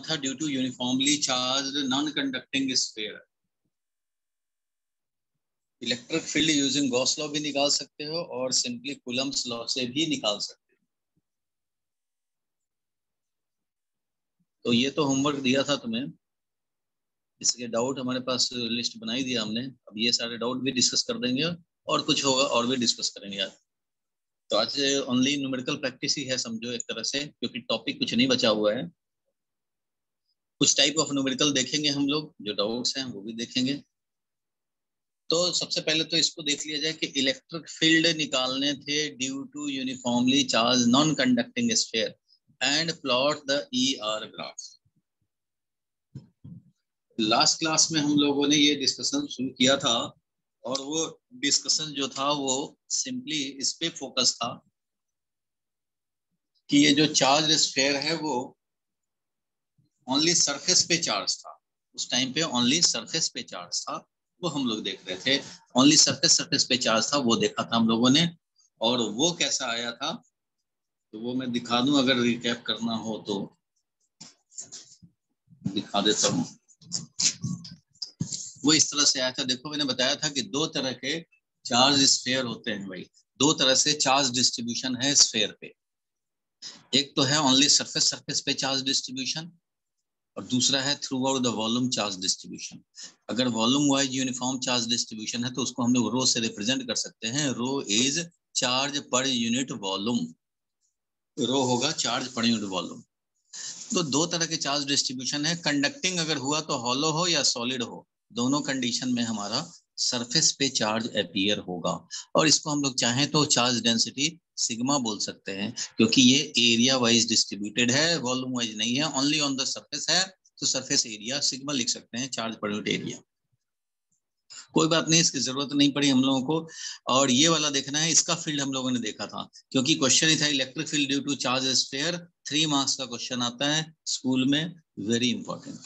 था due to uniformly charged non conducting sphere. Electric field using Gauss law भी निकाल सकते हो और सिंपली कूलम्ब्स लॉ से भी निकाल सकते हो। तो ये तो होमवर्क दिया था तुम्हें, इसके डाउट हमारे पास लिस्ट बनाई दिया हमने। अब ये सारे डाउट भी डिस्कस कर देंगे और कुछ होगा और भी डिस्कस करेंगे यार। तो आज ओनली न्यूमेरिकल प्रैक्टिस ही है समझो एक तरह से, क्योंकि टॉपिक कुछ नहीं बचा हुआ है। कुछ टाइप ऑफ न्यूमेरिकल देखेंगे हम लोग, जो डाउट्स हैं वो भी देखेंगे। तो सबसे पहले तो इसको देख लिया जाए कि इलेक्ट्रिक फील्ड निकालने थे due to uniformly charge non conducting sphere and plot the ER graph. Last class में हम लोगों ने ये डिस्कशन शुरू किया था और वो डिस्कशन जो था वो सिंपली इस पे फोकस था कि ये जो चार्ज स्फीयर है वो ओनली सरफेस पे चार्ज था। उस टाइम पे ओनली सरफेस पे चार्ज था, वो हम लोग देख रहे थे। ओनली सरफेस पे चार्ज था, वो देखा था हम लोगों ने। और वो कैसा आया था तो वो मैं दिखा दूं, अगर रिकैप करना हो तो दिखा देता हूँ। वो इस तरह से आया था, देखो मैंने बताया था कि दो तरह के चार्ज स्फीयर होते हैं भाई, दो तरह से चार्ज डिस्ट्रीब्यूशन है स्फीयर पे। एक तो है ओनली सरफेस पे चार्ज डिस्ट्रीब्यूशन और दूसरा है throughout the volume charge distribution. अगर volume wise uniform charge distribution है तो उसको हम लोग रो से रिप्रेजेंट कर सकते हैं। Rho is charge per unit volume, rho होगा चार्ज पर यूनिट वॉल्यूम। तो दो तरह के चार्ज डिस्ट्रीब्यूशन है। कंडक्टिंग अगर हुआ तो हॉलो हो या सॉलिड हो, दोनों कंडीशन में हमारा सरफेस पे चार्ज अपीयर होगा। और इसको हम लोग चाहें तो चार्ज डेंसिटी सिग्मा बोल सकते हैं, क्योंकि ये एरिया वाइज डिस्ट्रीब्यूटेड है, वॉल्यूम वाइज नहीं है, ओनली ऑन द सरफेस है। तो सरफेस एरिया सिग्मा लिख सकते हैं, चार्ज पर यूनिट एरिया। कोई बात नहीं, इसकी जरूरत नहीं पड़ी हम लोगों को। और ये वाला देखना है, इसका फील्ड हम लोगों ने देखा था, क्योंकि क्वेश्चन ही था electric field due to charge sphere. 3 marks का क्वेश्चन आता है स्कूल में, वेरी इंपॉर्टेंट।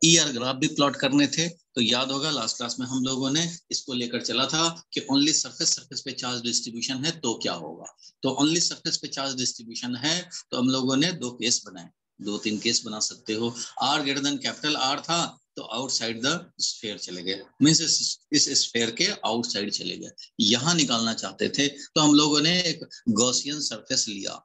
ER ग्राफ भी प्लॉट करने थे, तो याद होगा लास्ट क्लास में हम लोगों ने इसको लेकर चला था कि ओनली सरफेस पे चार्ज डिस्ट्रीब्यूशन है तो क्या होगा। तो ओनली सरफेस पे चार्ज डिस्ट्रीब्यूशन है तो हम लोगों ने दो केस बनाए, 2-3 केस बना सकते हो। R greater than capital R था तो आउटसाइड द स्फीयर चले गए, मींस इस स्फीयर के आउटसाइड चले गए। यहां निकालना चाहते थे तो हम लोगों ने एक गॉसियन सरफेस लिया।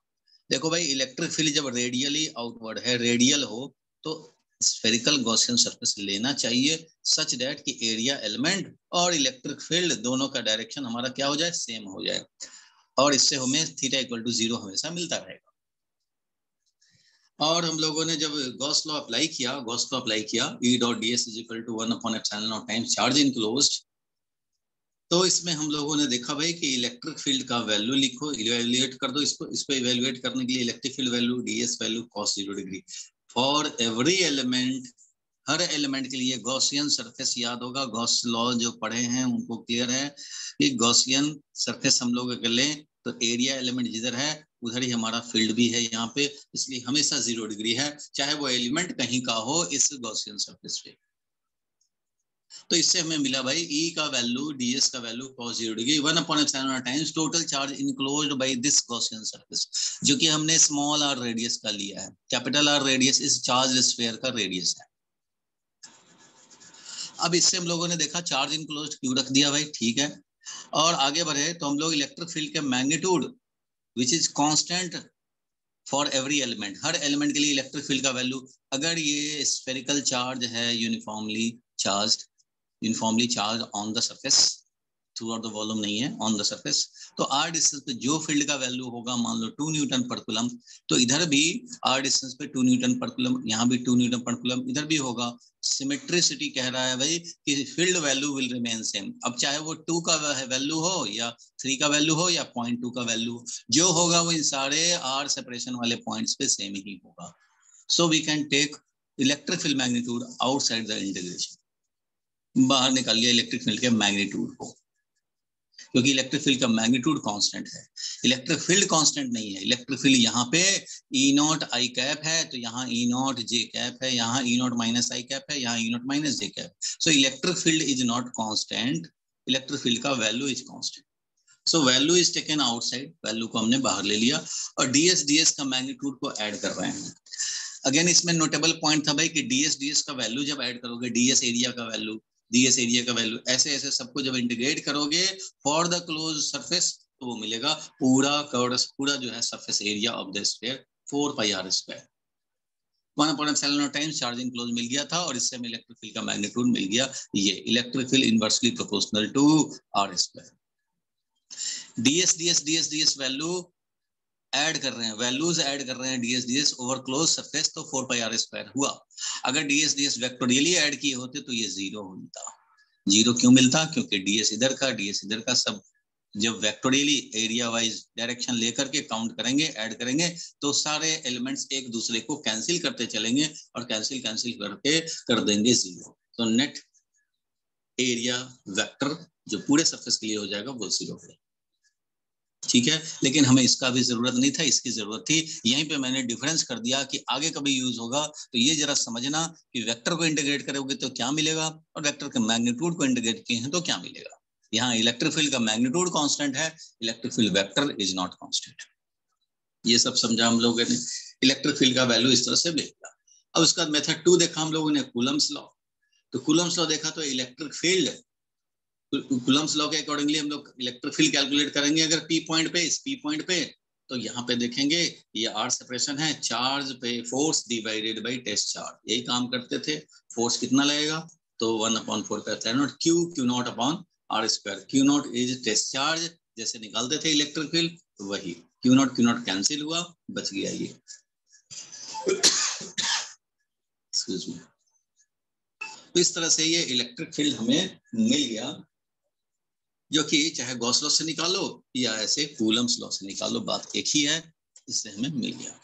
देखो भाई, इलेक्ट्रिक फील्ड जब रेडियली आउटवर्ड है, रेडियल हो, तो स्फेरिकल गॉसियन सरफेस लेना चाहिए सच दैट कि एरिया एलिमेंट और इलेक्ट्रिक फील्ड दोनों का डायरेक्शन हमारा क्या हो जाए, सेम हो जाए। और इससे हमें थीटा इक्वल टू 0 हमेशा मिलता रहेगा। और हम लोगों ने जब गॉस लॉ अप्लाई किया, E dot ds is equal to 1/ε0 times charge enclosed. तो इसमें हम लोगों ने देखा भाई कि इलेक्ट्रिक फील्ड का वैल्यू लिखो, इवेल्युएट कर दो इसको। इसको इवेल्युएट करने के लिए electric field value ds value cos 0 degree for every element. हर एलिमेंट के लिए गॉसियन सरफेस याद होगा, गॉस लॉ जो पढ़े हैं उनको क्लियर है कि गॉसियन सरफेस हम लोग अगर लें तो एरिया एलिमेंट जिधर है उधर ही हमारा फील्ड भी है यहाँ पे, इसलिए हमेशा 0 डिग्री है, चाहे वो एलिमेंट कहीं का हो इस गॉसियन सरफेस पे। तो इससे हमें मिला भाई E का वैल्यू ds का value cos 0 degree 1/ε0 times total charge enclosed by this Gaussian surface, जो कि हमने स्मॉल r रेडियस का लिया है। कैपिटल R रेडियस इस चार्ज स्फीयर का रेडियस है। अब इससे हम लोगों ने देखा चार्ज इनक्लोज्ड क्यों रख दिया भाई, ठीक है। और आगे बढ़े तो हम लोग इलेक्ट्रिक फील्ड के magnitude which is constant for every element, हर एलिमेंट के लिए इलेक्ट्रिक फील्ड का वैल्यू, अगर ये स्फेरिकल चार्ज है uniformly charge on the surface, through out the volume नहीं है, ऑन द सरफेस, तो r डिस्टेंस पे जो फील्ड का वैल्यू होगा, मान लो 2 न्यूटन पर कूलम, तो इधर भी r डिस्टेंस पे 2 न्यूटन पर कूलम, यहाँ भी 2 न्यूटन पर कूलम, इधर भी होगा। सिमेट्रिसिटी कह रहा है भाई कि field value will remain same. अब चाहे वो 2 का वैल्यू हो या 3 का वैल्यू हो या 0.2 का वैल्यू, जो होगा वो इन सारे r सेपरेशन वाले पॉइंट्स पे सेम ही होगा। So we can take electric field magnitude outside the integration, बाहर निकाल लिया इलेक्ट्रिक फील्ड के मैग्नीट्यूड को, क्योंकि इलेक्ट्रिक फील्ड का मैग्नीट्यूड कांस्टेंट है, इलेक्ट्रिक फील्ड कांस्टेंट नहीं है। इलेक्ट्रिक फील्ड यहाँ पे E0 I कैप है तो यहाँ E0 J कैप है, यहाँ E0 माइनस I कैप है, यहाँ E0 minus J cap. So electric field is not constant, electric field का value is constant. So value is taken outside, value को हमने बाहर ले लिया और ds का मैग्नीट्यूड को ऐड कर रहे हैं। अगेन इसमें नोटेबल पॉइंट था भाई कि डीएस का वैल्यू जब ऐड करोगे, डीएस एरिया का वैल्यू, डीएस एरिया का वैल्यू, ऐसे ऐसे सबको जब इंटीग्रेट करोगे फॉर द क्लोज सरफेस, तो वो मिलेगा पूरा कर्व, पूरा जो है surface area of the sphere 4πr²। 1/ε times charging close मिल गया था, और इससे हमें इलेक्ट्रिक फील्ड का मैग्नीट्यूड मिल गया, ये electric field inversely proportional to r²। DS value add कर रहे हैं, वैल्यूज ऐड कर रहे हैं डीएस ओवर क्लोज सरफेस, तो 4πr² हुआ। अगर डीएस वेक्टोरियली ऐड किए होते तो ये 0 मिलता। 0 क्यों मिलता? क्योंकि डीएस इधर का सब जब वेक्टोरियली एरिया वाइज डायरेक्शन लेकर के काउंट करेंगे, ऐड करेंगे, तो सारे एलिमेंट्स एक दूसरे को कैंसिल करते चलेंगे, और कैंसिल करके कर देंगे 0। तो नेट एरिया वेक्टर जो पूरे सरफेस के लिए हो जाएगा वो 0 है। ठीक है, लेकिन हमें इसका भी जरूरत नहीं था, इसकी जरूरत थी, यहीं पे मैंने डिफरेंस कर दिया कि आगे कभी यूज होगा तो ये जरा समझना कि वेक्टर को इंटीग्रेट करोगे तो क्या मिलेगा, और वेक्टर के मैग्नीट्यूड को इंटीग्रेट किए हैं तो क्या मिलेगा। यहाँ इलेक्ट्रिक फील्ड का मैग्नीट्यूड कांस्टेंट है, electric field vector is not constant. ये सब समझा हम लोगों ने, इलेक्ट्रिक फील्ड का वैल्यू इस तरह से मिलेगा। अब उसका मेथड 2 देखा हम लोगों ने, कूलम्स लॉ। तो कूलम्स लॉ देखा तो इलेक्ट्रिक फील्ड, कूलम्स लॉ के अकॉर्डिंगली हम लोग इलेक्ट्रिक फील्ड कैलकुलेट करेंगे अगर पी पॉइंट पे, इस पी पॉइंट पे, तो यहाँ पे देखेंगे ये आर सेपरेशन है, चार्ज पे force divided by test charge, यही काम करते थे। फोर्स कितना लगेगा, तो 1/4πε0 Q not upon r²। Q not is test charge, जैसे निकालते थे इलेक्ट्रिक फील्ड वही, क्यू नॉट कैंसिल हुआ, बच गया ये। Excuse me. तो इस तरह से ये इलेक्ट्रिक फील्ड हमें मिल गया, जो कि चाहे गॉस लॉ से निकालो या ऐसे कूलम्स लॉ से निकालो, बात एक ही है, इससे हमें मिल गया।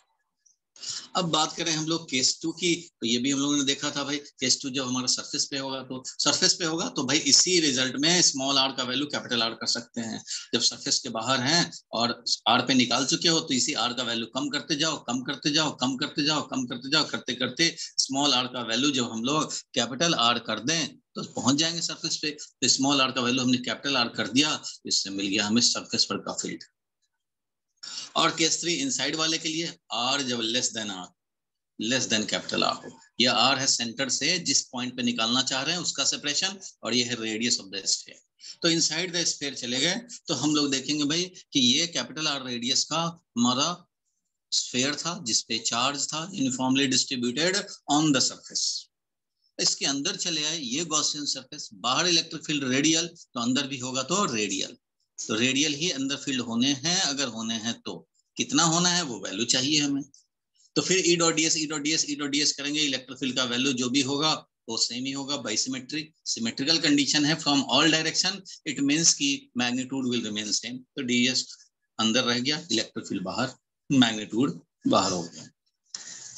अब बात करें हम लोग केस 2 की, तो ये भी हम लोगों ने देखा था भाई, केस 2 जब हमारा सरफेस पे होगा, तो सरफेस पे होगा तो भाई इसी रिजल्ट में स्मॉल आर का वैल्यू कैपिटल आर कर सकते हैं। जब सरफेस के बाहर हैं और आर पे निकाल चुके हो, तो इसी आर का वैल्यू कम करते जाओ, कम करते जाओ, कम करते जाओ, कम करते जाओ, करते करते स्मॉल आर का वैल्यू जब हम लोग कैपिटल आर कर दें तो पहुंच जाएंगे सरफेस पे। तो स्मॉल आर का वैल्यू हमने कैपिटल आर कर दिया, इससे मिल गया हमें सरफेस पर का फील्ड। और केस 3 इनसाइड वाले के लिए, आर जब लेस देन कैपिटल आर हो, ये आर है सेंटर से जिस पॉइंट पे निकालना चाह रहे हैं उसका सेपरेशन, और ये है रेडियस ऑफ द स्फीयर। तो इनसाइड द स्फीयर चले गए तो हम लोग देखेंगे भाई कि ये कैपिटल आर रेडियस का हमारा स्फीयर था, जिसपे चार्ज था uniformly distributed on the surface. इसके अंदर चले आए, ये गॉसियन सरफेस, बाहर इलेक्ट्रिक फील्ड रेडियल, तो अंदर भी होगा तो रेडियल, तो रेडियल ही अंदर फील्ड होने हैं, अगर होने हैं तो कितना होना है वो वैल्यू चाहिए हमें। तो फिर ई डॉट डी एस करेंगे, इलेक्ट्रिक फील्ड का वैल्यू जो भी होगा वो सेम ही होगा, बाई सिमेट्रिकल कंडीशन है from all direction, it means कि मैग्नीट्यूड विल रिमेन सेम। तो डीएस अंदर रह गया, इलेक्ट्रिक फील्ड बाहर, मैग्नीट्यूड बाहर हो गया।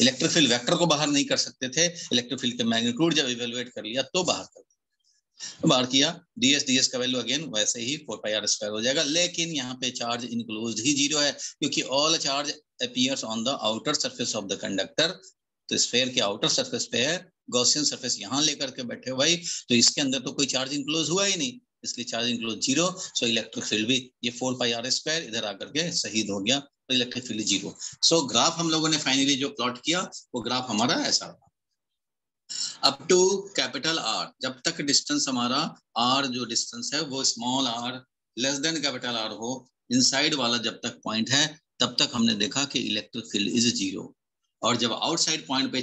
इलेक्ट्रिक फील्ड वेक्टर को बाहर नहीं कर सकते थे, इलेक्ट्रिक फील्ड के मैग्नीट्यूड जब इवेलुएट कर लिया तो बाहर कर तो बाहर किया। डीएस का वैल्यू अगेन वैसे ही 4πr² हो जाएगा, लेकिन यहाँ पे चार्ज इनक्लोज्ड ही 0 है, क्योंकि all charge appears on the outer surface of the conductor. तो स्फीयर के आउटर सरफेस पे है, गॉसियन सरफेस यहाँ लेकर के बैठे भाई, तो इसके अंदर तो कोई चार्ज इनक्लोज हुआ ही नहीं, इसलिए चार्ज इनक्लोज 0। सो इलेक्ट्रिक फील्ड भी ये 4πr² इधर आकर के शहीद हो गया, तो इलेक्ट्रिक फील्ड 0। सो ग्राफ हम लोगों ने फाइनली जो प्लॉट किया वो ग्राफ हमारा ऐसा रहा। अप टू कैपिटल आर, जब तक डिस्टेंस हमारा आर जो डिस्टेंस है वो small R less than capital R हो, इनसाइड वाला जब तक पॉइंट है तब तक हमने देखा कि इलेक्ट्रिक फील्ड इज 0। और जब आउटसाइड पॉइंट पे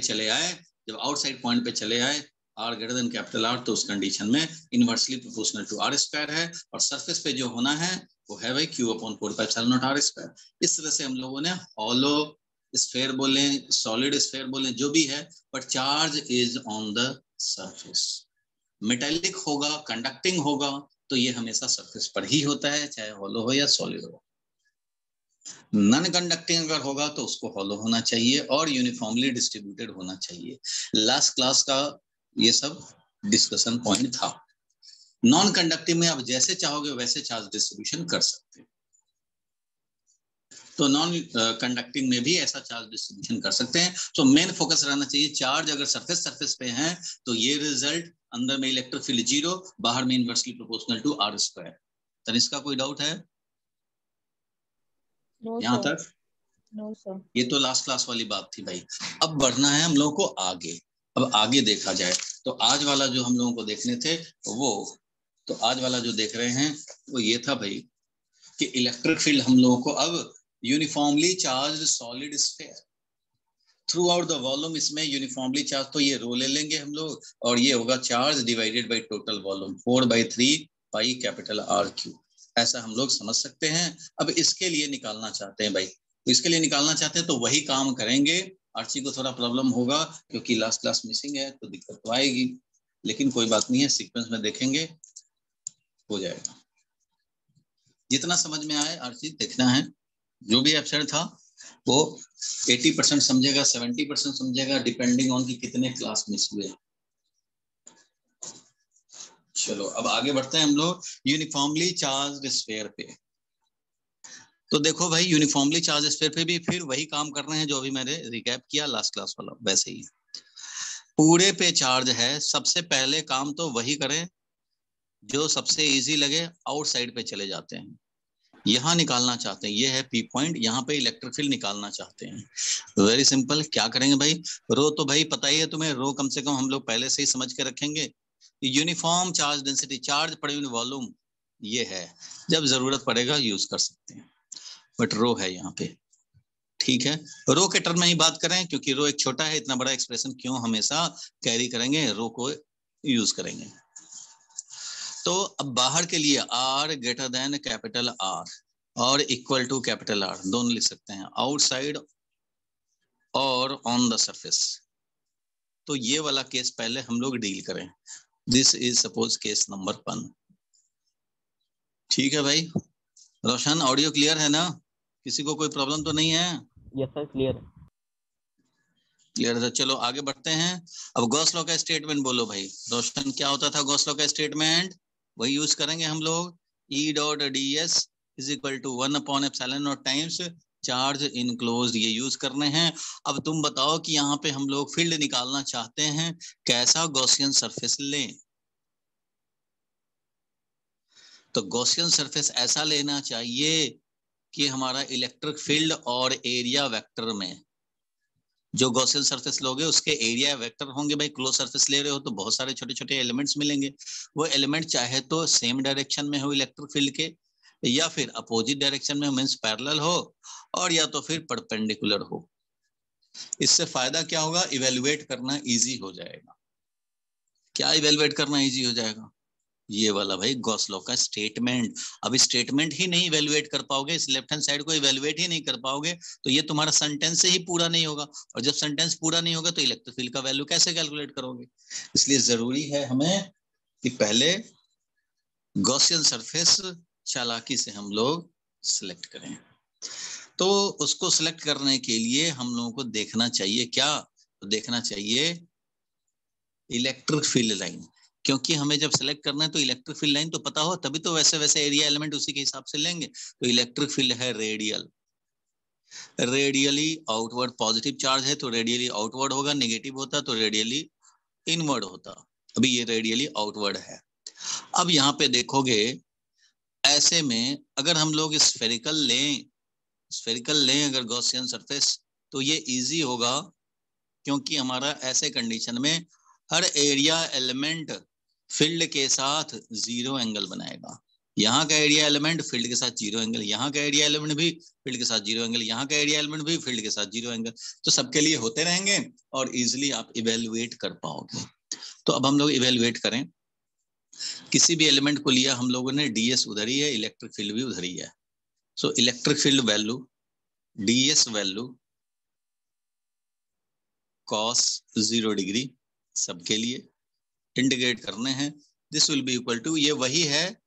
चले आए, R greater than capital R, तो उस कंडीशन में इनवर्सली प्रोपोर्शनल टू r² है, और सरफेस पे जो होना है वो है भाई q/4πε0 r²। इस तरह से हम लोगों ने हॉलो स्फीयर बोलें, सॉलिड स्फीयर बोलें, जो भी है, but charge is on the surface. Metallic होगा, कंडक्टिंग होगा, तो ये हमेशा सरफेस पर ही होता है, चाहे हॉलो हो या सॉलिड हो। नॉन कंडक्टिंग अगर होगा तो उसको हॉलो होना चाहिए और यूनिफॉर्मली डिस्ट्रीब्यूटेड होना चाहिए। लास्ट क्लास का ये सब डिस्कशन पॉइंट था। नॉन कंडक्टिंग में आप जैसे चाहोगे वैसे चार्ज डिस्ट्रीब्यूशन कर सकते हैं, तो नॉन कंडक्टिंग में भी ऐसा चार्ज डिस्ट्रीब्यूशन कर सकते हैं। तो मेन फोकस रहना चाहिए, चार्ज अगर सरफेस पे है तो ये रिजल्ट, अंदर में इलेक्ट्रिक फील्ड 0, बाहर में इनवर्सली प्रोपोर्शनल टू r²। तो इसका कोई डाउट है No, यहाँ sir. तक? No sir. ये तो लास्ट क्लास वाली बात थी भाई। अब बढ़ना है हम लोगों को आगे। अब आगे देखा जाए तो आज वाला जो हम लोगों को देखने थे वो, तो आज वाला जो देख रहे हैं वो ये था भाई कि इलेक्ट्रिक फील्ड हम लोगों को अब uniformly charged solid sphere through out the volume, इसमें यूनिफॉर्मली चार्ज, तो ये रो ले लेंगे हम लोग और ये होगा charge divided by total volume 4/3 pi capital are Q, ऐसा हम लोग समझ सकते हैं। अब इसके लिए निकालना चाहते हैं भाई, तो इसके लिए निकालना चाहते हैं तो वही काम करेंगे। आर्ची को थोड़ा प्रॉब्लम होगा क्योंकि लास्ट क्लास मिसिंग है तो दिक्कत तो आएगी, लेकिन कोई बात नहीं है, सीक्वेंस में देखेंगे हो जाएगा। जितना समझ में आए आर्ची देखना है, जो भी एब्सेंट था वो 80% समझेगा, 70% समझेगा, डिपेंडिंग ऑन कि कितने क्लास मिस हुए। चलो अब आगे बढ़ते हैं हम लोग यूनिफॉर्मली चार्ज्ड स्फीयर पे। तो देखो भाई यूनिफॉर्मली चार्ज स्फीयर पे भी फिर वही काम कर रहे हैं जो अभी मैंने रिकैप किया लास्ट क्लास वाला, वैसे ही पूरे पे चार्ज है। सबसे पहले काम तो वही करें जो सबसे इजी लगे, आउटसाइड पे चले जाते हैं, यहाँ निकालना चाहते हैं, ये है पी पॉइंट, यहाँ पे इलेक्ट्रिक फील्ड निकालना चाहते हैं। वेरी सिंपल, क्या करेंगे भाई, रो तो भाई पता ही है तुम्हें, रो कम से कम हम लोग पहले से ही समझ के रखेंगे। Uniform charge density, charge per unit volume ये है, जब जरूरत पड़ेगा यूज कर सकते हैं, बट रो है यहाँ पे, ठीक है। रो के टर्म में ही बात करें क्योंकि रो एक छोटा है, इतना बड़ा एक्सप्रेशन क्यों हमेशा कैरी करेंगे, रो को यूज करेंगे। तो अब बाहर के लिए R greater than capital R और इक्वल टू कैपिटल R दोनों लिख सकते हैं, आउटसाइड और ऑन द सरफेस। तो ये वाला केस पहले हम लोग डील करें, this is suppose case number 1, ठीक है भाई। रोशन ऑडियो क्लियर है ना, किसी को कोई प्रॉब्लम तो नहीं है? यस सर, क्लियर क्लियर है। चलो आगे बढ़ते हैं। अब गॉस लॉ का स्टेटमेंट बोलो भाई, रोशन क्या होता था गॉस लॉ का स्टेटमेंट, वही यूज करेंगे हम लोग, E dot ds is equal to 1/ε0 times charge enclosed, ये यूज करने हैं। अब तुम बताओ कि यहाँ पे हम लोग फील्ड निकालना चाहते हैं, कैसा गॉसियन सरफेस लें? तो गॉसियन सरफेस ऐसा लेना चाहिए कि हमारा इलेक्ट्रिक फील्ड और एरिया वेक्टर में, जो गॉसियन सरफेस लोगे उसके एरिया वेक्टर होंगे भाई, क्लोज सरफेस ले रहे हो तो बहुत सारे छोटे छोटे एलिमेंट्स मिलेंगे, वो एलिमेंट चाहे तो सेम डायरेक्शन में हो इलेक्ट्रिक फील्ड के, या फिर अपोजिट डायरेक्शन में मींस पैरेलल हो, और या तो फिर परपेंडिकुलर हो। इससे फायदा क्या होगा, इवेलुएट करना इजी हो जाएगा। क्या इवेलुएट करना इजी हो जाएगा? ये वाला भाई गॉस लॉ का स्टेटमेंट। अब स्टेटमेंट ही नहीं इवेलुएट कर पाओगे, इस लेफ्ट हैंड साइड को इवेलुएट ही नहीं कर पाओगे तो ये तुम्हारा सेंटेंस से ही पूरा नहीं होगा, और जब सेंटेंस पूरा नहीं होगा तो इलेक्ट्रिक फील्ड का वैल्यू कैसे कैलकुलेट करोगे? इसलिए जरूरी है हमें कि पहले गॉसियन सरफेस चालाकी से हम लोग सिलेक्ट करें। तो उसको सिलेक्ट करने के लिए हम लोगों को देखना चाहिए क्या, तो देखना चाहिए इलेक्ट्रिक फील्ड लाइन, क्योंकि हमें जब सेलेक्ट करना है तो इलेक्ट्रिक फील्ड लाइन तो पता हो तभी तो वैसे वैसे एरिया एलिमेंट उसी के हिसाब से लेंगे। तो इलेक्ट्रिक फील्ड है radial, radially outward, positive charge है तो रेडियली आउटवर्ड होगा, नेगेटिव होता तो रेडियली इनवर्ड होता, अभी ये रेडियली आउटवर्ड है। अब यहाँ पे देखोगे ऐसे में अगर हम लोग स्फेरिकल लें अगर गॉसियन सरफेस तो ये इजी होगा, क्योंकि हमारा ऐसे कंडीशन में हर एरिया एलिमेंट फील्ड के साथ जीरो एंगल बनाएगा, यहाँ का एरिया एलिमेंट फील्ड के साथ जीरो एंगल, यहाँ का एरिया एलिमेंट भी फील्ड के साथ जीरो एंगल, यहाँ का एरिया एलिमेंट भी फील्ड के साथ जीरो एंगल, तो सबके लिए होते रहेंगे और इजिली आप इवेलुएट कर पाओगे। तो अब हम लोग इवेलुएट करें, किसी भी एलिमेंट को लिया हम लोगों ने, ds उधर ही है, इलेक्ट्रिक फील्ड भी उधर ही है, so electric field value ds value cos 0 degree सबके लिए इंटीग्रेट करने हैं, this will be equal to, ये वही है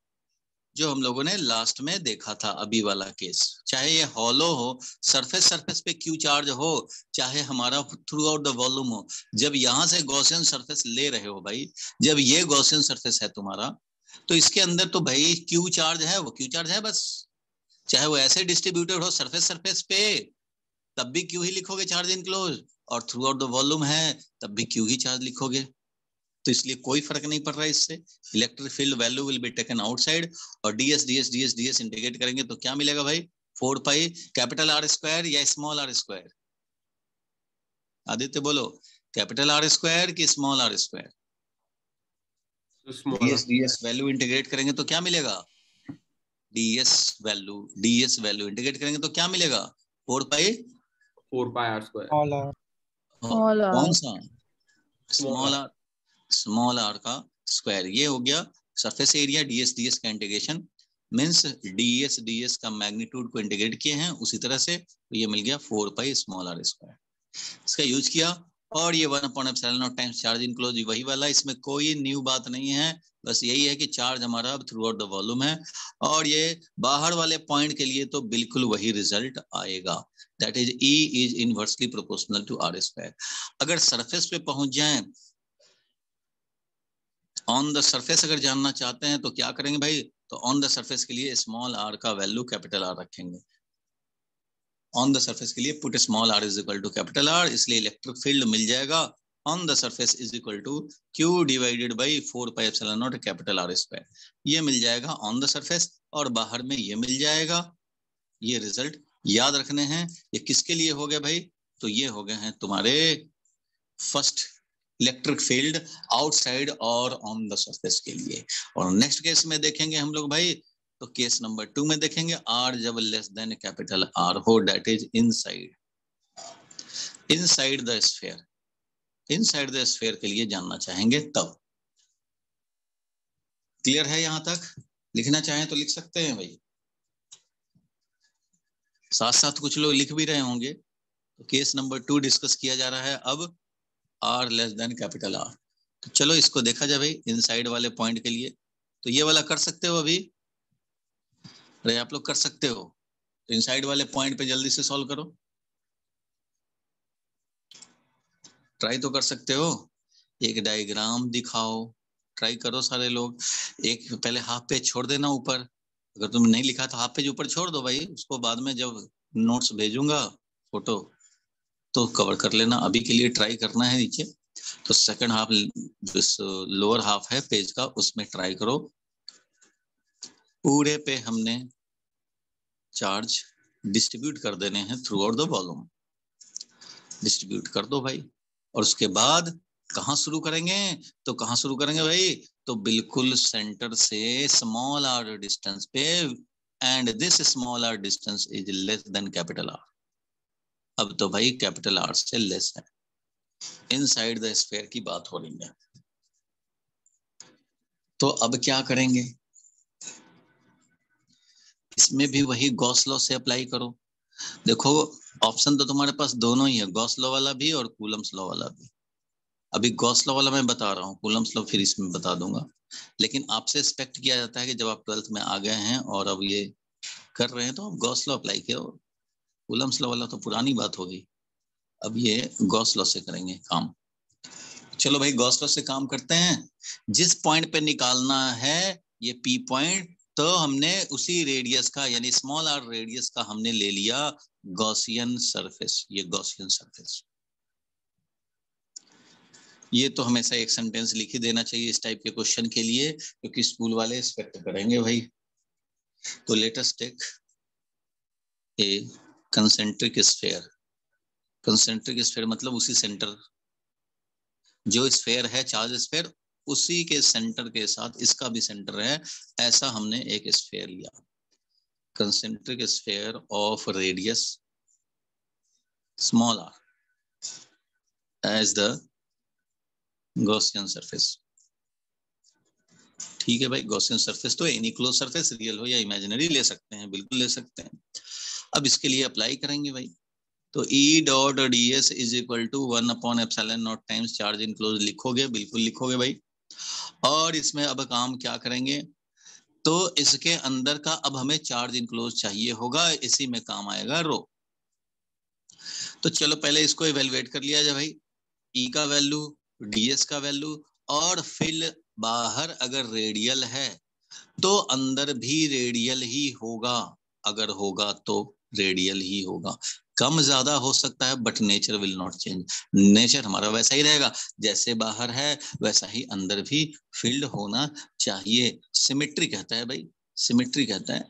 जो हम लोगों ने लास्ट में देखा था अभी वाला केस, चाहे ये हॉलो हो, सरफेस पे क्यू चार्ज हो, चाहे हमारा थ्रू आउट द वॉल्यूम हो, जब यहां से गॉसियन सरफेस ले रहे हो भाई, जब ये गॉसियन सरफेस है तुम्हारा तो इसके अंदर तो भाई क्यू चार्ज है, वो क्यू चार्ज है बस, चाहे वो ऐसे डिस्ट्रीब्यूटेड हो सरफेस पे तब भी क्यू ही लिखोगे चार्ज इनक्लोज, और थ्रू आउट द वॉल्यूम है तब भी क्यू ही चार्ज लिखोगे, तो इसलिए कोई फर्क नहीं पड़ रहा है इससे। Electric field value will be taken outside और ds इंटीग्रेट करेंगे तो क्या मिलेगा भाई, 4 पाई कैपिटल आर स्क्वायर या स्मॉल आर स्क्वायर? आदित्य बोलो, कैपिटल आर स्क्वायर कि small R square? DS value integrate करेंगे तो क्या मिलेगा? डीएस वैल्यू इंटीग्रेट करेंगे तो क्या मिलेगा? 4 पाई आर स्क्वायर। कौन सा? स्मॉल आर का स्क्वायर। ये हो गया सरफेस एरिया। डीएस का इंटीग्रेशन मींस डीएस का मैग्नीट्यूड को इंटीग्रेट किए हैं उसी तरह से, तो ये मिल गया 4 पाई स्मॉल आर स्क्वायर। इसका यूज किया और ये 1/ε0 टाइम्स चार्ज इनक्लोज वही वाला, इसमें कोई न्यू बात नहीं है, बस यही है कि चार्ज हमारा अब थ्रू आउट द वॉल्यूम है और ये बाहर वाले पॉइंट के लिए तो बिल्कुल वही रिजल्ट आएगा, that is E is inversely proportional to R square. अगर सरफेस पे पहुंच जाएं, ऑन द सरफेस अगर जानना चाहते हैं तो क्या करेंगे भाई? तो ऑन द सरफेस के लिए स्मॉल आर का वैल्यू कैपिटल आर रखेंगे। ऑन द सरफेस के लिए put small R is equal to capital R, इसलिए इलेक्ट्रिक फील्ड मिल जाएगा on the surface is equal to Q divided by 4 pi epsilon naught capital R square. ये मिल जाएगा on the surface और बाहर में ये मिल जाएगा। ये रिजल्ट याद रखने हैं। ये किसके लिए हो गए भाई? तो ये हो गए हैं तुम्हारे फर्स्ट इलेक्ट्रिक फील्ड आउटसाइड और ऑन द सरफेस के लिए। और नेक्स्ट केस में देखेंगे हम लोग भाई, तो केस नंबर 2 में देखेंगे आर जब लेस देन कैपिटल आर हो, that is inside the sphere. Inside the sphere के लिए जानना चाहेंगे तब। क्लियर है यहां तक? लिखना चाहें तो लिख सकते हैं भाई, साथ साथ कुछ लोग लिख भी रहे होंगे। तो केस नंबर 2 डिस्कस किया जा रहा है अब, R less than capital R. तो चलो इसको देखा जाए भाई इनसाइड वाले पॉइंट के लिए। तो ये वाला कर सकते हो अभी? अरे आप लोग कर सकते हो तो इनसाइड वाले पॉइंट पे जल्दी से सॉल्व करो, ट्राई तो कर सकते हो। एक डायग्राम दिखाओ, ट्राई करो सारे लोग। एक पहले हाफ पेज छोड़ देना ऊपर, अगर तुम नहीं लिखा तो हाफ पेज ऊपर छोड़ दो भाई, उसको बाद में जब नोट्स भेजूंगा फोटो तो कवर कर लेना। अभी के लिए ट्राई करना है नीचे। तो सेकंड हाफ लोअर हाफ है पेज का, उसमें ट्राई करो। पूरे पे हमने चार्ज डिस्ट्रीब्यूट कर देने हैं through out the volume. Distribute कर दो भाई, और उसके बाद कहाँ शुरू करेंगे? तो कहाँ शुरू करेंगे भाई? तो बिल्कुल सेंटर से स्मॉल आर डिस्टेंस पे, and this small R distance is less than capital R. अब तो भाई कैपिटल आर से लेस है, इनसाइड द स्फीयर की बात हो रही है। तो अब क्या करेंगे? इसमें भी वही गॉस लॉ से अप्लाई करो। देखो ऑप्शन तो तुम्हारे पास दोनों ही है, गॉस लॉ वाला भी और कूलम्स लॉ वाला भी। अभी गॉस लॉ वाला मैं बता रहा हूँ, कूलम्स लॉ फिर इसमें बता दूंगा। लेकिन आपसे एक्सपेक्ट किया जाता है कि जब आप 12th में आ गए हैं और अब ये कर रहे हैं तो आप गॉस लॉ अप्लाई करो। कूलम्स लॉ वाला तो पुरानी बात होगी, अब ये गॉस लॉ से करेंगे काम। चलो भाई गॉस लॉ से काम करते हैं। जिस पॉइंट पे निकालना है ये पी पॉइंट, तो हमने उसी रेडियस का यानी स्मॉल आर रेडियस का हमने ले लिया गॉसियन सरफेस। ये गॉसियन सरफेस, ये तो हमेशा एक सेंटेंस लिख ही देना चाहिए इस टाइप के क्वेश्चन के लिए, क्योंकि स्कूल वाले एक्सपेक्ट करेंगे भाई। तो let us take a concentric sphere. Concentric sphere मतलब उसी सेंटर, जो स्फीयर है चार्ज स्फीयर उसी के सेंटर के साथ इसका भी सेंटर है, ऐसा हमने एक स्फीयर लिया। Concentric sphere of radius small R as the Gaussian surface. ठीक है भाई, गॉसियन सरफेस तो एनी क्लोज सरफेस, रियल हो या इमेजिनरी ले सकते हैं, बिल्कुल ले सकते हैं। अब इसके लिए अप्लाई करेंगे भाई। तो E dot ds is equal to 1/ε0 times charge enclose लिखोगे, बिल्कुल लिखोगे भाई। और इसमें अब काम क्या करेंगे? तो इसके अंदर का अब हमें चार्ज इनक्लोज चाहिए होगा, इसी में काम आएगा रो। तो चलो पहले इसको इवेलुएट कर लिया जाए भाई। E का वैल्यू, ds का वैल्यू, और फिर बाहर अगर रेडियल है तो अंदर भी रेडियल ही होगा, अगर होगा तो रेडियल ही होगा। कम ज्यादा हो सकता है but nature will not change. Nature हमारा वैसा ही रहेगा, जैसे बाहर है वैसा ही अंदर भी फील्ड होना चाहिए। सिमेट्री कहता है भाई, सिमेट्री कहता है।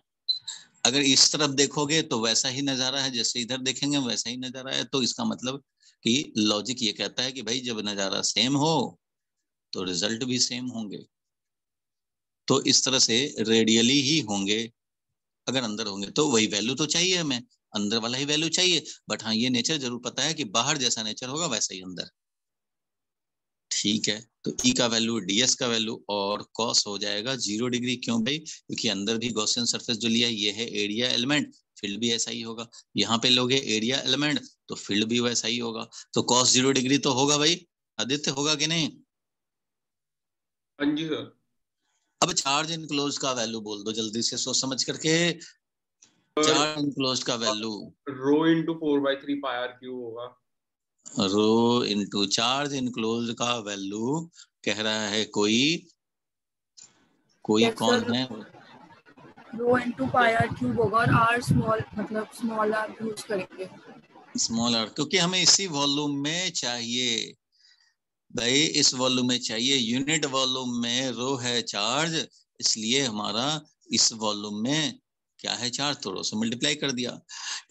अगर इस तरफ देखोगे तो वैसा ही नजारा है, जैसे इधर देखेंगे वैसा ही नजारा है। तो इसका मतलब कि लॉजिक ये कहता है कि भाई जब नजारा सेम हो तो रिजल्ट भी सेम होंगे। तो इस तरह से रेडियली ही होंगे। अगर अंदर होंगे तो वही वैल्यू तो चाहिए हमें, अंदर वाला ही वैल्यू चाहिए। बट हाँ ये नेचर जरूर पता है कि बाहर जैसा नेचर होगा वैसा ही अंदर। ठीक है, तो ई का वैल्यू, डीएस का वैल्यू और कॉस हो जाएगा 0 डिग्री। क्यों भाई? क्योंकि अंदर भी गॉसियन सरफेस जो लिया ये है एरिया एलिमेंट, फील्ड भी ऐसा ही होगा। यहाँ पे लोगे एरिया एलिमेंट तो फील्ड भी वैसा ही होगा। तो कॉस 0 डिग्री तो होगा भाई आदित्य, होगा कि नहीं? हाँ जी सर। अब चार्ज इनक्लोज का वैल्यू बोल दो जल्दी से सोच समझ करके। चार्ज इनक्लोज का value rho into 4/3 pi R cube होगा। रो इंटू चार्ज इनक्लोज का वैल्यू कह रहा है कोई कौन है? Rho into pi R cube होगा और आर स्मॉल, मतलब स्मॉल आर यूज करेंगे। स्मॉल आर, क्योंकि हमें इसी वॉल्यूम में चाहिए भाई, इस वॉल्यूम में चाहिए। यूनिट वॉल्यूम में रो है चार्ज, इसलिए हमारा इस वॉल्यूम में क्या है चार्ज, तो रो से मल्टीप्लाई कर दिया।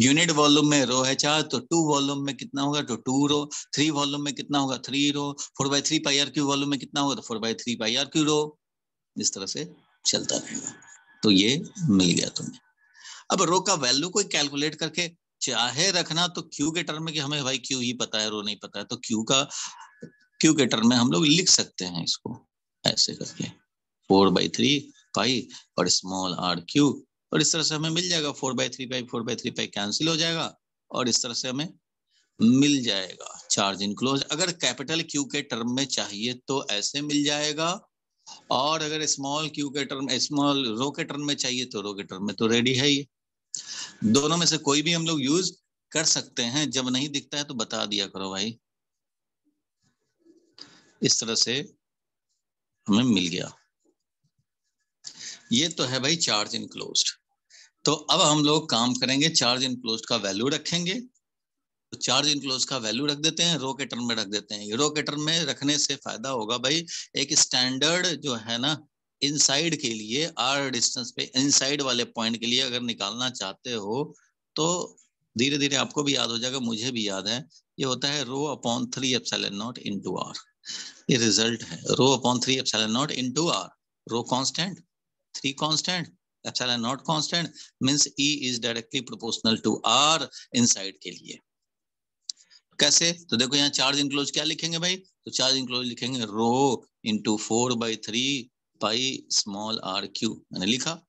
यूनिट वॉल्यूम में रो है चार्ज तो 2 वॉल्यूम में कितना होगा, तो 2 रो। 3 वॉल्यूम में कितना होगा, 3 रो। 4/3 पाई आर क्यू वॉल्यूम में कितना होगा, तो 4/3 पाई आर क्यू रो। इस तरह से चलता रहेगा। तो ये मिल गया तुम्हें। अब रो का वैल्यू कोई कैलकुलेट करके चाहे रखना तो क्यू के टर्म में, कि हमें भाई क्यू ही पता है रो नहीं पता है, तो क्यू के टर्म में हम लोग लिख सकते हैं इसको ऐसे करके 4/3 पाई और स्मॉल आर क्यू। और इस तरह से हमें मिल जाएगा 4/3 पाई, 4/3 पाई कैंसिल हो जाएगा और इस तरह से हमें मिल जाएगा चार्ज इनक्लोज। अगर कैपिटल क्यू के टर्म में चाहिए तो ऐसे मिल जाएगा, और अगर स्मॉल क्यू के टर्म, स्मॉल रो के टर्म में चाहिए तो रो के टर्म में तो रेडी है ये। दोनों में से कोई भी हम लोग यूज कर सकते हैं। जब नहीं दिखता है तो बता दिया करो भाई। इस तरह से हमें मिल गया। ये तो है भाई चार्ज इनक्लोज्ड। तो अब हम लोग काम करेंगे, चार्ज इनक्लोज्ड का वैल्यू रखेंगे। तो चार्ज इनक्लोज्ड का वैल्यू रख देते हैं, रो के टर्म में रख देते हैं। रो के टर्म में रखने से फायदा होगा भाई, एक स्टैंडर्ड जो है ना इनसाइड के लिए, आर डिस्टेंस पे इनसाइड वाले पॉइंट के लिए अगर निकालना चाहते हो तो धीरे धीरे आपको भी याद हो जाएगा, मुझे भी याद है। ये होता है rho upon 3 epsilon not into R. ये रिजल्ट है rho upon 3 epsilon not into R. Rho constant, 3 constant, epsilon naught constant, means E is directly proportional to R inside के लिए। कैसे? तो देखो यहाँ चार्ज इनक्लोज क्या लिखेंगे भाई, तो चार्ज इनक्लोज लिखेंगे rho into 4/3 pi small R Q. मैंने लिखा।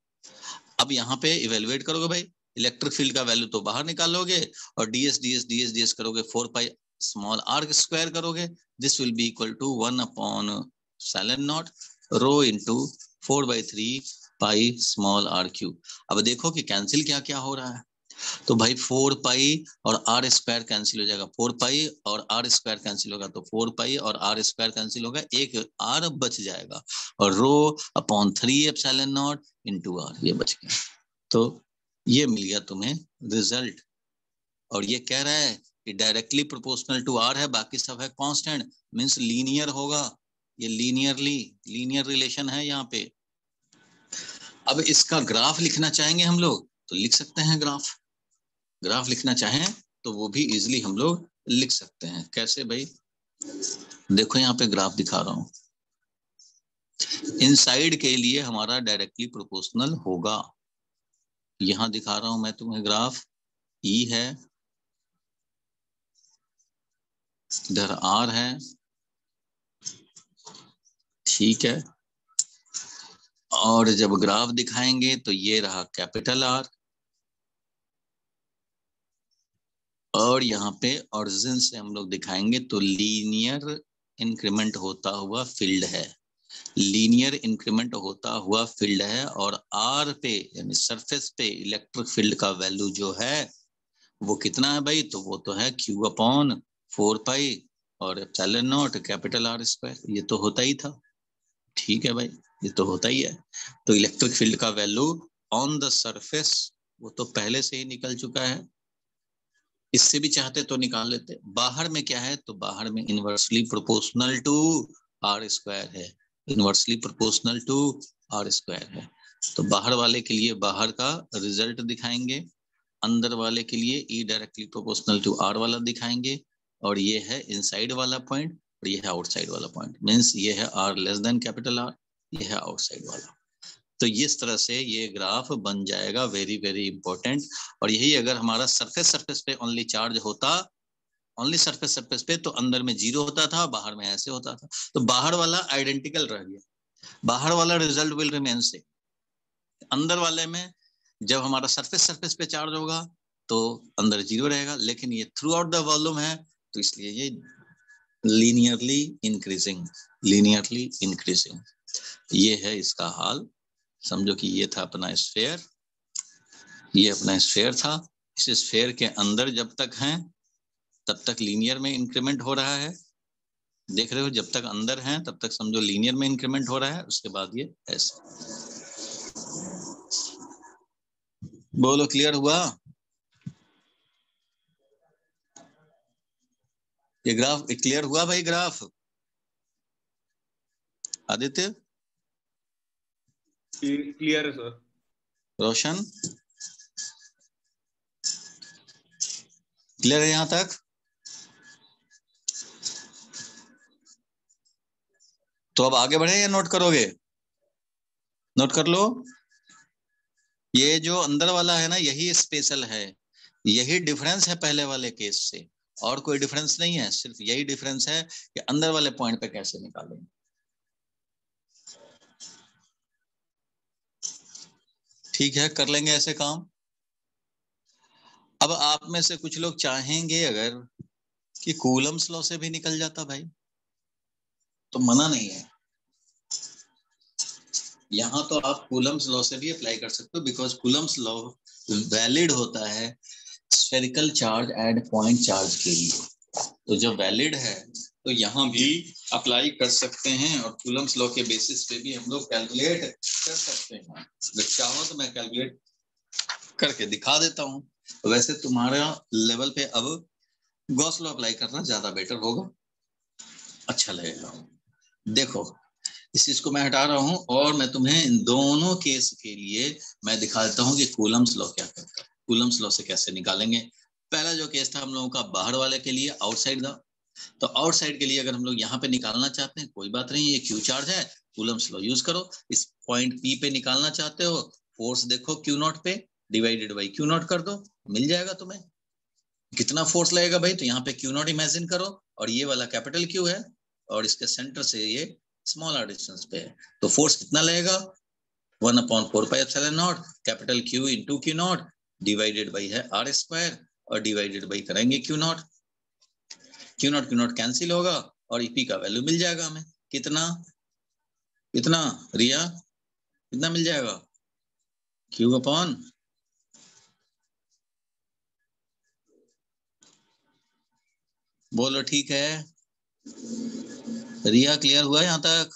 अब यहाँ पे इवेलुएट करोगे भाई, इलेक्ट्रिक फील्ड का वैल्यू तो बाहर निकालोगे और ds करोगे 4 पाई स्मॉल आर स्क्वायर करोगे। This will be equal to 1 upon sine naught rho into 4/3 pi small R cube. अब देखो कि कैंसिल क्या क्या हो रहा है। तो भाई 4 पाई और आर स्क्वायर कैंसिल हो जाएगा, 4 पाई और आर स्क्वायर कैंसिल होगा तो 4 पाई और आर स्क्वायर कैंसिल होगा, एक आर बच जाएगा और rho upon 3 epsilon not into R ये बच गया। तो ये मिल गया तुम्हें रिजल्ट। और ये कह रहा है कि डायरेक्टली प्रोपोर्शनल टू आर है, बाकी सब है कांस्टेंट, मींस लीनियर होगा। ये लीनियर रिलेशन है यहाँ पे। अब इसका ग्राफ लिखना चाहेंगे हम लोग तो लिख सकते हैं। ग्राफ लिखना चाहें तो वो भी इजीली हम लोग लिख सकते हैं। कैसे भाई? देखो यहाँ पे ग्राफ दिखा रहा हूं। इनसाइड के लिए हमारा डायरेक्टली प्रोपोर्शनल होगा। यहां दिखा रहा हूं मैं तुम्हें ग्राफ। ई है, इधर आर है, ठीक है। और जब ग्राफ दिखाएंगे तो ये रहा कैपिटल आर, और यहाँ पे ऑरिजिन से हम लोग दिखाएंगे तो लीनियर इंक्रीमेंट होता हुआ फील्ड है। लीनियर इंक्रीमेंट होता हुआ फील्ड है और आर पे यानी सरफेस पे इलेक्ट्रिक फील्ड का वैल्यू जो है वो कितना है भाई, तो वो तो है Q अपॉन 4 पाई और epsilon naught capital R square. ये तो होता ही था, ठीक है भाई, ये तो होता ही है। तो इलेक्ट्रिक फील्ड का वैल्यू ऑन द सरफेस वो तो पहले से ही निकल चुका है। इससे भी चाहते तो निकाल लेते। बाहर में क्या है, तो बाहर में inversely proportional to R square है, inversely proportional to R square है। तो बाहर वाले के लिए बाहर का रिजल्ट दिखाएंगे, अंदर वाले के लिए E directly proportional to R वाला दिखाएंगे, और ये है इनसाइड वाला पॉइंट और ये है आउटसाइड वाला पॉइंट। मींस ये है R less than capital R, ये है आउटसाइड वाला। तो इस तरह से ये ग्राफ बन जाएगा, वेरी वेरी इंपॉर्टेंट। और यही अगर हमारा सरफेस पे ओनली चार्ज होता, ओनली सरफेस पे, तो अंदर में 0 होता था, बाहर में ऐसे होता था। तो बाहर वाला आइडेंटिकल रह गया, बाहर वाला रिजल्ट विल रिमेन सेम। अंदर वाले में जब हमारा सरफेस पे चार्ज होगा तो अंदर 0 रहेगा, लेकिन ये थ्रू आउट द वॉल्यूम है तो इसलिए ये लीनियरली इंक्रीजिंग। ये है इसका हाल। समझो कि ये था अपना स्फीयर, ये अपना स्फीयर था। इस स्फीयर के अंदर जब तक हैं तब तक लीनियर में इंक्रीमेंट हो रहा है, देख रहे हो, जब तक अंदर हैं तब तक समझो लीनियर में इंक्रीमेंट हो रहा है, उसके बाद ये ऐसे। बोलो क्लियर हुआ? ये ग्राफ क्लियर हुआ भाई? ग्राफ आदित्य क्लियर है सर। रोशन क्लियर है यहां तक? तो अब आगे बढ़े या नोट करोगे? नोट कर लो। ये जो अंदर वाला है ना, यही स्पेशल है, यही डिफरेंस है पहले वाले केस से, और कोई डिफरेंस नहीं है, सिर्फ यही डिफरेंस है कि अंदर वाले पॉइंट पे कैसे निकालेंगे। ठीक है, कर लेंगे ऐसे काम। अब आप में से कुछ लोग चाहेंगे अगर कि कूलम्स लॉ से भी निकल जाता भाई, तो मना नहीं है, यहां तो आप कूलम्स लॉ से भी अप्लाई कर सकते हो, बिकॉज कूलम्स लॉ वैलिड होता है spherical charge and point charge के लिए। तो जब वैलिड है तो यहाँ भी अप्लाई कर सकते हैं, और कूलम्स लॉ के बेसिस पे भी हम लोग कैलकुलेट कर सकते हैं। अगर चाहो तो मैं कैलकुलेट करके दिखा देता हूँ। वैसे तुम्हारा लेवल पे अब गॉस लॉ अप्लाई करना ज्यादा बेटर होगा, अच्छा लगेगा। देखो इस चीज को मैं हटा रहा हूं, और मैं तुम्हें इन दोनों केस के लिए मैं दिखा देता हूं कि कूलम्स लॉ क्या करता है, कूलम्स लॉ से कैसे निकालेंगे। पहला जो केस था हम लोगों का बाहर वाले के लिए, आउटसाइड का, तो आउटसाइड के लिए अगर हम लोग यहाँ पे निकालना चाहते हैं, कोई बात नहीं, ये क्यू चार्ज है, कूलम्स लॉ यूज करो। इस पॉइंट पी पे निकालना चाहते हो, फोर्स देखो क्यू नॉट पे डिवाइडेड बाई क्यू नॉट कर दो, मिल जाएगा तुम्हें। कितना फोर्स लगेगा भाई, तो यहाँ पे क्यू नॉट इमेजिन करो, और ये वाला कैपिटल क्यू है, और इसके सेंटर से ये स्मॉल आर डिस्टेंस पे है, तो फोर्स कितना लगेगा 1/4πε0 capital Q into Q not divided by है आर स्क्वायर, और डिवाइडेड बाई करेंगे क्यू नॉट कैंसिल होगा, और ईपी का वैल्यू मिल जाएगा हमें। कितना कितना रिया, कितना मिल जाएगा? क्यू अपॉन बोलो ठीक है? रिया क्लियर हुआ यहां तक?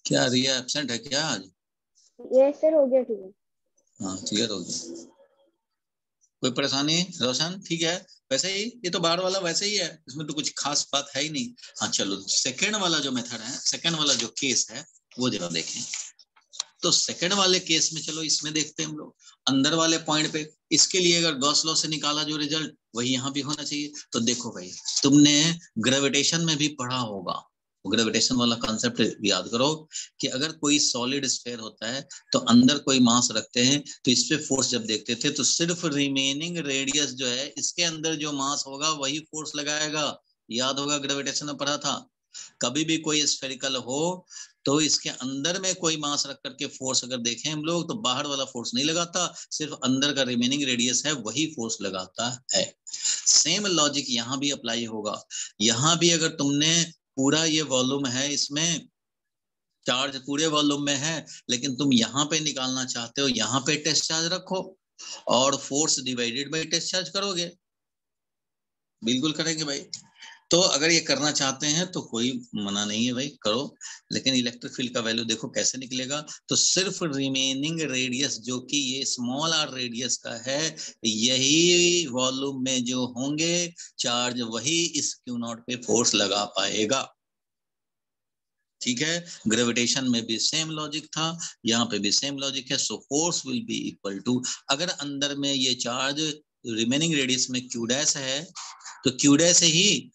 क्या रिया एब्सेंट है क्या आज? ये सर हो गया ठीक है। हाँ क्लियर हो गया, कोई परेशानी? रोशन ठीक है? वैसे ही ये तो बाहर वाला वैसे ही है, इसमें तो कुछ खास बात है ही नहीं। हाँ चलो सेकंड वाला जो मेथड है, सेकंड वाला जो केस है वो जरा देखें। तो सेकंड वाले केस में चलो इसमें देखते हैं हम लोग अंदर वाले पॉइंट पे। इसके लिए अगर गॉस लॉ से निकाला जो रिजल्ट वही यहाँ भी होना चाहिए। तो देखो भाई, तुमने ग्रेविटेशन में भी पढ़ा होगा, ग्रेविटेशन वाला कॉन्सेप्ट याद करो कि अगर कोई सॉलिड स्फीयर होता है तो अंदर कोई मास रखते हैं, तो इस पे फोर्स जब देखते थे तो सिर्फ रिमेनिंग रेडियस जो है इसके अंदर जो मास होगा वही फोर्स लगाएगा। याद होगा ग्रेविटेशन में पढ़ा था। कभी भी कोई स्फेरिकल हो तो इसके अंदर में कोई मास रख करके फोर्स अगर देखें हम लोग, तो बाहर वाला फोर्स नहीं लगाता, सिर्फ अंदर का रिमेनिंग रेडियस है वही फोर्स लगाता है। सेम लॉजिक यहाँ भी अप्लाई होगा। यहाँ भी अगर तुमने पूरा ये वॉल्यूम है, इसमें चार्ज पूरे वॉल्यूम में है, लेकिन तुम यहाँ पे निकालना चाहते हो, यहाँ पे टेस्ट चार्ज रखो और force divided by test charge करोगे। बिल्कुल करेंगे भाई। तो अगर ये करना चाहते हैं तो कोई मना नहीं है भाई, करो। लेकिन इलेक्ट्रिक फील्ड का वैल्यू देखो कैसे निकलेगा। तो सिर्फ रिमेनिंग रेडियस जो कि ये स्मॉल आर रेडियस का है, यही वॉल्यूम में जो होंगे चार्ज, वही इस क्यू नॉट पे फोर्स लगा पाएगा। ठीक है, ग्रेविटेशन में भी सेम लॉजिक था, यहाँ पे भी सेम लॉजिक है। So force will be equal to, अगर अंदर में ये चार्ज रिमेनिंग रेडियस में क्यू डैश है तो क्यू डैश ही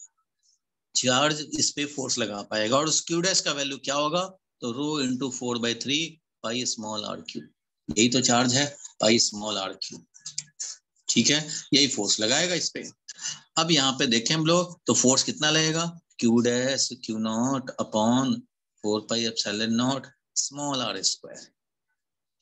चार्ज इस पे फोर्स लगा पाएगा, और उस क्यू डैश का वैल्यू क्या होगा, तो rho into 4/3 pi small R Q, यही तो चार्ज है, पाई स्मॉल आर क्यू। ठीक है, यही फोर्स लगाएगा इस पे। अब यहाँ पे देखें हम लोग, तो फोर्स कितना लगेगा, Q dash Q not upon 4 pi epsilon naught small R square.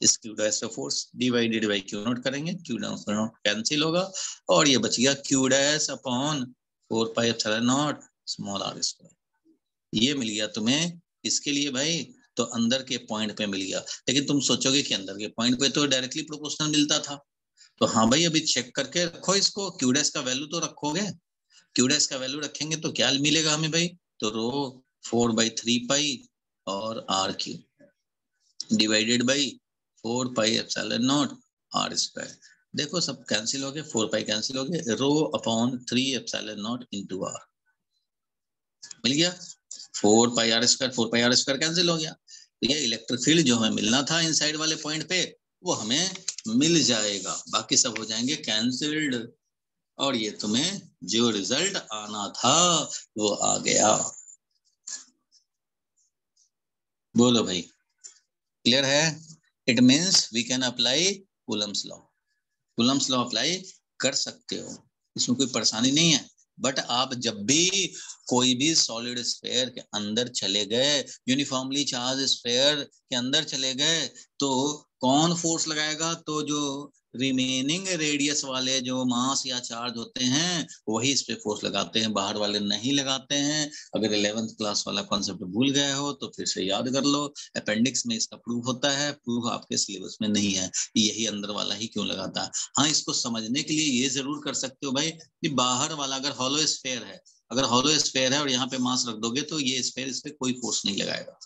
इस क्यू डैश पे force divided by Q naught करेंगे, क्यू नॉट कैंसिल होगा, और ये बच गया Q dash upon 4 pi epsilon naught small R square. ये मिल गया तुम्हें इसके लिए भाई, तो अंदर के पॉइंट पे मिल गया। लेकिन तुम सोचोगे कि अंदर के पॉइंट पे तो डायरेक्टली प्रोपोर्शनल मिलता था, तो हाँ भाई अभी चेक करके रखो इसको, क्यू डैश का वैल्यू तो रखोगे। क्यू डैश का वैल्यू रखेंगे तो क्या मिलेगा हमें भाई, तो रो 4/3 पाई और R Q divided by 4 pi epsilon naught R square. देखो सब कैंसिल हो गए, 4 पाई कैंसिल हो गए, rho upon 3 epsilon not into R मिल गया। 4 पाई आर स्क्वायर कैंसिल हो गया। तो ये इलेक्ट्रिक फील्ड जो हमें मिलना था इनसाइड वाले पॉइंट पे, वो हमें मिल जाएगा, बाकी सब हो जाएंगे कैंसिल्ड, और ये तुम्हें जो रिजल्ट आना था वो आ गया। बोलो भाई, क्लियर है? It means we can apply Coulomb's law. Coulomb's law apply कर सकते हो, इसमें कोई परेशानी नहीं है। बट आप जब भी कोई भी सॉलिड स्फीयर के अंदर चले गए, यूनिफॉर्मली चार्ज स्फीयर के अंदर चले गए, तो कौन फोर्स लगाएगा, तो जो रिमेनिंग रेडियस वाले जो मास या चार्ज होते हैं वही इस पे फोर्स लगाते हैं, बाहर वाले नहीं लगाते हैं। अगर 11th क्लास वाला कॉन्सेप्ट भूल गए हो तो फिर से याद कर लो, अपेंडिक्स में इसका प्रूफ होता है, प्रूफ आपके सिलेबस में नहीं है, यही अंदर वाला ही क्यों लगाता है। हाँ, इसको समझने के लिए ये जरूर कर सकते हो भाई कि बाहर वाला अगर हॉलो स्फीयर है, अगर हॉलो स्फीयर है और यहाँ पे मास रख दोगे तो ये स्फीयर इस पे कोई फोर्स नहीं लगाएगा।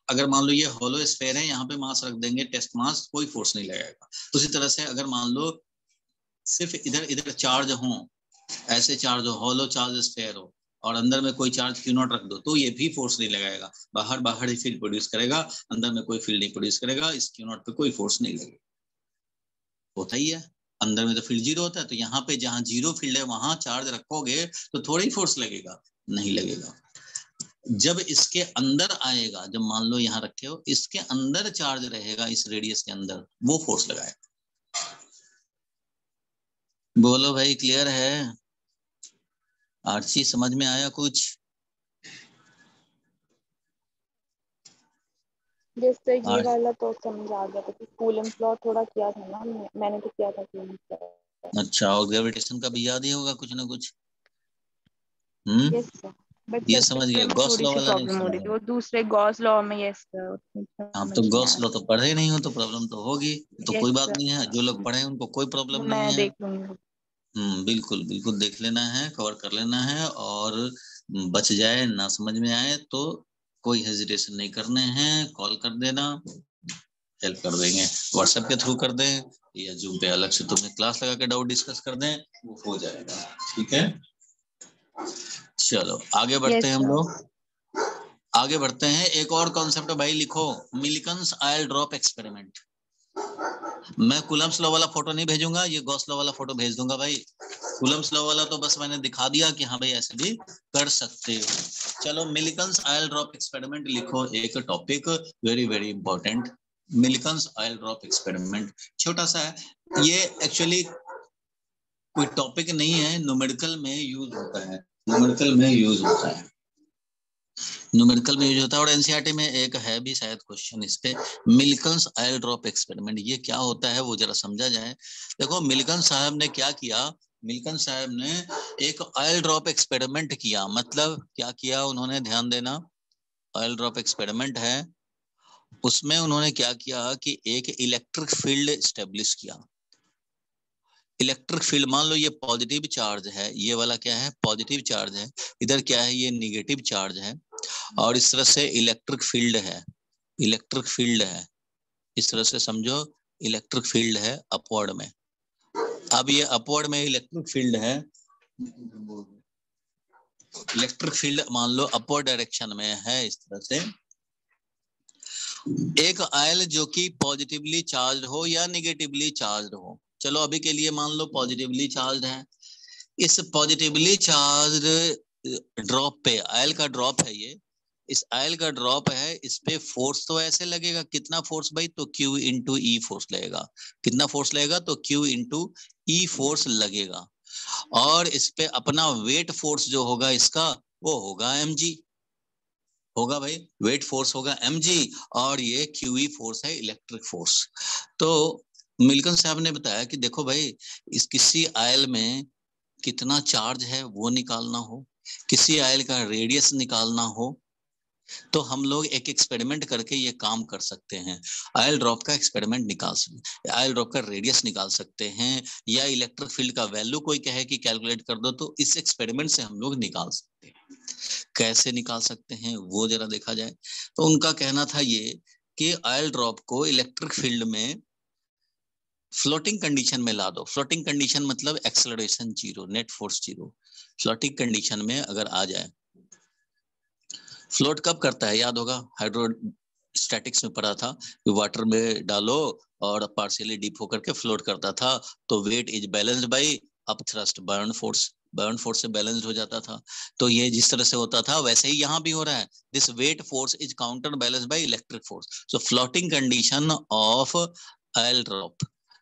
अगर मान लो ये हॉलो स्फीयर है, यहाँ पे मास रख देंगे टेस्ट मास, कोई फोर्स नहीं लगाएगा। उसी तरह से अगर मान लो सिर्फ इधर इधर चार्ज हो, ऐसे चार्ज हो, हॉलो चार्ज स्फीयर हो, और अंदर में कोई चार्ज क्यू नॉट रख दो, तो ये भी फोर्स नहीं लगाएगा, बाहर बाहर ही फील्ड प्रोड्यूस करेगा, अंदर में कोई फील्ड नहीं प्रोड्यूस करेगा, इस क्यू नॉट पे कोई फोर्स नहीं लगेगा। होता ही है, अंदर में तो फील्ड जीरो होता है, तो यहाँ पे जहाँ जीरो फील्ड है वहां चार्ज रखोगे तो थोड़ा ही फोर्स लगेगा, नहीं लगेगा। जब इसके अंदर आएगा, जब मान लो यहाँ रखे हो, इसके अंदर चार्ज रहेगा, इस रेडियस के अंदर, वो फोर्स लगाएगा। बोलो भाई, क्लियर है? आर्ची समझ में आया कुछ? जैसे ये वाला तो समझ आ गया था कि कूलम्स लॉ थोड़ा किया था ना, मैंने तो किया था कूलम्स लॉ। अच्छा, और ग्रेविटेशन का भी याद ही होगा कुछ ना कुछ। यस सर, बट ये सर समझ गए, इसमें गॉस थोड़ी लॉ सी वाला नहीं प्रॉब्लम हो रही थी, समझा? वो दूसरे गॉस लॉ में। यस सर, हाँ, समझ तो नहीं गॉस आया। लॉ तो पढ़े ही नहीं हो तो प्रॉब्लम तो होगी, तो यस कोई बात सर, नहीं है, जो लोग पढ़े हैं उनको कोई प्रॉब्लम वो नहीं मैं है। देख लूंगी। बिल्कुल बिल्कुल देख लेना है, कवर कर लेना है, और बच जाए ना समझ में आए तो कोई हेजिटेशन नहीं करने हैं, कॉल कर देना, हेल्प कर देंगे, व्हाट्सएप के थ्रू कर दें या जूम पे अलग से तुम्हें क्लास लगा के डाउट डिस्कस कर दें, वो हो जाएगा। ठीक है, चलो आगे बढ़ते यस हैं हम सर। लोग, आगे बढ़ते हैं। एक और कॉन्सेप्ट भाई लिखो, मिल्किन्स आयल ड्रॉप एक्सपेरिमेंट। मैं कूलम्स लॉ वाला फोटो नहीं भेजूंगा, ये गॉस लॉ वाला फोटो भेज दूंगा भाई। कूलम्स लॉ वाला तो बस मैंने दिखा दिया कि हाँ भाई ऐसे भी कर सकते हो। चलो, मिल्किन्स आयल ड्रॉप एक्सपेरिमेंट लिखो, एक topic very very important. Millikan's oil drop experiment छोटा सा है, ये एक्चुअली कोई टॉपिक नहीं है, न्यूमेरिकल में यूज होता है, न्यूमेरिकल में यूज होता है, न्यूमेरिकल में यूज होता है। और एनसीईआरटी में एक है भी शायद क्वेश्चन इस पे, मिल्किन्स आयल ड्रॉप एक्सपेरिमेंट, ये क्या होता है वो जरा समझा जाए। देखो, मिल्किन साहब ने क्या किया, मिल्किन साहब ने एक आयल ड्रॉप एक्सपेरिमेंट किया। मतलब क्या किया उन्होंने, ध्यान देना, आयल ड्रॉप एक्सपेरिमेंट है, उसमें उन्होंने क्या किया कि एक इलेक्ट्रिक फील्ड स्टेब्लिश किया। इलेक्ट्रिक फील्ड, मान लो ये पॉजिटिव चार्ज है, ये वाला क्या है पॉजिटिव चार्ज है, इधर क्या है ये नेगेटिव चार्ज है, और इस तरह से इलेक्ट्रिक फील्ड है, इलेक्ट्रिक फील्ड है, इस तरह से समझो इलेक्ट्रिक फील्ड है अपवर्ड में। अब ये अपवर्ड में इलेक्ट्रिक फील्ड है, इलेक्ट्रिक फील्ड मान लो अपवर्ड डायरेक्शन में है इस तरह से। एक आयल जो कि पॉजिटिवली चार्ज हो या नेगेटिवली चार्ज हो, चलो अभी के लिए मान लो पॉजिटिवली चार्ज है, इस पॉजिटिवली चार्ज ड्रॉप पे, आयल का ड्रॉप है ये, इस आयल का ड्रॉप है, इस पे फोर्स तो ऐसे लगेगा, कितना फोर्स भाई, तो Q इंटू ई फोर्स लगेगा, कितना फोर्स लगेगा, तो Q इंटू ई फोर्स लगेगा, और इस पे अपना वेट फोर्स जो होगा इसका वो होगा mg, होगा भाई वेट फोर्स होगा mg, और ये QE फोर्स है इलेक्ट्रिक फोर्स। तो मिल्टन साहब ने बताया कि देखो भाई इस किसी आयल में कितना चार्ज है वो निकालना हो, किसी आयल का रेडियस निकालना हो, तो हम लोग एक एक्सपेरिमेंट करके ये काम कर सकते हैं। आयल ड्रॉप का एक्सपेरिमेंट निकाल सकते, आयल ड्रॉप का रेडियस निकाल सकते हैं, या इलेक्ट्रिक फील्ड का वैल्यू कोई कहे कि कैलकुलेट कर दो, तो इस एक्सपेरिमेंट से हम लोग निकाल सकते हैं। कैसे निकाल सकते हैं वो जरा देखा जाए। तो उनका कहना था ये कि आयल ड्रॉप को इलेक्ट्रिक फील्ड में फ्लोटिंग कंडीशन में ला दो। फ्लोटिंग कंडीशन मतलब acceleration zero, net force zero. Floating condition में अगर आ जाए, फ्लोट कब करता है याद होगा, हाइड्रोस्टैटिक्स में पढ़ा था कि वाटर में डालो और पार्शियली डीप होकर के फ्लोट करता था, तो weight is balanced by up thrust, burn force, burn force से बैलेंस्ड हो जाता था। तो ये जिस तरह से होता था वैसे ही यहाँ भी हो रहा है, this weight force is counter balanced by electric force. So floating condition of oil drop,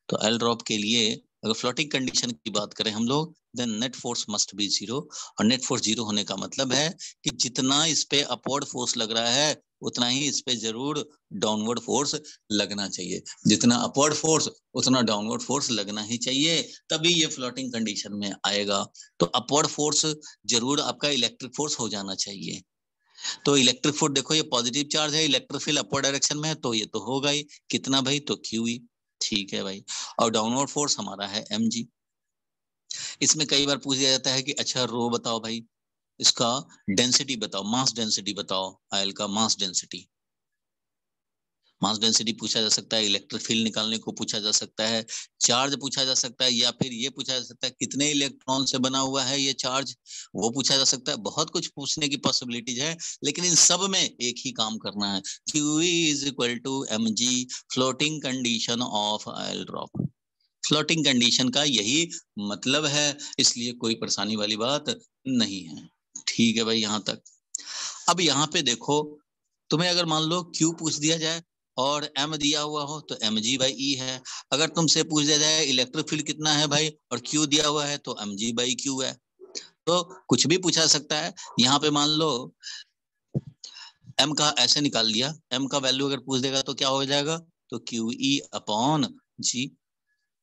तो आयल ड्रॉप के लिए अगर फ्लोटिंग कंडीशन की बात करें हम लोग, then net force must be zero, और नेट फोर्स जीरो होने का मतलब है कि जितना इस पे अपवर्ड फोर्स लग रहा है उतना ही इस पे जरूर डाउनवर्ड फोर्स लगना चाहिए, जितना अपवर्ड फोर्स उतना डाउनवर्ड फोर्स लगना ही चाहिए, तभी ये फ्लोटिंग कंडीशन में आएगा। तो अपवर्ड फोर्स जरूर आपका इलेक्ट्रिक फोर्स हो जाना चाहिए। तो इलेक्ट्रिक फोर्स देखो ये पॉजिटिव चार्ज है, इलेक्ट्रिक फील्ड अपवर्ड डायरेक्शन में है, तो ये तो होगा ही, कितना भाई, तो QE, ठीक है भाई, और डाउनवर्ड फोर्स हमारा है mg। इसमें कई बार पूछ दिया जाता है कि अच्छा रो बताओ भाई, इसका डेंसिटी बताओ, मास डेंसिटी बताओ, आयल का मास डेंसिटी, मास डेंसिटी पूछा जा सकता है, इलेक्ट्रिक फील्ड निकालने को पूछा जा सकता है, चार्ज पूछा जा सकता है, या फिर ये पूछा जा सकता है कितने इलेक्ट्रॉन से बना हुआ है ये चार्ज, वो पूछा जा सकता है। बहुत कुछ पूछने की पॉसिबिलिटीज है, लेकिन इन सब में एक ही काम करना है, QE is equal to mg, floating condition of oil drop. Floating condition का यही मतलब है, इसलिए कोई परेशानी वाली बात नहीं है। ठीक है भाई यहाँ तक। अब यहाँ पे देखो, तुम्हें अगर मान लो Q पूछ दिया जाए और M दिया हुआ हो तो mg बाई E है। अगर तुमसे पूछ दिया जाए इलेक्ट्रिक फील्ड कितना है भाई और Q दिया हुआ है तो mg बाई Q है। तो कुछ भी पूछा सकता है। यहाँ पे मान लो M का ऐसे निकाल लिया, M का वैल्यू अगर पूछ देगा तो क्या हो जाएगा, तो QE अपॉन G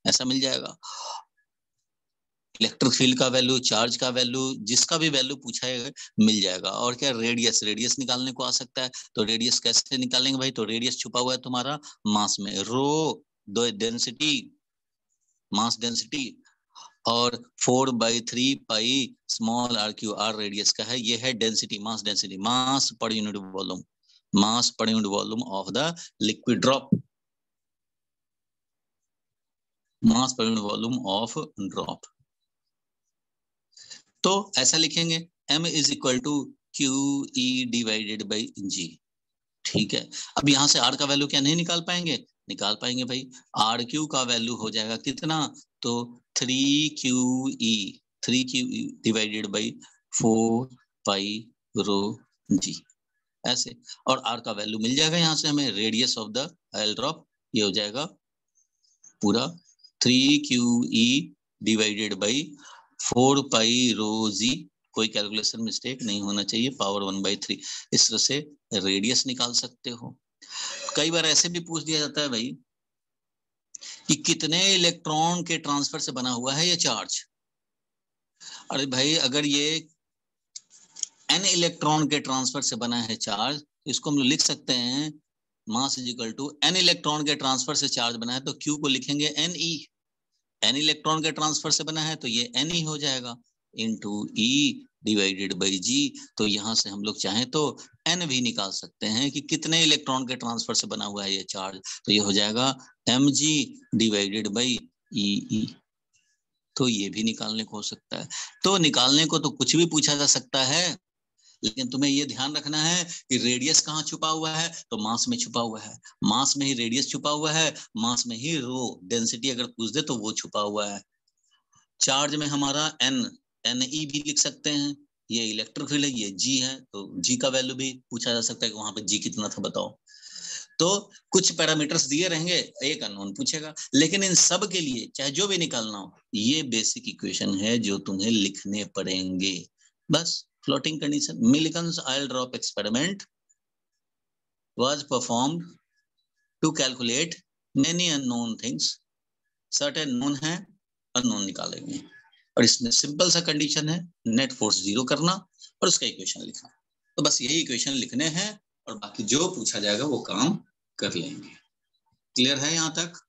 ऐसा मिल जाएगा। इलेक्ट्रिक फील्ड का वैल्यू, चार्ज का वैल्यू, जिसका भी वैल्यू पूछा है मिल जाएगा। और क्या, रेडियस, रेडियस निकालने को आ सकता है। तो रेडियस कैसे निकालेंगे भाई, तो रेडियस छुपा हुआ है तुम्हारा मास में, रो दो डेंसिटी, मास डेंसिटी, और 4/3 pi small r Q, r radius का है, ये है डेंसिटी, मास डेंसिटी, मास पर यूनिट वॉल्यूम, मास पर unit volume of the liquid drop, mass पर यूनिट वॉल्यूम ऑफ ड्रॉप। तो ऐसा लिखेंगे m is equal to QE divided by G। ठीक है, अब यहाँ से R का वैल्यू क्या नहीं निकाल पाएंगे, निकाल पाएंगे भाई। RQ का वैल्यू हो जाएगा कितना, तो 3QE, 3QE divided by 4 pi rho G ऐसे। और R का वैल्यू मिल जाएगा यहाँ से हमें, radius of the oil drop, ये हो जाएगा पूरा 3QE divided by 4 pi rho G, कोई कैलकुलेशन मिस्टेक नहीं होना चाहिए, पावर 1/3। इस तरह से रेडियस निकाल सकते हो। कई बार ऐसे भी पूछ दिया जाता है भाई कि कितने इलेक्ट्रॉन के ट्रांसफर से बना हुआ है ये चार्ज। अरे भाई अगर ये n इलेक्ट्रॉन के ट्रांसफर से बना है चार्ज, तो इसको हम लिख सकते हैं mass is equal to n electron के ट्रांसफर से चार्ज बना है तो Q को लिखेंगे Ne, n इलेक्ट्रॉन के ट्रांसफर से बना है तो ये n ही हो जाएगा into E divided by G। तो यहाँ से हम लोग चाहें तो n भी निकाल सकते हैं कि कितने इलेक्ट्रॉन के ट्रांसफर से बना हुआ है ये चार्ज, तो ये हो जाएगा mg डिवाइडेड बाई E। तो ये भी निकालने को हो सकता है। तो निकालने को तो कुछ भी पूछा जा सकता है, लेकिन तुम्हें ये ध्यान रखना है कि रेडियस कहाँ छुपा हुआ है, तो मास में छुपा हुआ है। मास में ही रेडियस छुपा हुआ है, मास में ही रो डेंसिटी अगर पूछ दे तो वो छुपा हुआ है। चार्ज में हमारा Ne भी लिख सकते हैं, ये इलेक्ट्रिक फील्ड है, ये G है, तो G का वैल्यू भी पूछा जा सकता है कि वहां पे G कितना था बताओ। तो कुछ पैरामीटर्स दिए रहेंगे, एक अननोन पूछेगा, लेकिन इन सब के लिए चाहे जो भी निकालना हो, ये बेसिक इक्वेशन है जो तुम्हें लिखने पड़ेंगे बस। Floating condition, Millikan's oil drop experiment was performed to calculate many unknown things, certain known है, unknown निकालेंगे, और इसमें सिंपल सा कंडीशन है नेट फोर्स 0 करना और उसका इक्वेशन लिखना। तो बस यही इक्वेशन लिखने हैं और बाकी जो पूछा जाएगा वो काम कर लेंगे। क्लियर है यहाँ तक?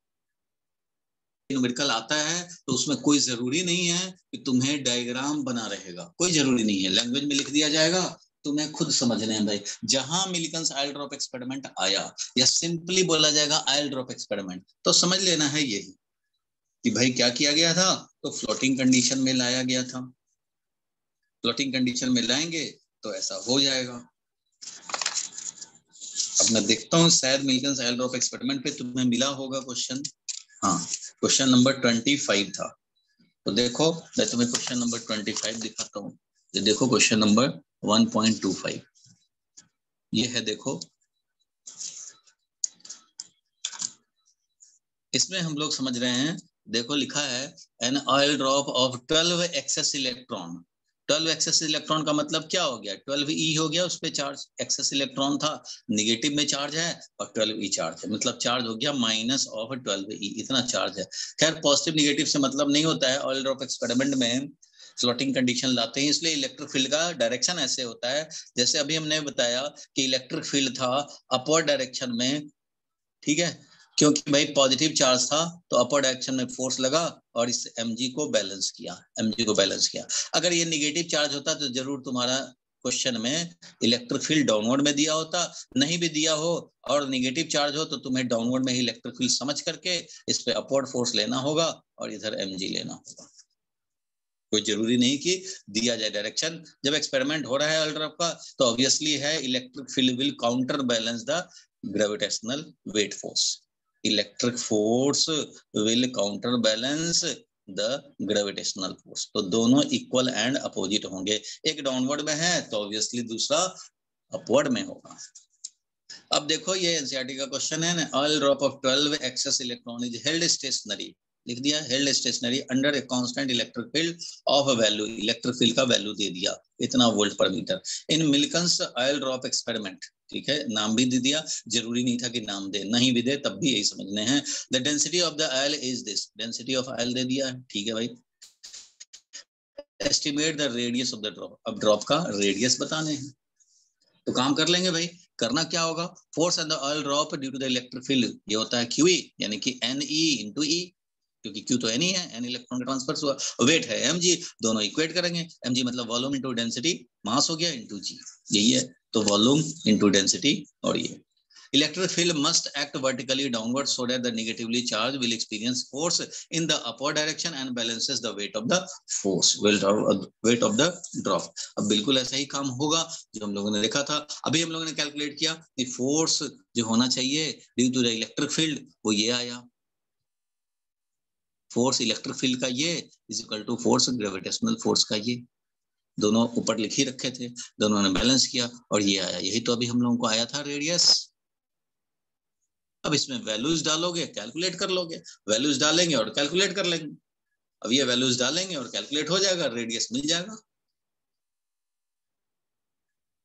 न्यूमेरिकल आता है तो उसमें कोई जरूरी नहीं है कि तुम्हें डायग्राम बना रहेगा, कोई जरूरी नहीं है, लैंग्वेज में लिख दिया जाएगा, तुम्हें खुद समझने हैं भाई। जहां मिलिकन्स आयल ड्रॉप एक्सपेरिमेंट आया या सिंपली बोला जाएगा आयल ड्रॉप एक्सपेरिमेंट, तो समझ लेना है यही कि भाई क्या किया गया था, तो फ्लोटिंग कंडीशन में लाया गया था। फ्लोटिंग कंडीशन में लाएंगे तो ऐसा हो जाएगा। अब मैं देखता हूँ शायद मिलिकन्स आयल ड्रॉप एक्सपेरिमेंट पे तुम्हें मिला होगा क्वेश्चन। हाँ, क्वेश्चन नंबर 25 था। तो देखो मैं तुम्हें क्वेश्चन नंबर 25 दिखाता हूँ। ये देखो क्वेश्चन नंबर 1.25 ये है। देखो इसमें हम लोग समझ रहे हैं, देखो लिखा है an oil drop of 12 excess electron. 12 excess electron का मतलब क्या हो गया, 12E हो गया उस पे चार्ज, एक्सेस इलेक्ट्रॉन था, निगेटिव में चार्ज है और 12E चार्ज है, मतलब चार्ज हो गया माइनस ऑफ 12E, इतना चार्ज है। खैर पॉजिटिव निगेटिव से मतलब नहीं होता है, ऑयल ड्रॉप एक्सपेरिमेंट में फ्लोटिंग कंडीशन लाते हैं, इसलिए इलेक्ट्रिक फील्ड का डायरेक्शन ऐसे होता है जैसे अभी हमने बताया कि इलेक्ट्रिक फील्ड था अपवर्ड डायरेक्शन में, ठीक है, क्योंकि भाई पॉजिटिव चार्ज था तो अपर डायरेक्शन में फोर्स लगा और इस mg को बैलेंस किया। अगर ये निगेटिव चार्ज होता तो जरूर तुम्हारा क्वेश्चन में इलेक्ट्रिक फील्ड डाउनवर्ड में दिया होता, नहीं भी दिया हो और निगेटिव चार्ज हो तो तुम्हें डाउनवर्ड में ही इलेक्ट्रिक फील्ड समझ करके इस पे अपवर्ड फोर्स लेना होगा और इधर mg लेना होगा। कोई जरूरी नहीं कि दिया जाए डायरेक्शन। जब एक्सपेरिमेंट हो रहा है ऑयल ड्रॉप का तो ऑब्वियसली है electric field will counter balance the gravitational weight force. Electric force will counter balance the gravitational force. तो दोनों इक्वल एंड अपोजिट होंगे, एक डाउनवर्ड में है तो ऑब्वियसली दूसरा अपवर्ड में होगा। अब देखो ये एनसीईआरटी का क्वेश्चन है ना, oil drop of 12 excess electron is held stationary, लिख दिया held stationary under a constant electric field of a value, electric field का वैल्यू दे दिया इतना वोल्ट पर metre in Millikan's oil drop experiment, ठीक है, नाम भी दे दिया, जरूरी नहीं था कि नाम दे, नहीं भी दे तब भी यही समझने हैं। The density of the oil is this, density of oil दे दिया, ठीक है भाई। Estimate the radius of the drop, अब ड्रॉप का रेडियस बताने हैं तो काम कर लेंगे भाई। करना क्या होगा, force on the oil drop due to the electric field, ये होता है QE यानी कि NE इंटू E, क्योंकि Q तो NE है, N इलेक्ट्रॉन का ट्रांसफर हुआ, वेट है mg, दोनों इक्वेट करेंगे, mg मतलब वॉल्यूम इंटू डेंसिटी, मास हो गया इंटू g, यही है, तो वॉल्यूम इंटू डेंसिटी। और ये electric field must act vertically downward so that the negatively charge will experience force in the upward direction and balances the weight of the force, weight of the drop. अब बिल्कुल ऐसा ही काम होगा जो हम लोगों ने देखा था। अभी हम लोगों ने कैलकुलेट किया कि फोर्स जो होना चाहिए due to the electric field वो ये आया, फोर्स इलेक्ट्रिक फील्ड का ये is equal to force gravitational force का ये, दोनों ऊपर लिख ही रखे थे, दोनों ने बैलेंस किया और ये आया, यही तो अभी हम लोगों को आया था रेडियस। अब इसमें वैल्यूज डालोगे कैलकुलेट कर लोगे, वैल्यूज डालेंगे और कैलकुलेट कर लेंगे। अब ये वैल्यूज डालेंगे और कैलकुलेट हो जाएगा, रेडियस मिल जाएगा।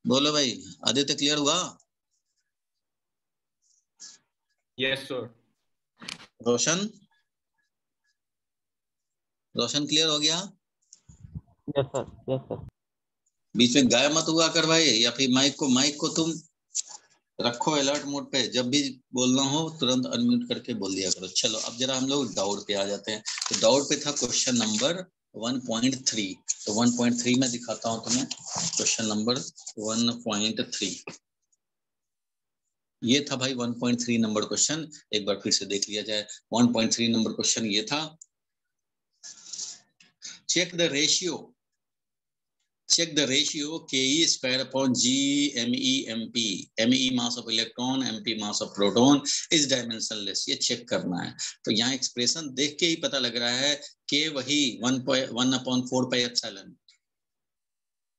बोलो भाई, आदित्य क्लियर हुआ? Yes sir. Roshan, Roshan clear हो गया? Yes sir, yes sir. बीच में गायब मत हुआ कर भाई, या फिर माइक को तुम रखो अलर्ट मोड पे, जब भी बोलना हो तुरंत अनम्यूट करके बोल दिया करो। चलो अब जरा हम लोग डाउट पे आ जाते हैं। तो डाउट पे था क्वेश्चन नंबर 1.3। तो 1.3 में दिखाता हूं तुम्हें। क्वेश्चन नंबर 1.3 ये था भाई। 1.3 नंबर क्वेश्चन एक बार फिर से देख लिया जाए। 1.3 नंबर क्वेश्चन ये था, check the ratio Ke square upon G MEMP, Me mass of electron, MP mass of proton is dimensionless। ये चेक करना है। तो यहाँ एक्सप्रेशन देख के ही पता लग रहा है K वही 1/4 pi epsilon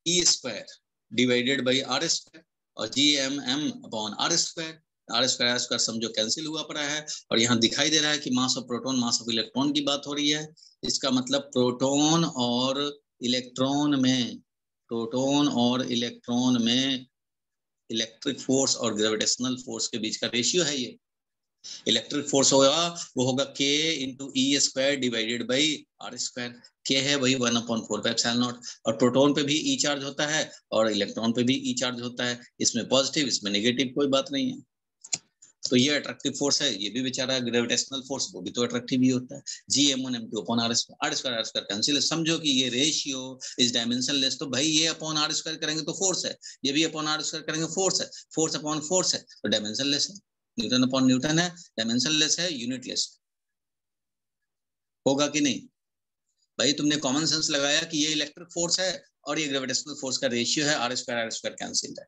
E square divided by R square और GMM upon R square. R square समझो कैंसिल हुआ पड़ा है। और यहाँ दिखाई दे रहा है कि mass of proton mass of electron की बात हो रही है। इसका मतलब प्रोटॉन और इलेक्ट्रॉन में इलेक्ट्रिक फोर्स और ग्रेविटेशनल फोर्स के बीच का रेशियो है ये। इलेक्ट्रिक फोर्स होगा वो होगा K into E square divided by R square. K है वही 1/4 एप्सिलॉन नॉट। और प्रोटॉन पे भी E चार्ज होता है और इलेक्ट्रॉन पे भी E चार्ज होता है। इसमें पॉजिटिव इसमें नेगेटिव कोई बात नहीं है। तो ये अट्रैक्टिव फोर्स है। ये भी बेचारा ग्रेविटेशनल फोर्स वो भी तो अट्रैक्टिव ही होता है। G(m1m2) upon R square cancel. समझो कि ये रेशियो इज डायमेंशनलेस। तो भाई ये अपॉन R स्क्वायर करेंगे तो फोर्स है, ये भी अपॉन R स्क्वायर करेंगे फोर्स है, फोर्स अपॉन फोर्स है तो डायमेंशनलेस है। न्यूटन अपॉन न्यूटन है, डायमेंशनलेस है, यूनिटलेस। होगा कि नहीं भाई? तुमने कॉमन सेंस लगाया कि ये इलेक्ट्रिक फोर्स है और ये ग्रेविटेशनल फोर्स का रेशियो है R स्क्वायर कैंसिल है।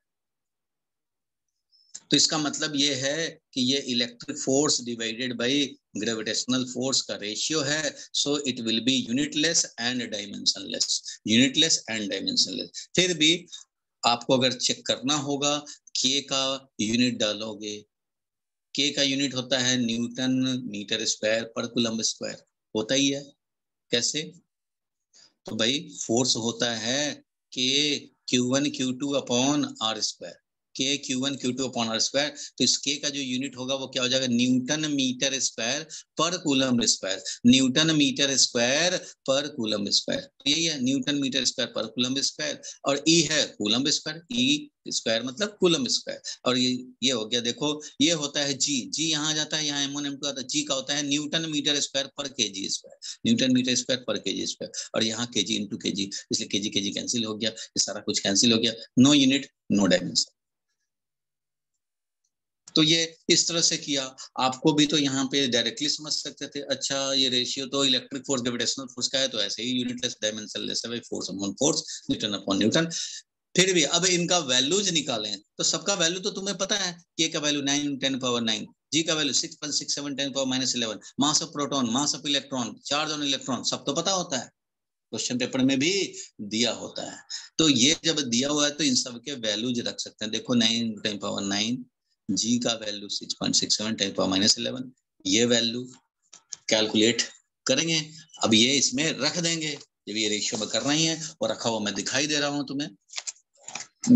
तो इसका मतलब ये है कि ये electric force divided by gravitational force का रेशियो है। So it will be unitless and dimensionless. Unitless and dimensionless. फिर भी आपको अगर चेक करना होगा, के का यूनिट डालोगे। के का यूनिट होता है न्यूटन मीटर स्क्वायर पर कूलम्ब स्क्वायर। होता ही है। कैसे? तो भाई फोर्स होता है के Q1 Q2 upon R square. K Q1 Q2 upon R square. तो इस K का जो यूनिट होगा वो क्या हो जाएगा? न्यूटन मीटर स्क्वायर पर coulomb square. Newton metre square पर कूलम्ब स्क्वायर। तो यही है न्यूटन मीटर स्क्वायर पर कूलम्ब स्क्वायर। और E है कूलम्ब स्क्वायर। E स्क्वायर मतलब कूलम्ब स्क्वायर। और ये हो गया। देखो ये होता है G। G यहाँ जाता है, यहाँ M1 M2 आता है। G का होता है newton metre square per kg square. Newton metre square per kg square. और यहाँ kg इंटू kg, इसलिए kg कैंसिल हो गया। ये सारा कुछ कैंसिल हो गया। No unit no dimension. तो ये इस तरह से किया। आपको भी तो यहाँ पे डायरेक्टली समझ सकते थे, अच्छा ये रेशियो तो इलेक्ट्रिक फोर्स ग्रेविटेशनल फोर्स का है तो ऐसे ही यूनिटलेस डायमेंशनलेस है, force upon force, Newton upon Newton. फिर भी अब इनका वैल्यूज निकालें तो सबका वैल्यू तो तुम्हें पता है। K का वैल्यू 9 10 पावर 9, G का value 6.67 10 power -11, mass of proton, mass of electron, charge on electron, सब तो पता होता है, क्वेश्चन पेपर में भी दिया होता है। तो ये जब दिया हुआ है तो इन सब के वैल्यूज रख सकते हैं। देखो 9 10 पावर 9, G का वैल्यू 6.67 10 पावर -11, ये वैल्यू कैलकुलेट करेंगे। अब ये इसमें रख देंगे जब ये रेशियो में करना ही है, और रखा हुआ मैं दिखाई दे रहा हूं तुम्हें।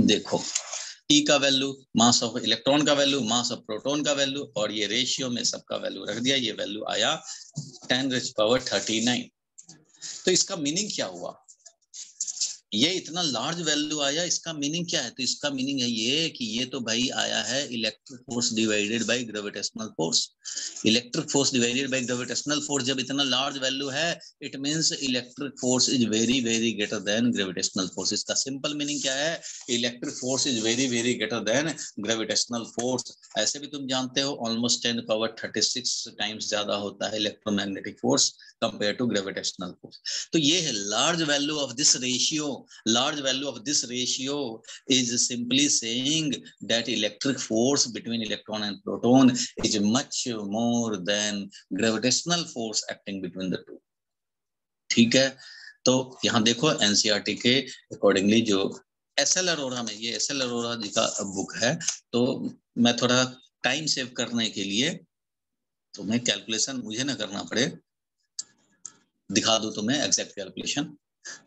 देखो E का वैल्यू, मास ऑफ इलेक्ट्रॉन का वैल्यू, मास ऑफ प्रोटॉन का वैल्यू, और ये रेशियो में सबका वैल्यू रख दिया। ये वैल्यू आया 10⁻39। तो इसका मीनिंग क्या हुआ? ये इतना लार्ज वैल्यू आया, इसका मीनिंग क्या है? तो इसका मीनिंग है ये कि ये तो भाई आया है electric force divided by gravitational force. Electric force divided by gravitational force जब इतना लार्ज वैल्यू है, it means electric force is very very greater than gravitational force. इसका सिंपल मीनिंग क्या है? Electric force is very very greater than gravitational force. ऐसे भी तुम जानते हो ऑलमोस्ट 10⁻36 टाइम्स ज्यादा होता है electromagnetic force compare to gravitational force. तो ये है large value of this ratio. Large value of this ratio is simply saying that electric force between electron and proton is much more than gravitational force acting between the two. ठीक है? तो यहाँ देखो NCERT के accordingly जो SL Arora में, ये SL Arora जी का बुक है, तो मैं थोड़ा टाइम सेव करने के लिए तुम्हें कैलकुलेशन मुझे ना करना पड़े, दिखा दूं तुम्हें exact calculation.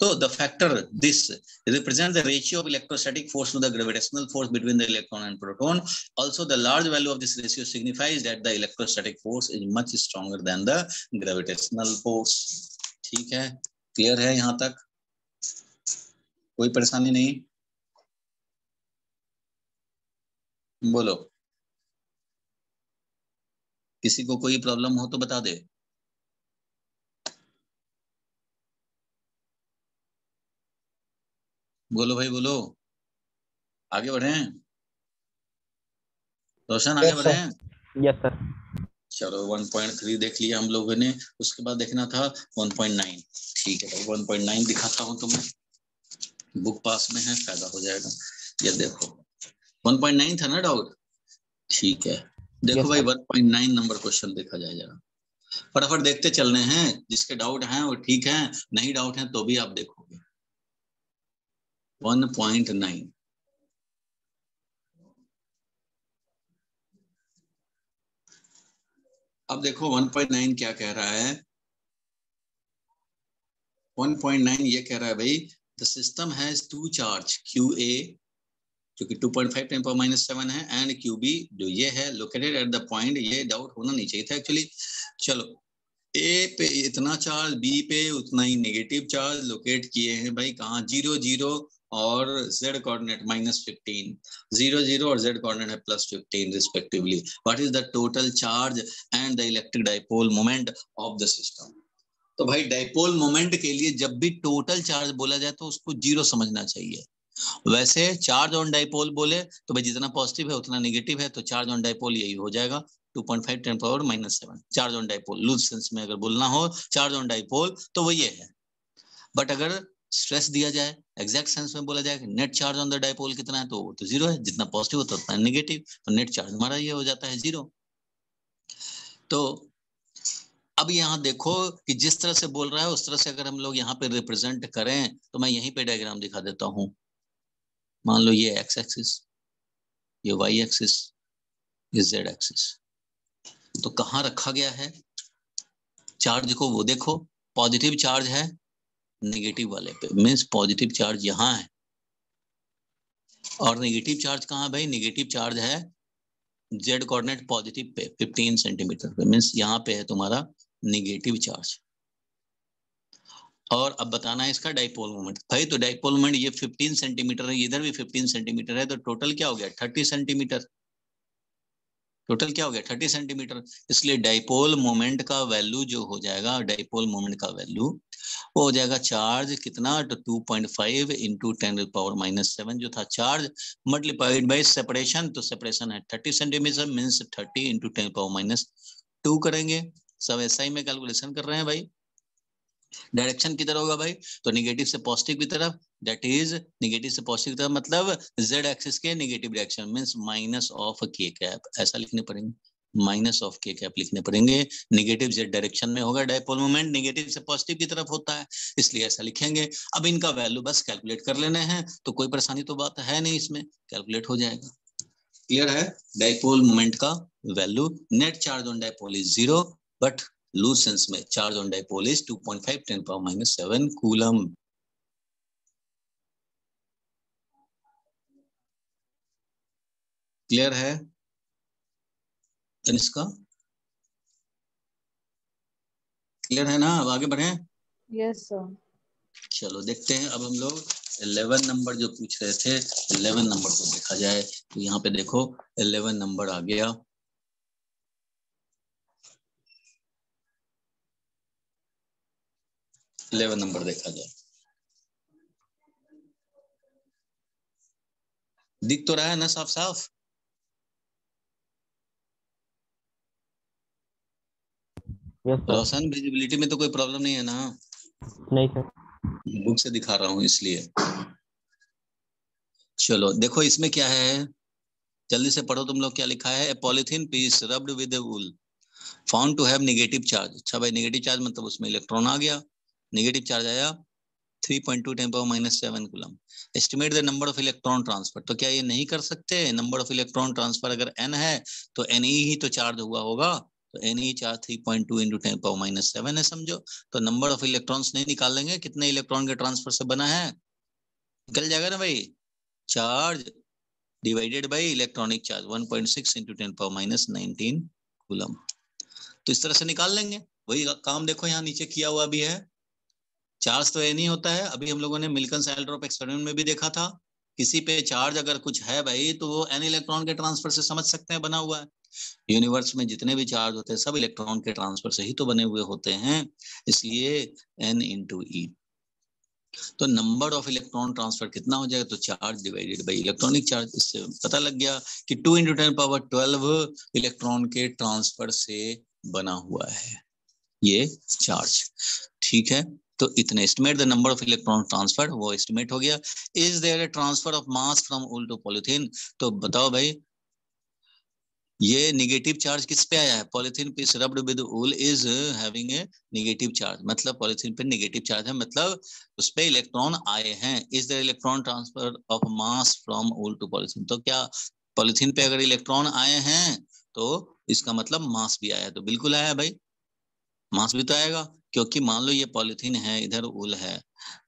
So the factor this represents the ratio of electrostatic force to the gravitational force between the electron and proton. Also, the large value of this ratio signifies that the electrostatic force is much stronger than the gravitational force. ठीक है, clear है यहाँ तक? कोई परेशानी नहीं? बोलो। किसी को कोई प्रॉब्लम हो तो बता दे। बोलो भाई बोलो, आगे बढ़े, रोशन आगे बढ़े। Yes sir. चलो 1.3 देख लिया हम लोगों ने, उसके बाद देखना था 1.9। ठीक है भाई 1.9 दिखाता हूँ तुम्हें, बुक पास में है, फायदा हो जाएगा। ये देखो 1.9 था ना डाउट, ठीक है। देखो भाई 1.9 नंबर क्वेश्चन देखा जाए जरा, फटाफट देखते चलने हैं, जिसके डाउट हैं वो ठीक है, नहीं डाउट है तो भी आप देखोगे। 1.9 अब देखो 1.9 क्या कह रहा है। 1.9 ये कह रहा है भाई the system has to charge QA जो कि 2.5 10 पावर -7 है एंड QB जो ये है लोकेटेड एट द पॉइंट, ये डाउट होना नहीं चाहिए था एक्चुअली। चलो ए पे इतना चार्ज, बी पे उतना ही नेगेटिव चार्ज लोकेट किए हैं भाई, कहाँ 0 0 और z कोऑर्डिनेट -15, 0 0 और z कोऑर्डिनेट है +15 respectively. What is the total charge and the electric dipole moment of the system. तो भाई डाइपोल मोमेंट के लिए जब भी टोटल चार्ज बोला जाए तो उसको 0 समझना चाहिए। वैसे चार्ज ऑन डाइपोल बोले तो भाई जितना पॉजिटिव है उतना नेगेटिव है, तो चार्ज ऑन डाइपोल यही हो जाएगा 2.5 10 power -7 charge on dipole. Loose sense में अगर बोलना हो चार्ज ऑन डाइपोल तो वो ये है। बट अगर स्ट्रेस दिया जाए, एग्जैक्ट सेंस में बोला जाए कि net charge on the dipole कितना है, तो वो तो 0 है, जितना पॉजिटिव होता है उतना नेगेटिव, तो नेट चार्ज हमारा ये हो जाता है 0। तो अब यहाँ देखो कि जिस तरह से बोल रहा है उस तरह से अगर हम लोग यहाँ पे रिप्रेजेंट करें तो मैं यहीं पे डायग्राम दिखा देता हूँ। मान लो ये एक्स एक्सिस, ये वाई एक्सिस, ये जेड एक्सिस, तो कहाँ रखा गया है चार्ज को, वो देखो पॉजिटिव चार्ज है नेगेटिव वाले पे, मीन्स पॉजिटिव चार्ज यहाँ है, और नेगेटिव चार्ज कहाँ भाई, नेगेटिव चार्ज है Z coordinate positive pay 15 centimetre पे, मीन्स यहाँ पे है तुम्हारा नेगेटिव चार्ज। और अब बताना है इसका डाइपोल मोमेंट। भाई तो डाइपोल मोमेंट ये 15 सेंटीमीटर है, इधर भी 15 सेंटीमीटर है, तो टोटल क्या हो गया 30 सेंटीमीटर। टोटल क्या हो गया 30 सेंटीमीटर। इसलिए डाइपोल मोमेंट का वैल्यू जो हो जाएगा, डाइपोल मोमेंट का वैल्यू वो हो जाएगा चार्ज कितना, तो 2.5 इंटू 10⁻⁻7 जो था चार्ज मल्टीप्लाइड बाई सेपरेशन, तो सेपरेशन है 30 सेंटीमीटर, मीन्स 30 इंटू 10⁻2 करेंगे। सब एसआई में कैलकुलेशन कर रहे हैं भाई। डायरेक्शन किधर होगा भाई, तो नेगेटिव से पॉजिटिव की तरफ, दैट इज नेगेटिव से पॉजिटिव की तरफ मतलब जेड एक्सिस के negative direction, means minus of के कैप, ऐसा लिखने पड़ेंगे, माइनस ऑफ के कैप लिखने पड़ेंगे। नेगेटिव जेड डायरेक्शन में होगा डाइपोल मोमेंट, नेगेटिव से पॉजिटिव की तरफ होता है, इसलिए ऐसा लिखेंगे। अब इनका वैल्यू बस कैलकुलेट कर लेने हैं, तो कोई परेशानी तो बात है नहीं, इसमें कैलकुलेट हो जाएगा। क्लियर है, डाइपोल मोमेंट का value, net charge on dipole is 0, but loose sense में charge on dipole is 2.5 10⁻⁻7 coulomb. Clear है तनिष्का, क्लियर है ना, अब आगे बढ़े। Yes sir. चलो देखते हैं अब हम लोग 11 नंबर जो पूछ रहे थे, 11 नंबर को देखा जाए। तो यहाँ पे देखो 11 नंबर आ गया। इलेवन नंबर देखा जाए, दिख तो रहा है ना साफ साफ। रोशन विजिबिलिटी में तो कोई प्रॉब्लम नहीं है ना? नहीं सर। बुक से दिखा रहा हूँ इसलिए। चलो देखो इसमें क्या है, जल्दी से पढ़ो तुम लोग, क्या लिखा है। A polythene piece rubbed with wool found to have negative charge. अच्छा भाई नेगेटिव चार्ज मतलब उसमें इलेक्ट्रॉन आ गया, नेगेटिव चार्ज आया 3.2 10⁻⁻7 coulomb. Estimate the number of electron transfer, तो क्या ये नहीं कर सकते? नंबर ऑफ इलेक्ट्रॉन ट्रांसफर अगर n है तो n ही तो चार्ज हुआ होगा, तो n ही चार्ज 3.2 इंटू 10⁻⁻7 है समझो। तो नंबर ऑफ इलेक्ट्रॉन्स नहीं निकाल लेंगे, कितने इलेक्ट्रॉन के ट्रांसफर से बना है, निकल जाएगा ना भाई, charge divided by electronic charge 1.6 into 10⁻⁻19 coulomb. तो इस तरह से निकाल लेंगे। वही काम देखो यहाँ नीचे किया हुआ भी है। चार्ज तो n ही होता है, अभी हम लोगों ने मिल्कन-साइलड्रॉप एक्सपेरिमेंट में भी देखा था, किसी पे चार्ज अगर कुछ है भाई तो वो n इलेक्ट्रॉन के ट्रांसफर से समझ सकते हैं बना हुआ है। यूनिवर्स में जितने भी चार्ज होते हैं सब इलेक्ट्रॉन के ट्रांसफर से ही तो बने हुए होते हैं, इसलिए n इंटू ई। तो नंबर ऑफ इलेक्ट्रॉन ट्रांसफर कितना हो जाएगा, तो charge divided by electronic charge. इससे पता लग गया कि 2 × 10⁻12 इलेक्ट्रॉन के ट्रांसफर से बना हुआ है ये चार्ज। ठीक है, तो इतने estimate the number of electron transfer, वो एस्टिमेट हो गया। Is there a transfer of mass from wool to polythene, तो बताओ भाई ये निगेटिव चार्ज किस पे आया है, polythene piece rubbed with wool is having a negative charge, मतलब पॉलीथीन पे नेगेटिव चार्ज है, मतलब उस पे इलेक्ट्रॉन आए हैं। Is there electron transfer of mass from wool to polythene, तो क्या पॉलीथीन पे अगर इलेक्ट्रॉन आए हैं तो इसका मतलब मास भी आया है, तो बिल्कुल आया भाई, मास भी तो आएगा, क्योंकि मान लो ये पॉलीथीन है, इधर वूल है,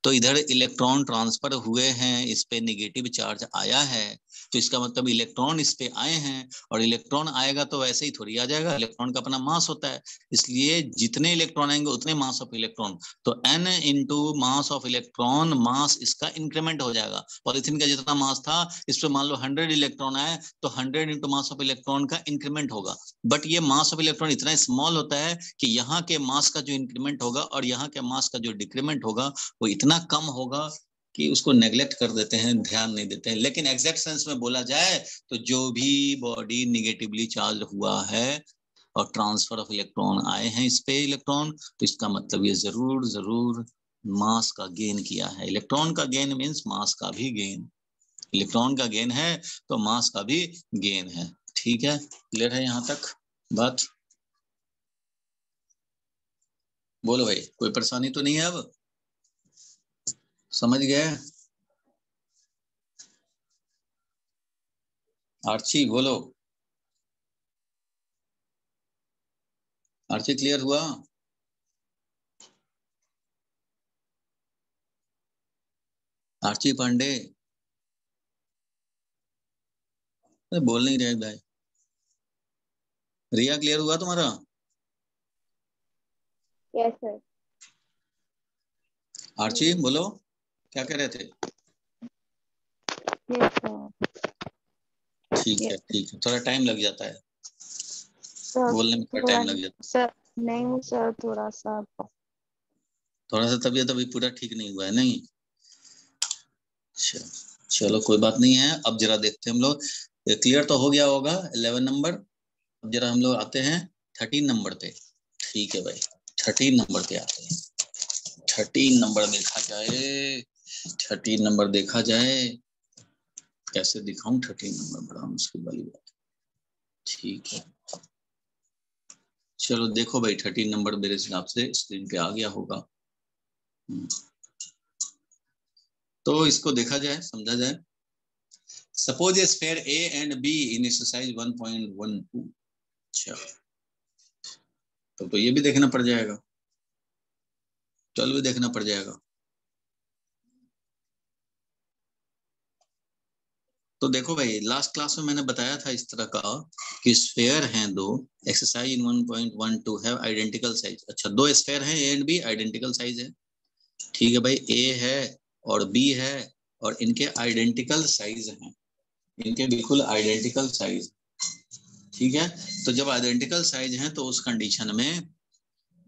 तो इधर इलेक्ट्रॉन ट्रांसफर हुए हैं, इस पे नेगेटिव चार्ज आया है, तो इसका मतलब इलेक्ट्रॉन इस पे आए हैं, और इलेक्ट्रॉन आएगा तो वैसे ही थोड़ी आ जाएगा, इलेक्ट्रॉन का अपना मास होता है, इसलिए जितने इलेक्ट्रॉन आएंगे उतने मास ऑफ इलेक्ट्रॉन, तो n into mass of electron, mass इसका इंक्रीमेंट हो जाएगा। पॉलीथीन का जितना मास था इस पे मान लो 100 इलेक्ट्रॉन आए तो 100 इंटू मास ऑफ इलेक्ट्रॉन का इंक्रीमेंट होगा, बट ये मास ऑफ इलेक्ट्रॉन इतना स्मॉल होता है कि यहाँ के मास का जो इंक्रीमेंट होगा और यहाँ के मास का जो डिक्रीमेंट होगा वो इतना कम होगा कि उसको नेग्लेक्ट कर देते हैं, ध्यान नहीं देते हैं। लेकिन एग्जैक्ट सेंस में बोला जाए तो जो भी बॉडी निगेटिवली चार्ज हुआ है और ट्रांसफर ऑफ इलेक्ट्रॉन आए हैं इस पे इलेक्ट्रॉन, तो इसका मतलब ये जरूर जरूर मास का गेन किया है। इलेक्ट्रॉन का गेन मीन्स मास का भी गेन, इलेक्ट्रॉन का गेन है तो मास का भी गेन है। ठीक है, क्लियर है यहाँ तक बात? बोलो भाई, कोई परेशानी तो नहीं है? अब समझ गए? आर्ची बोलो, आर्ची क्लियर हुआ? आर्ची पांडे बोल नहीं रहे भाई। रिया क्लियर हुआ तुम्हारा? Yes sir. आर्ची बोलो, क्या कह रहे थे? Yes sir. ठीक है ठीक है, थोड़ा टाइम लग जाता है सर बोलने में, थोड़ा टाइम लग जाता है। सर नहीं सर, थोड़ा सा थोड़ा सा तबीयत अभी पूरा ठीक नहीं हुआ है नहीं? चलो कोई बात नहीं है। अब जरा देखते हैं हम लोग, क्लियर तो हो गया होगा 11 नंबर। अब जरा हम लोग आते हैं 13 नंबर पे। ठीक है भाई, 13 नंबर पे आते हैं। 13 नंबर देखा जाए, 13 नंबर देखा जाए, कैसे दिखाऊं 13 नंबर, बड़ा मुश्किल वाली बात। ठीक है चलो देखो भाई, 13 नंबर मेरे हिसाब से स्क्रीन पे आ गया होगा। तो इसको देखा जाए, समझा जाए। Suppose A sphere A and be in exercise 1.12। अच्छा तो ये भी देखना पड़ जाएगा, चलो भी देखना पड़ जाएगा। तो देखो भाई, लास्ट क्लास में मैंने बताया था इस तरह का कि स्फीयर हैं दो, exercise in 1.12 have identical size. अच्छा, दो स्फीयर हैं A and B, identical size है। ठीक है भाई, ए है और बी है और इनके आइडेंटिकल साइज हैं, इनके बिल्कुल आइडेंटिकल साइज। ठीक है, तो जब आइडेंटिकल साइज हैं तो उस कंडीशन में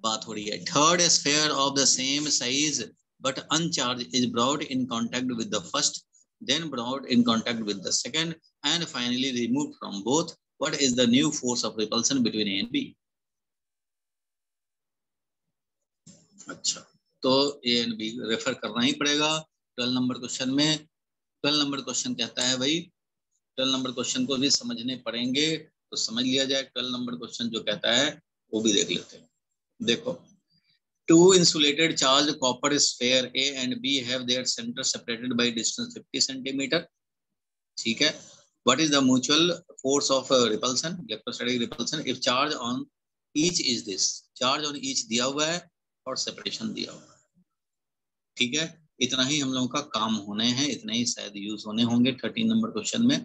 बात हो रही है, third sphere of the same size but अनचार्ज is brought in contact with the first, then brought in contact with the second and finally removed from both. What is the new force of repulsion between A and B? अच्छा, तो A and B refer करना ही पड़ेगा 12 number question में। 12 number question कहता है भाई, 12 number question को भी समझने पड़ेंगे, तो समझ लिया जाए। 12 नंबर क्वेश्चन जो कहता है वो भी देख लेते हैं। देखो, two insulated charged copper sphere A and B have their center separated by distance 50 centimeter. ठीक है, what is the mutual force of repulsion, electrostatic repulsion if charge on each is this? charge on each दिया हुआ है और separation दिया हुआ है। ठीक है, इतना ही हम लोगों का काम होने हैं, इतना ही शायद यूज होने होंगे 13 नंबर क्वेश्चन में।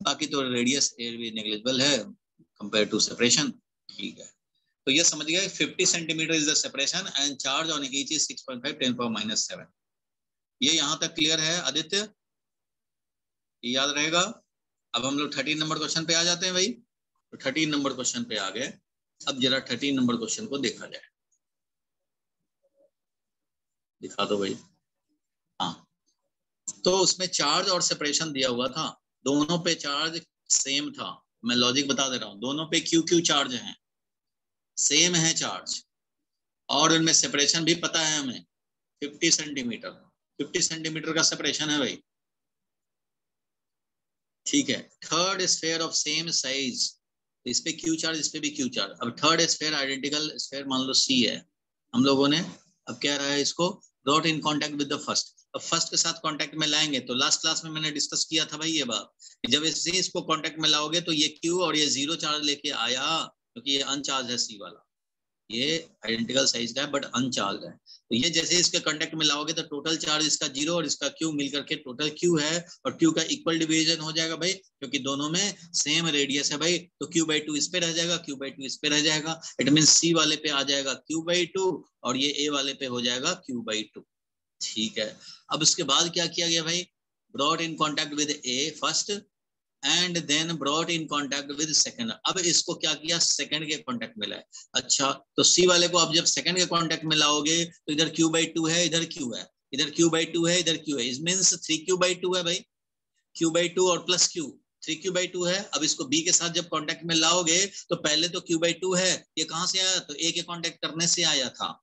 बाकी तो रेडियस भी नेग्लिजिबल है कंपेयर टू सेपरेशन। ठीक है, तो ये समझ गया 50 centimetre is the separation and charge on each is 6.5 10⁻⁻7। ये यहाँ तक क्लियर है आदित्य? ये याद रहेगा। अब हम लोग 13 नंबर क्वेश्चन पे आ जाते हैं भाई। तो 13 नंबर क्वेश्चन पे आ गए। अब जरा 13 नंबर क्वेश्चन को देखा जाए। दिखा दो भाई। हाँ, तो उसमें चार्ज और सेपरेशन दिया हुआ था, दोनों पे चार्ज सेम था। मैं लॉजिक बता दे रहा हूँ, दोनों पे क्यू क्यू चार्ज है, सेम है चार्ज, और उनमें सेपरेशन भी पता है हमें 50 सेंटीमीटर। 50 सेंटीमीटर का सेपरेशन है भाई। ठीक है, third sphere of same size, इस पे क्यू चार्ज, इस पे भी क्यू चार्ज। अब थर्ड स्फेयर आइडेंटिकल स्फेयर मान लो सी है, हम लोगों ने अब क्या रहा है इसको brought in contact with the first. अब फर्स्ट के साथ कांटेक्ट में लाएंगे तो लास्ट क्लास में मैंने डिस्कस किया था भाई ये बात, जब इसे इसको कांटेक्ट में लाओगे तो ये क्यू और ये जीरो चार्ज लेके आया, क्योंकि ये अनचार्ज है सी वाला, ये आइडेंटिकल साइज का है बट अनचार्ज है। तो ये जैसे इसके कांटेक्ट में लाओगे तो टोटल चार्ज इसका जीरो और इसका क्यू मिलकर के टोटल क्यू है, और क्यू का इक्वल डिवीजन हो जाएगा भाई, क्योंकि दोनों में सेम रेडियस है भाई। तो क्यू बाई टू इस पे रह जाएगा, क्यू बाई टू इस पे रह जाएगा। इट मीन सी वाले पे आ जाएगा क्यू बाई टू और ये ए वाले पे हो जाएगा क्यू बाई टू। ठीक है, अब उसके बाद क्या किया गया भाई, brought in contact with A first and then brought in contact with second. अब इसको क्या किया, सेकंड के कांटेक्ट में लाए। अच्छा, तो सी वाले को अब जब सेकंड के कांटेक्ट में लाओगे तो इधर क्यू बाई टू है, इधर क्यू है, इधर क्यू बाई टू है, इधर क्यू है, it means 3 Q by two है भाई। क्यू बाई टू और plus Q, 3 Q by two है। अब इसको बी के साथ जब कांटेक्ट में लाओगे तो पहले तो क्यू बाई टू है, ये कहां से आया, तो ए के कांटेक्ट करने से आया था।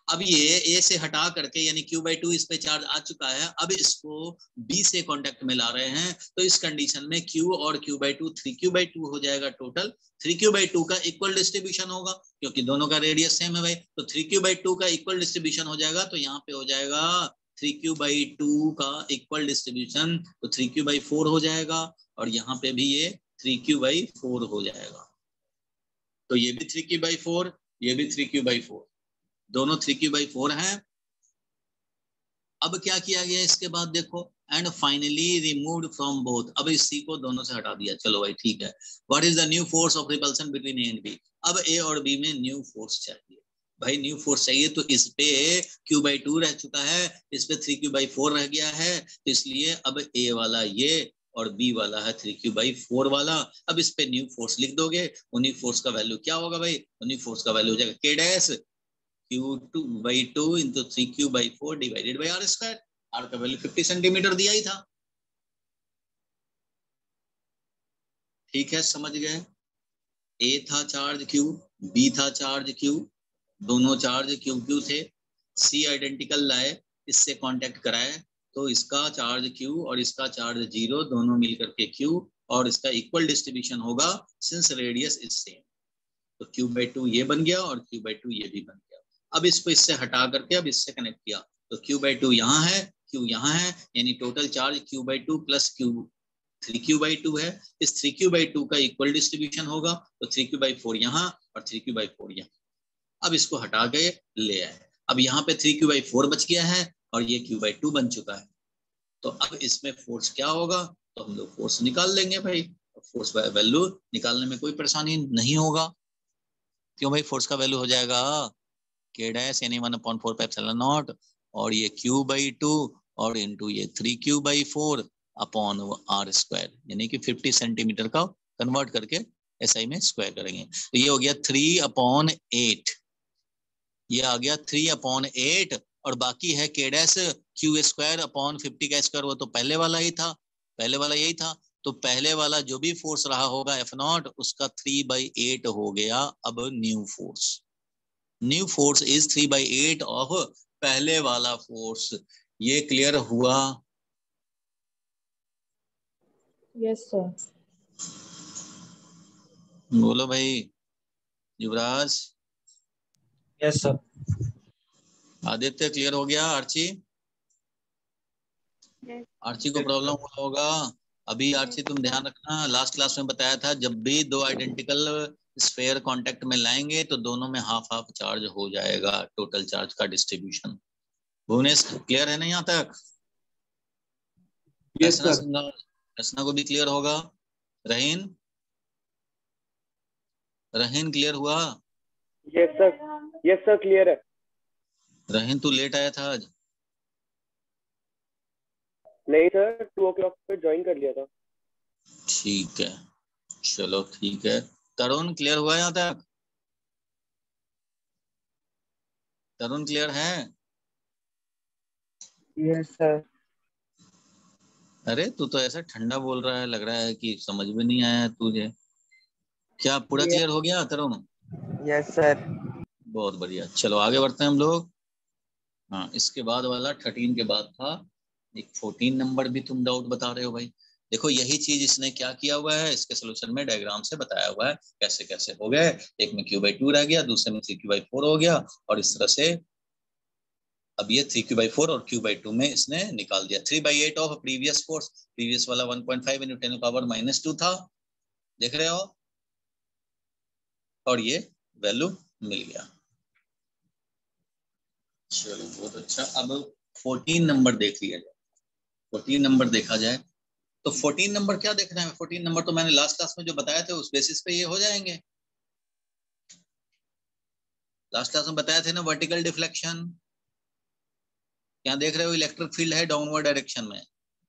अब ये ए से हटा करके यानी क्यू बाई टू इस पे चार्ज आ चुका है, अब इसको बी से कांटेक्ट में ला रहे हैं, तो इस कंडीशन में क्यू और Q by two 3 Q by two हो जाएगा टोटल। 3 क्यू बाई टू का इक्वल डिस्ट्रीब्यूशन होगा क्योंकि दोनों का रेडियस सेम है भाई, तो 3 क्यू बाई टू का इक्वल डिस्ट्रीब्यूशन हो जाएगा। तो यहाँ पे हो जाएगा 3 क्यू बाई टू का इक्वल डिस्ट्रीब्यूशन, तो 3 क्यू बाई 4 हो जाएगा, और यहाँ पे भी ये 3 क्यू बाई 4 हो जाएगा। तो ये भी 3 क्यू बाई 4, ये भी 3 क्यू बाई 4, दोनों 3 क्यू बाई 4 हैं। अब क्या किया गया इसके बाद देखो, and finally removed from both. अब इस सी को दोनों से हटा दिया, चलो भाई ठीक है। What is the new force of repulsion between A and B. अब ए और बी में न्यू फोर्स चाहिए भाई, न्यू फोर्स चाहिए। तो इस पे क्यू बाई टू रह चुका है, इस पे 3 क्यू बाई 4 रह गया है, तो इसलिए अब ए वाला ये और बी वाला है 3 क्यू बाई 4 वाला। अब इस पे न्यू फोर्स लिख दोगे, न्यू फोर्स का वैल्यू क्या होगा भाई, न्यू फोर्स का वैल्यू हो जाएगा के dash Q2 by 2 into 3Q by 4 divided by R square। R का वैल्यू 50 सेंटीमीटर दिया ही था। ठीक है, समझ गए। A था चार्ज Q, B था चार्ज Q, दोनों चार्ज Q Q थे। C आइडेंटिकल लाए, इससे कांटेक्ट कराए, तो इसका चार्ज Q और इसका चार्ज 0, दोनों मिलकर के Q, और इसका इक्वल डिस्ट्रीब्यूशन होगा सिंस रेडियस इज सेम। तो Q by 2 ये बन गया और Q by 2 ये भी बन गया। अब इसको इससे हटा करके अब इससे कनेक्ट किया, तो Q by 2 यहाँ है, Q यहाँ है, यानी total charge Q by 2 plus Q 3Q by 2 है। इस 3Q by 2 का इक्वल डिस्ट्रीब्यूशन होगा, तो 3Q by 4 यहाँ और 3Q by 4 यहाँ। अब इसको हटा के ले आए, अब यहाँ पे 3Q by 4 बच गया है और ये Q by 2 बन चुका है। तो अब इसमें फोर्स क्या होगा, तो हम लोग फोर्स निकाल लेंगे भाई। फोर्स वैल्यू निकालने में कोई परेशानी नहीं होगा, क्यों भाई, फोर्स का वैल्यू हो जाएगा के डैश यानी 1/4 पाई एप्सिलॉन नॉट, और ये Q by 2 और इनटू ये 3Q by 4 upon R square, यानी कि 50 सेंटीमीटर का कन्वर्ट करके SI में स्क्वायर करेंगे। तो ये हो गया 3/8, ये आ गया 3/8, और बाकी है के डैश Q स्क्वायर अपॉन 50 का स्क्वायर, वो तो पहले वाला ही था, पहले वाला यही था। तो पहले वाला जो भी फोर्स रहा होगा F0 उसका 3/8 हो गया। अब न्यू फोर्स इज 3/8 ऑफ पहले वाला फोर्स। ये क्लियर हुआ? Yes sir. बोलो भाई Yuvraj. Yes sir. Aditya clear हो गया? आर्ची? आर्ची को प्रॉब्लम हुआ होगा अभी। आर्ची तुम ध्यान रखना, लास्ट क्लास में बताया था जब भी दो आइडेंटिकल स्फेयर कांटेक्ट में लाएंगे तो दोनों में हाफ हाफ चार्ज हो जाएगा, टोटल चार्ज का डिस्ट्रीब्यूशन। भुवनेश क्लियर है ना यहाँ तक? Yes sir. रचना को भी क्लियर होगा? रहीन क्लियर हुआ? यस सर क्लियर है। रहीन तू लेट आया था आज? नहीं सर, 2 o'clock पे ज्वाइन कर लिया था। ठीक है, चलो ठीक है। तरुण क्लियर हुआ यहाँ तक? तरुण क्लियर है? Yes sir. अरे तू तो ऐसा ठंडा बोल रहा है, लग रहा है कि समझ में नहीं आया तुझे। क्या पूरा क्लियर हो गया तरुण? Yes sir. बहुत बढ़िया, चलो आगे बढ़ते हैं हम लोग। हाँ, इसके बाद वाला 13 के बाद था एक 14 नंबर भी तुम डाउट बता रहे हो भाई। देखो यही चीज इसने क्या किया हुआ है, इसके सोल्यूशन में डायग्राम से बताया हुआ है कैसे कैसे हो गए। एक में q/2 रह गया, दूसरे में 3q/4 हो गया, और इस तरह से अब ये 3q/4 और q/2 में इसने निकाल दिया। 3/8 ऑफ प्रीवियस फोर्स, प्रीवियस वाला 1.5 × 10⁻⁻2 था, देख रहे हो, और ये वैल्यू मिल गया। चलो बहुत अच्छा। अब 14 नंबर देख लिया जाए। 14 नंबर देखा जाए तो 14 नंबर क्या देखना है? 14 नंबर तो मैंने लास्ट क्लास में जो बताया थे उस बेसिस पे ये हो जाएंगे। लास्ट क्लास में बताया थे ना, वर्टिकल डिफ्लेक्शन। क्या देख रहे हो? इलेक्ट्रिक फील्ड है डाउनवर्ड डायरेक्शन में,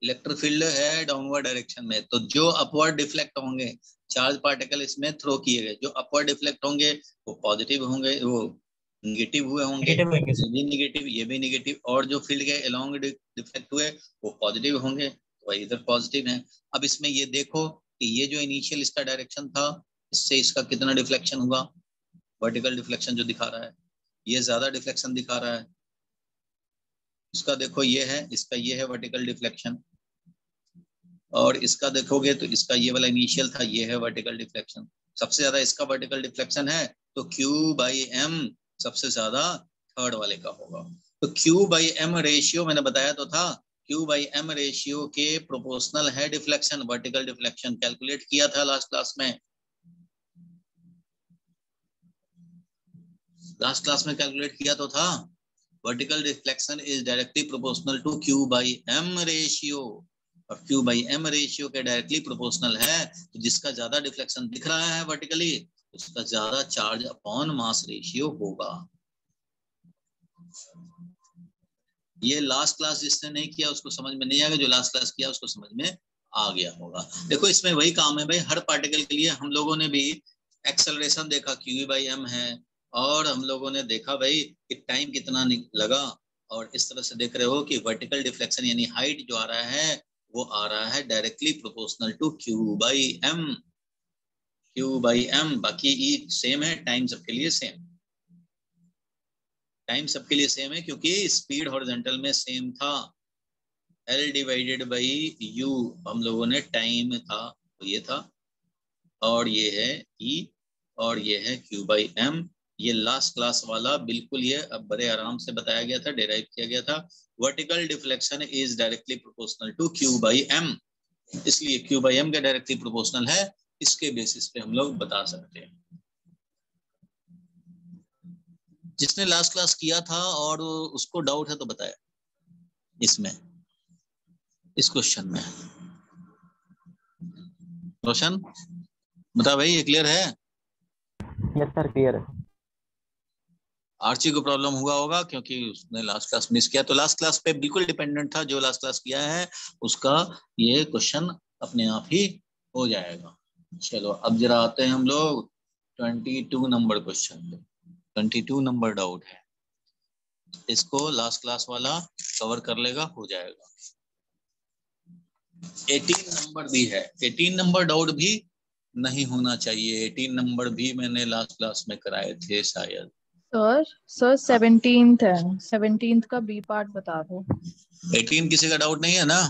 इलेक्ट्रिक फील्ड है डाउनवर्ड डायरेक्शन में, तो जो अपवर्ड डिफ्लेक्ट होंगे चार्ज पार्टिकल इसमें थ्रो किए गए, जो अपवर्ड डिफ्लेक्ट होंगे वो पॉजिटिव होंगे, वो निगेटिव हुए होंगे, ये भी निगेटिव, ये भी निगेटिव, और जो फील्ड के अलोंग डिफ्लेक्ट हुए वो पॉजिटिव होंगे, तो भाई इधर पॉजिटिव है। अब इसमें ये देखो कि ये जो इनिशियल इसका डायरेक्शन था, इससे इसका कितना डिफ्लेक्शन हुआ। वर्टिकल डिफ्लेक्शन जो दिखा रहा है, ये ज्यादा डिफ्लेक्शन दिखा रहा है। इसका देखो ये है, इसका ये है वर्टिकल डिफ्लेक्शन, और इसका देखोगे तो इसका ये वाला इनिशियल था, ये है वर्टिकल डिफ्लेक्शन। सबसे ज्यादा इसका वर्टिकल डिफ्लेक्शन है, तो Q/M सबसे ज्यादा थर्ड वाले का होगा। तो Q/M रेशियो मैंने बताया तो था, Q/M रेशियो के प्रोपोर्शनल है डिफ्लेक्शन, वर्टिकल डिफ्लेक्शन कैलकुलेट किया था लास्ट क्लास में। लास्ट क्लास में कैलकुलेट किया तो था। Vertical deflection is directly proportional to Q/M ratio, और Q/M रेशियो के डायरेक्टली प्रोपोर्शनल है, तो जिसका ज्यादा डिफ्लेक्शन दिख रहा है वर्टिकली उसका ज्यादा चार्ज अपॉन मास रेशियो होगा। ये लास्ट क्लास जिसने नहीं किया उसको समझ में नहीं आएगा, जो लास्ट क्लास किया उसको समझ में आ गया होगा। देखो इसमें वही काम है भाई, हर पार्टिकल के लिए हम लोगों ने भी एक्सेलरेशन देखा Q/M है, और हम लोगों ने देखा भाई कि टाइम कितना लगा, और इस तरह से देख रहे हो कि वर्टिकल डिफ्लेक्शन यानी हाइट जो आ रहा है वो आ रहा है directly proportional to Q/M। Q/M बाकी ई सेम है, टाइम सबके लिए सेम, टाइम सबके लिए सेम है क्योंकि स्पीड हॉरिजॉन्टल में सेम था, L/U हम लोगों ने टाइम था तो ये था, और ये है E, और ये है Q/M। ये लास्ट क्लास वाला बिल्कुल ये अब बड़े आराम से बताया गया था, डेराइव किया गया था। Vertical deflection is directly proportional to Q/M, इसलिए Q/M के डायरेक्टली प्रोपोर्शनल है, इसके बेसिस पे हम लोग बता सकते हैं। जिसने लास्ट क्लास किया था और उसको डाउट है तो बताया इसमें, इस क्वेश्चन में। रोशन बता भाई, ये क्लियर है? यस सर क्लियर है। आर्ची को प्रॉब्लम हुआ होगा क्योंकि उसने लास्ट क्लास मिस किया, तो लास्ट क्लास पे बिल्कुल डिपेंडेंट था, जो लास्ट क्लास किया है उसका ये क्वेश्चन अपने आप ही हो जाएगा। चलो अब जरा आते हैं हम लोग 22 नंबर क्वेश्चन पे। 22 नंबर डाउट है, इसको लास्ट क्लास वाला कवर कर लेगा, हो जाएगा। 18 नंबर भी है, 18 नंबर डाउट भी नहीं होना चाहिए। 18 नंबर भी मैंने लास्ट क्लास में कराए थे शायद। सर 17th है, 17th का बी पार्ट बता दो। 18 किसी का डाउट नहीं है ना?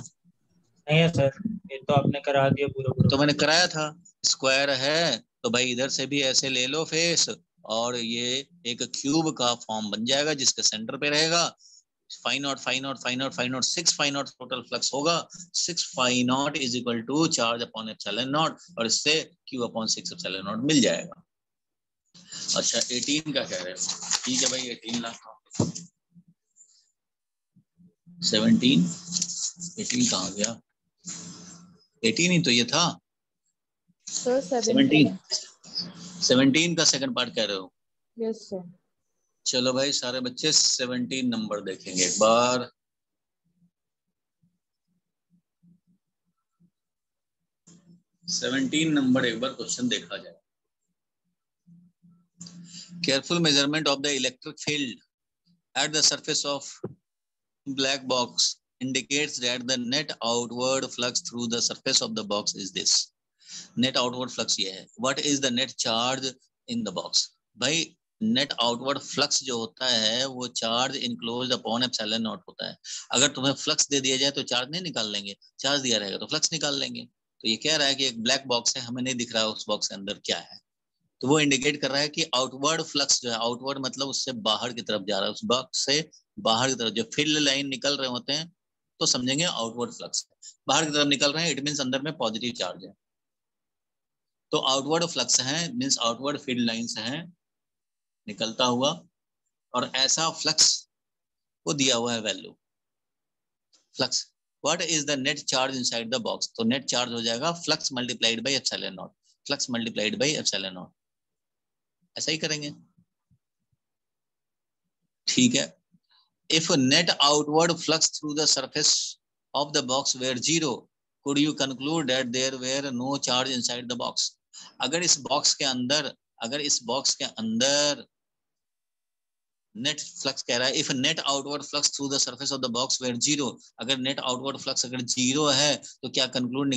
नहीं है सर, ये तो आपने करा दिया पूरा तो मैंने कराया था। स्क्वायर है तो भाई इधर से भी ऐसे ले लो फेस, और ये एक क्यूब का फॉर्म बन जाएगा जिसके सेंटर पे रहेगा। Phi nought 6 phi nought total flux होगा। 6 phi nought is equal to charge upon epsilon nought, और इससे Q/6 एप्सिलॉन नॉट मिल जाएगा। अच्छा 18 का कह रहे हो, ठीक है भाई 18 लाख का। 18 कहाँ गया? 18 ही तो ये था। सर 17 का सेकंड पार्ट कह रहे हो? Yes sir. चलो भाई सारे बच्चे 17 नंबर देखेंगे एक बार। 17 नंबर एक बार क्वेश्चन देखा जाए। Careful measurement of the electric field at the surface of black box indicates that the net outward flux through the surface of the box is this. Net outward flux ये है. What is the net charge in the box? भाई net outward flux जो होता है वो charge enclosed upon epsilon nought होता है। अगर तुम्हें फ्लक्स दे दिया जाए तो चार्ज नहीं निकाल लेंगे, चार्ज दिया रहेगा तो फ्लक्स निकाल लेंगे। तो ये कह रहा है कि एक ब्लैक बॉक्स है, हमें नहीं दिख रहा है उस बॉक्स के अंदर क्या है, तो वो इंडिकेट कर रहा है कि आउटवर्ड फ्लक्स जो है, आउटवर्ड मतलब उससे बाहर की तरफ जा रहा है, उस बॉक्स से बाहर की तरफ जो फील्ड लाइन निकल रहे होते हैं तो समझेंगे आउटवर्ड फ्लक्स। बाहर की तरफ निकल रहे हैं इट मींस अंदर में पॉजिटिव चार्ज है। तो आउटवर्ड फ्लक्स है मींस आउटवर्ड फील्ड लाइंस हैं निकलता हुआ, और ऐसा फ्लक्स को दिया हुआ है value flux. What is the net charge inside the box? तो नेट चार्ज हो जाएगा flux multiplied by epsilon nought, flux multiplied by epsilon nought. ऐसा ही करेंगे, ठीक है। If net outward flux through the surface of the box were zero, could you conclude that there were no charge inside the box? अगर इस box के अंदर net flux कह रहा है, if net outward flux through the surface of the box were zero, अगर net outward flux अगर zero है तो क्या कंक्लूजन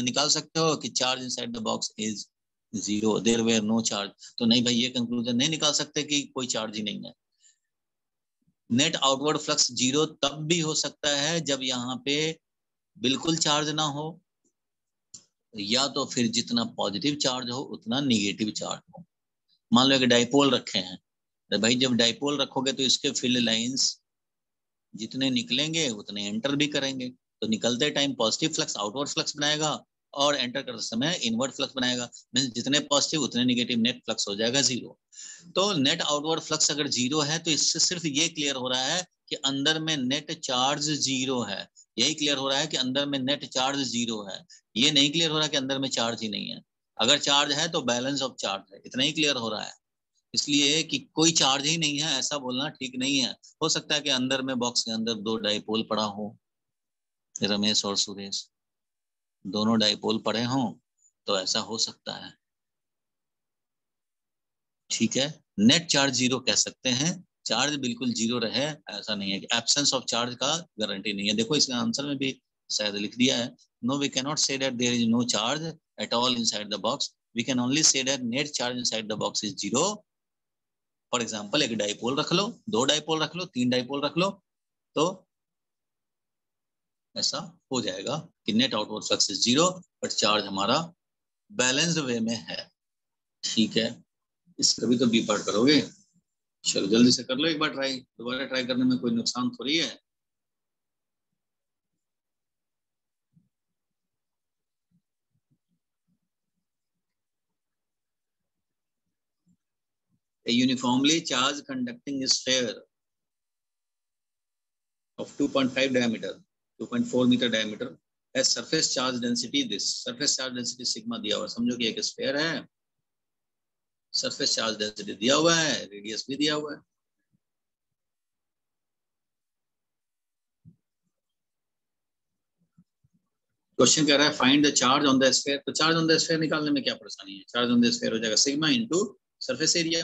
निकाल सकते हो कि charge inside the box is zero, there were no charge? तो नहीं भाई, ये कंक्लूजन नहीं निकाल सकते कि कोई चार्ज ही नहीं है। नेट आउटवर्ड फ्लक्स जीरो तब भी हो सकता है जब यहाँ पे बिल्कुल चार्ज ना हो, या तो फिर जितना पॉजिटिव चार्ज हो उतना निगेटिव चार्ज हो। मान लो एक डाइपोल रखे हैं, तो भाई जब डाइपोल रखोगे तो इसके फील्ड लाइंस जितने निकलेंगे उतने एंटर भी करेंगे, तो निकलते time positive flux outward flux बनाएगा और एंटर करते समय इनवर्ड फ्लक्स बनाएगा, मींस जितने पॉजिटिव उतने निगेटिव, नेट फ्लक्स हो जाएगा जीरो। तो नेट आउटवर्ड फ्लक्स अगर जीरो है तो इससे सिर्फ ये क्लियर हो रहा है कि अंदर में नेट चार्ज जीरो है, यही क्लियर हो रहा है कि अंदर में नेट चार्ज जीरो है। ये नहीं क्लियर हो रहा है कि अंदर में चार्ज ही नहीं है। अगर चार्ज है तो बैलेंस ऑफ चार्ज है, इतना ही क्लियर हो रहा है। इसलिए कि कोई चार्ज ही नहीं है ऐसा बोलना ठीक नहीं है। हो सकता है कि अंदर में बॉक्स के अंदर दो डाइपोल पड़ा हो, रमेश और सुरेश दोनों डाइपोल पड़े हों, तो ऐसा हो सकता है, ठीक है। नेट चार्ज जीरो कह सकते हैं, चार्ज बिल्कुल जीरो रहे ऐसा नहीं है, कि एब्सेंस ऑफ चार्ज का गारंटी नहीं है। देखो इसका आंसर में भी शायद लिख दिया है, no we can not say that there is no charge at all inside the box, we can only say that net charge inside the box is zero. For example एक डाइपोल रख लो, दो डाइपोल रख लो, तीन dipole रख लो, तो ऐसा हो जाएगा कि net outward flux is zero but charge हमारा बैलेंस्ड वे में है, ठीक है। इसका भी तो बी पार्ट करोगे, चलो जल्दी से कर लो एक बार ट्राई, दोबारा ट्राई करने में कोई नुकसान थोड़ी है। A uniformly charged conducting sphere of 2.5 diameter, 2.4 meter diameter has surface charge density this, surface charge density sigma दिया हुआ, समझो कि एक स्फीयर है, सरफेस चार्ज डेंसिटी दिया हुआ है, रेडियस भी दिया हुआ है। क्वेश्चन कह रहा है find the charge on the sphere, तो चार्ज ऑन द स्फीयर निकालने में क्या परेशानी है, चार्ज ऑन द स्फीयर हो जाएगा सिग्मा इनटू सरफेस एरिया।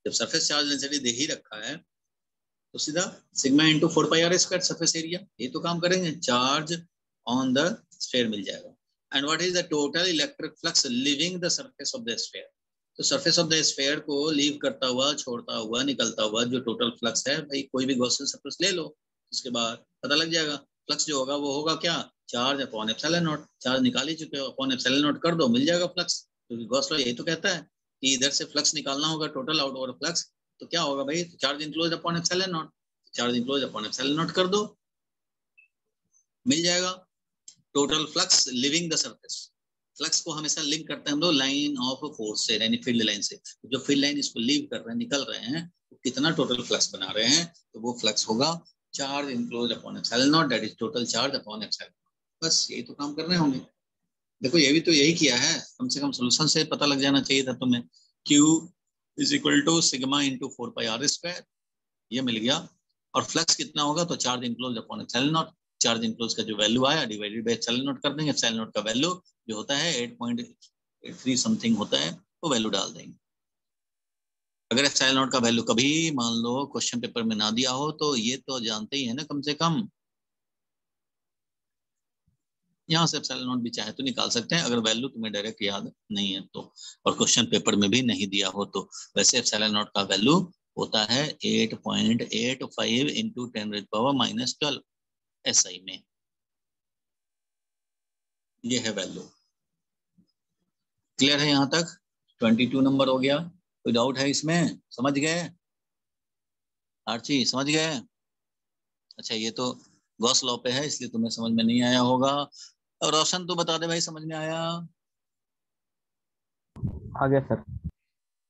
जब सरफेस चार्ज डेंसिटी दे ही रखा है तो सीधा sigma into 4 pi R square surface area, ये तो काम करेंगे, चार्ज ऑन द स्फीयर मिल जाएगा। And what is the total electric flux leaving the surface of the sphere, तो सरफेस ऑफ द स्फीयर को लीव करता हुआ, छोड़ता हुआ, निकलता हुआ जो टोटल फ्लक्स है, भाई कोई भी गॉसियन सरफेस ले लो, उसके बाद पता लग जाएगा। फ्लक्स जो होगा वो होगा क्या, charge upon epsilon nought, charge निकाल ही चुके हो, अपॉन एप्सिलॉन नॉट कर दो, मिल जाएगा फ्लक्स। क्योंकि गॉस लॉ यही तो कहता है कि इधर से फ्लक्स निकालना होगा, टोटल आउटवर्ड फ्लक्स, तो क्या होगा भाई, charge enclosed upon epsilon nought, charge enclosed upon epsilon not कर दो, मिल जाएगा total flux leaving the surface. Flux को हमेशा लिंक करते हैं हम लोग लाइन ऑफ फोर्स से, यानी फील्ड लाइन से। जो फील्ड लाइन इसको लीव कर रहे हैं, निकल रहे हैं, तो कितना टोटल फ्लक्स बना रहे हैं, तो वो फ्लक्स होगा charge enclosed upon epsilon not, that is total charge upon epsilon. बस यही तो काम कर रहे होंगे। देखो ये भी तो यही किया है, कम से कम सोल्यूशन से पता लग जाना चाहिए था तुम्हें। Q is equal to sigma into 4 pi R square, ये मिल गया। और फ्लक्स कितना होगा, तो charge enclosed upon epsilon nought, charge enclose का जो वैल्यू आया डिवाइडेड बाय एप्सिलॉन नॉट कर देंगे। एप्सिलॉन नॉट का वैल्यू जो होता है 8.83 समथिंग होता है, वो वैल्यू डाल देंगे। अगर एप्सिलॉन नॉट का वैल्यू कभी मान लो क्वेश्चन पेपर में ना दिया हो तो ये तो जानते ही है ना, कम से कम यहाँ से एप्सिलॉन नॉट भी चाहे तो निकाल सकते हैं, अगर वैल्यू तुम्हें डायरेक्ट याद नहीं है तो, और क्वेश्चन पेपर में भी नहीं दिया हो तो। वैसे एप्सिलॉन नॉट का वैल्यू होता है 8.85 इंटू 10⁻⁻12 SI में, ये है वैल्यू। क्लियर है यहाँ तक? 22 नंबर हो गया। कोई डाउट है इसमें? समझ गए आर्ची? समझ गए? अच्छा, ये तो गॉस लॉ पे है इसलिए तुम्हें समझ में नहीं आया होगा। और रोशन तो बता दे भाई, समझ में आया? आ गया सर।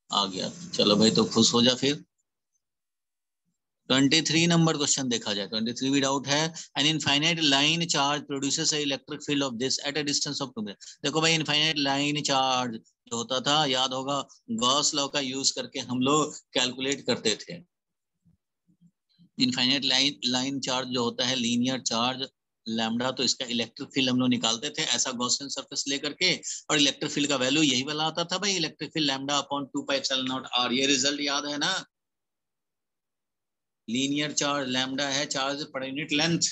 आ गया, चलो भाई, तो खुश हो जा फिर। 23 नंबर क्वेश्चन देखा जाए। 23 भी डाउट है। An infinite line charge produces a electric field of this at a distance of 2 metre. देखो भाई, इनफाइनाइट लाइन चार्ज जो होता था, याद होगा, गॉस लॉ का यूज करके हम लोग कैलकुलेट करते थे। इनफाइनाइट लाइन चार्ज जो होता है, लीनियर चार्ज लैम्डा, तो इसका इलेक्ट्रिक फील्ड हम लोग निकालते थे ऐसा गॉसियन सरफेस लेकर के, और इलेक्ट्रिक फील्ड का वैल्यू यही वाला आता था भाई, electric field lambda upon 2 pi epsilon not r। ये रिजल्ट याद है ना? लीनियर चार्ज लैम्डा है charge per unit length.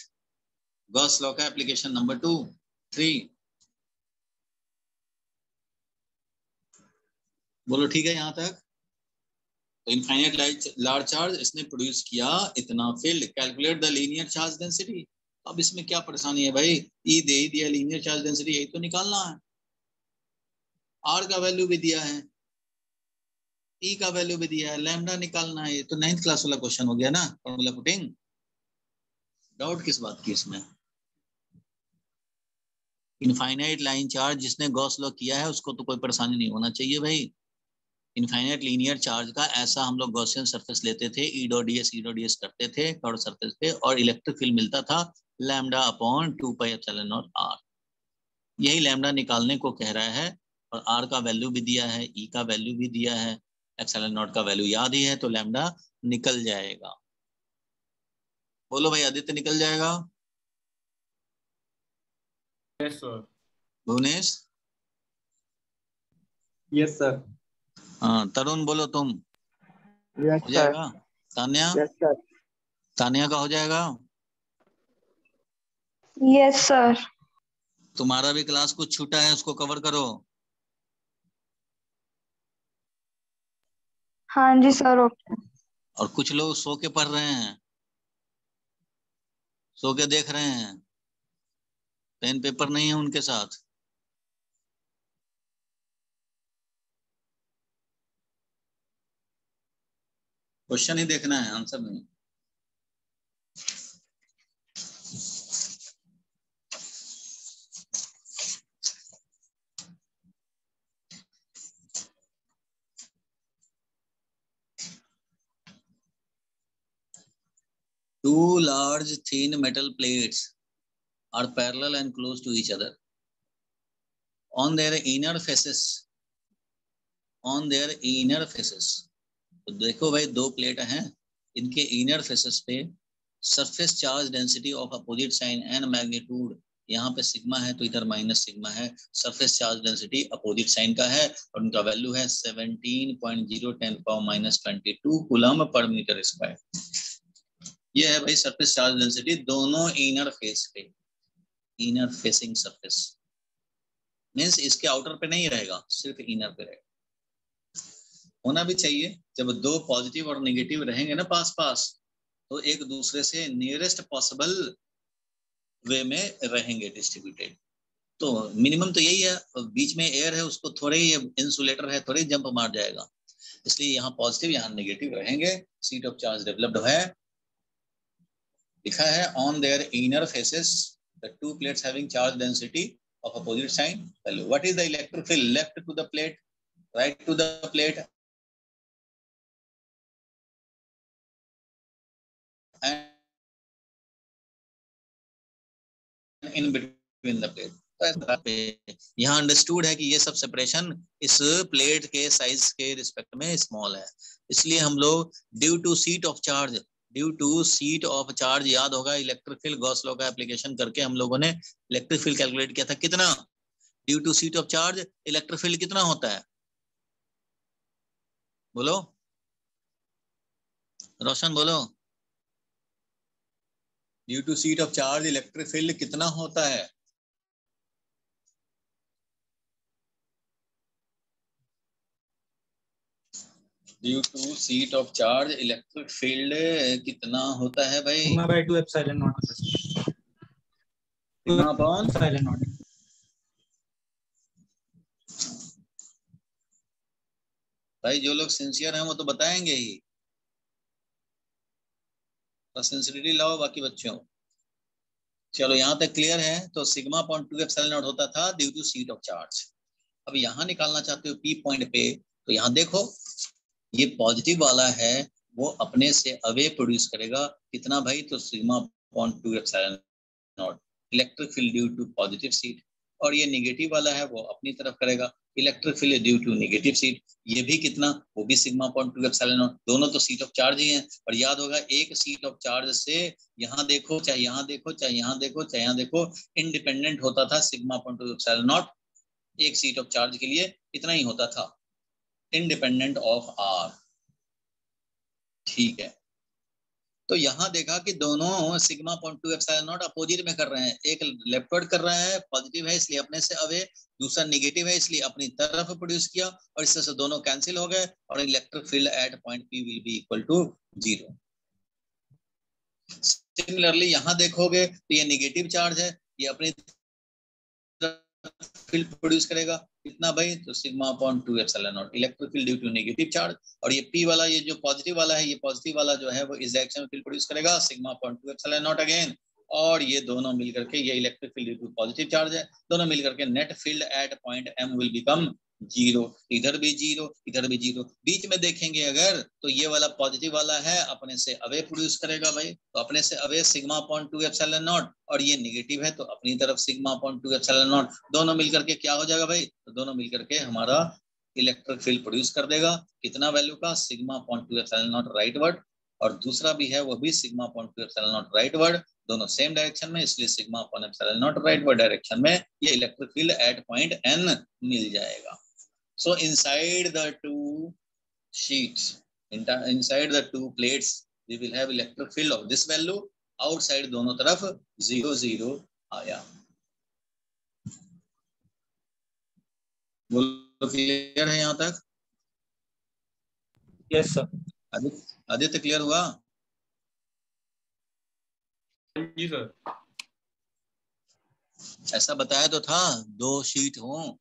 Gauss law का एप्लीकेशन नंबर 2 3। बोलो ठीक है यहाँ तक? तो इनफाइनाइट लार्ज चार्ज इसने प्रोड्यूस किया इतना field, calculate the linear charge density. अब इसमें क्या परेशानी है भाई, ई दे ही दिया, लीनियर चार्ज डेंसिटी यही तो निकालना है। आर का वैल्यू भी दिया है, ई का वैल्यू भी दिया है, लैम्डा निकालना है। ये तो 9th क्लास वाला क्वेश्चन हो गया ना, फॉर्मूला पुटिंग। डाउट किस बात की इसमें? इनफाइनाइट लाइन चार्ज जिसने गॉस लॉ किया है उसको तो कोई परेशानी नहीं होना चाहिए भाई। इनफाइनाइट लीनियर चार्ज का ऐसा हम लोग गॉसियन सरफेस लेते थे, ई डॉट ds करते थे कर्व सरफेस पे, और इलेक्ट्रिक फील्ड मिलता था lambda upon 2 pi epsilon not r। यही लैम्डा निकालने को कह रहा है, और r का वैल्यू भी दिया है, e का वैल्यू भी दिया है, एप्सिलॉन नॉट का वैल्यू याद ही है, तो लैम्डा निकल जाएगा। बोलो भाई, आदित्य निकल जाएगा? Yes, sir. Bhuvnesh? Yes, sir. हाँ, तरुण बोलो तुम। यस हो सर। जाएगा? तान्या? Yes sir. तान्या का हो जाएगा? Yes sir. तुम्हारा भी क्लास कुछ छूटा है, उसको कवर करो। हाँ जी सर, ओके। और कुछ लोग सो के पढ़ रहे हैं, सो के देख रहे हैं, पेन पेपर नहीं है उनके साथ। क्वेश्चन ही देखना है, आंसर नहीं। Two large thin metal plates are parallel and close to each other. On their inner faces, तो देखो भाई, दो प्लेट हैं, इनके इनर फेसेस पे surface charge density of opposite sign and magnitude, यहाँ पे सिग्मा है तो इधर माइनस सिग्मा है। Surface charge density opposite sign का है और उनका वैल्यू है 17.0 10⁻22 कूलम पर मीटर स्क्वायर। ये है भाई सरफेस चार्ज डेंसिटी दोनों इनर फेस पे, इनर फेसिंग सरफेस मींस इसके आउटर पे नहीं रहेगा, सिर्फ इनर पे रहेगा। होना भी चाहिए, जब दो पॉजिटिव और नेगेटिव रहेंगे ना पास पास, तो एक दूसरे से नियरेस्ट पॉसिबल वे में रहेंगे डिस्ट्रीब्यूटेड। तो मिनिमम तो यही है, बीच में एयर है उसको थोड़े ही इंसुलेटर है, थोड़े जंप मार जाएगा, इसलिए यहाँ पॉजिटिव यहाँ नेगेटिव रहेंगे। सीट ऑफ चार्ज डेवलप्ड है, लिखा है on their inner faces the two plates having charge density of opposite sign value. What is the electric field left to the plate, right to the plate and in between the plate। यहाँ understood है कि ये सब separation इस plate के size के respect में small है, इसलिए हम लोग due to sheet of charge due to sheet of charge, याद होगा इलेक्ट्रिक फील्ड गॉस लॉ का एप्लीकेशन करके हम लोगों ने इलेक्ट्रिक फील्ड कैलकुलेट किया था। कितना? Due to sheet of charge electric field कितना होता है? बोलो रोशन बोलो। Due to sheet of charge electric field कितना होता है? Due to sheet of charge electric field कितना होता है भाई? सिग्मा बाय 2 एप्सिलॉन नॉट होता है। Sigma upon epsilon not. भाई जो लोग सिंसियर हैं वो तो बताएंगे ही, सिंसियरिटी लाओ बाकी बच्चों। चलो यहाँ तक क्लियर है। तो सिग्मा अपॉन 2 एप्सिलॉन नॉट होता था due to sheet of charge. अब यहाँ निकालना चाहते हो पी पॉइंट पे, तो यहाँ देखो ये पॉजिटिव वाला है वो अपने से अवे प्रोड्यूस करेगा कितना भाई? तो sigma upon 2 epsilon nought electric field due to positive sheet. और ये नेगेटिव वाला है वो अपनी तरफ करेगा electric field due to negative sheet. ये भी कितना? वो भी सिग्मा अपॉन 2 एप्सिलॉन नॉट। दोनों तो सीट ऑफ चार्ज ही हैं। और याद होगा एक सीट ऑफ चार्ज से यहाँ देखो चाहे यहाँ देखो चाहे यहाँ देखो चाहे यहाँ देखो इंडिपेंडेंट होता था सिग्मा अपॉन 2 एप्सिलॉन नॉट। एक सीट ऑफ चार्ज के लिए इतना ही होता था, इंडिपेंडेंट ऑफ आर। ठीक है, तो यहां देखा कि दोनों sigma upon 2 epsilon not opposite में कर रहे हैं। एक लेफ्टवर्ड कर रहा है, पॉजिटिव है इसलिए अपने से अवे, दूसरा नेगेटिव है इसलिए अपनी तरफ प्रोड्यूस किया, और इससे से दोनों कैंसिल हो गए और electric field at point P will be equal to 0। Similarly यहां देखोगे तो ये नेगेटिव चार्ज है, ये अपनी फील्ड प्रोड्यूस करेगा कितना भाई? तो sigma upon 2 epsilon nought electric field due to negative charge. और ये पी वाला, ये जो पॉजिटिव वाला है, ये पॉजिटिव वाला जो है वो इस डायरेक्शन में फील्ड प्रोड्यूस करेगा sigma upon 2 epsilon nought again. और ये दोनों मिलकर के, ये electric field due to positive charge है, दोनों मिलकर के net field at point M will become 0। इधर भी 0 इधर भी 0। बीच में देखेंगे अगर तो ये वाला पॉजिटिव वाला है अपने से अवे प्रोड्यूस करेगा भाई, तो अपने से away sigma upon 2 epsilon nought, और ये नेगेटिव है तो अपनी तरफ सिग्मा अपॉन 2 एप्सिलॉन नॉट। दोनों मिलकर के क्या हो जाएगा भाई? तो दोनों मिलकर के हमारा इलेक्ट्रिक फील्ड प्रोड्यूस कर देगा कितना वैल्यू का? Sigma upon 2 epsilon not rightward, और दूसरा भी है वो भी sigma upon 2 epsilon not rightward. दोनों सेम डायरेक्शन में, इसलिए sigma upon epsilon not rightward direction में ये electric field at point N मिल जाएगा। So inside the two sheets, inside the two plates, we will have electric field of this value. Outside दोनों तरफ 0 0 आया। बोलो क्लियर है यहाँ तक? Yes sir. आदित्य क्लियर हुआ? जी सर। ऐसा बताया तो था 2 शीट हो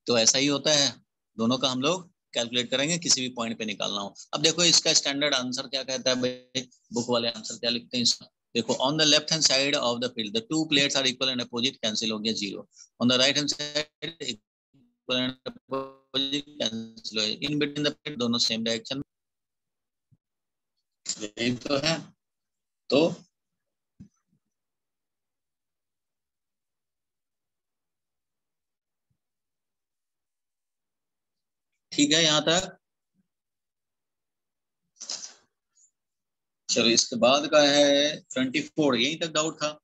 तो ऐसा ही होता है, दोनों का हम लोग कैलकुलेट करेंगे किसी भी पॉइंट पे निकालना हो। अब देखो इसका स्टैंडर्ड आंसर क्या कहता है भाई, बुक वाले आंसर क्या लिखते हैं इसका? देखो on the left hand side of the field the two plates are equal and opposite, cancel हो गया 0। On the right hand side equal and opposite, cancel हो गया। इन बिटवीन द प्लेट दोनों सेम डायरेक्शन, यही तो है। तो ठीक है यहाँ तक? चलो इसके बाद का है 24, यहीं तक डाउट था,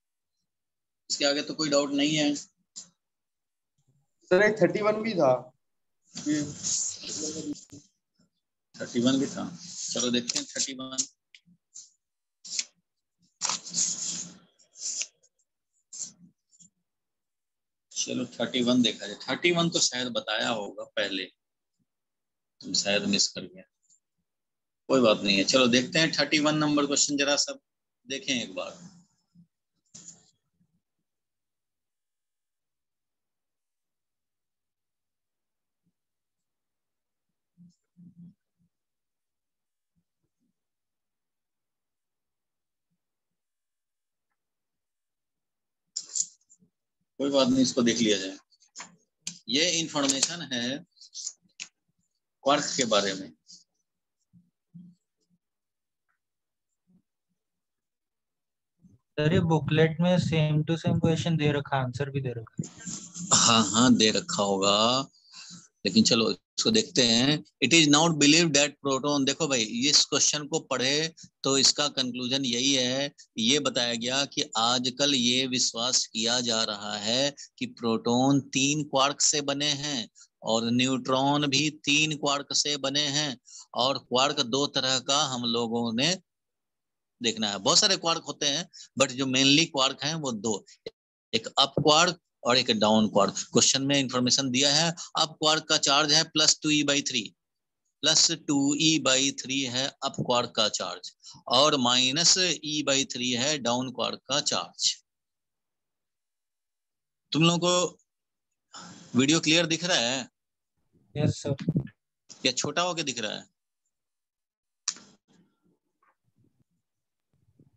इसके आगे तो कोई डाउट नहीं है। सर एक 31 भी था। 31 भी था, चलो देखते हैं 31। चलो 31 देखा जाए। 31 तो शायद बताया होगा पहले, तुम शायद मिस कर गया, कोई बात नहीं है। चलो देखते हैं 31 नंबर क्वेश्चन, जरा सब देखें एक बार। कोई बात नहीं, इसको देख लिया जाए। ये इंफॉर्मेशन है क्वार्क के बारे में। सर ये बुकलेट में सेम टू सेम क्वेश्चन दे रखा, आंसर भी दे रखा। हाँ हाँ दे रखा होगा, लेकिन चलो इसको देखते हैं। It is not believe that proton, देखो भाई इस क्वेश्चन को पढ़े तो इसका कंक्लूजन यही है, ये बताया गया कि आजकल ये विश्वास किया जा रहा है कि प्रोटॉन 3 क्वार्क से बने हैं और न्यूट्रॉन भी 3 क्वार्क से बने हैं, और क्वार्क 2 तरह का हम लोगों ने देखना है। बहुत सारे क्वार्क होते हैं बट जो मेनली क्वार्क हैं वो 2, एक अप क्वार्क और एक डाउन क्वार्क। क्वेश्चन में इंफॉर्मेशन दिया है, अप क्वार्क का चार्ज है +2e/3, +2e/3 है अप क्वार्क का चार्ज, और -e/3 है डाउन क्वार्क का चार्ज। तुम लोगों को वीडियो क्लियर दिख रहा है यस सर। या छोटा होके दिख रहा है?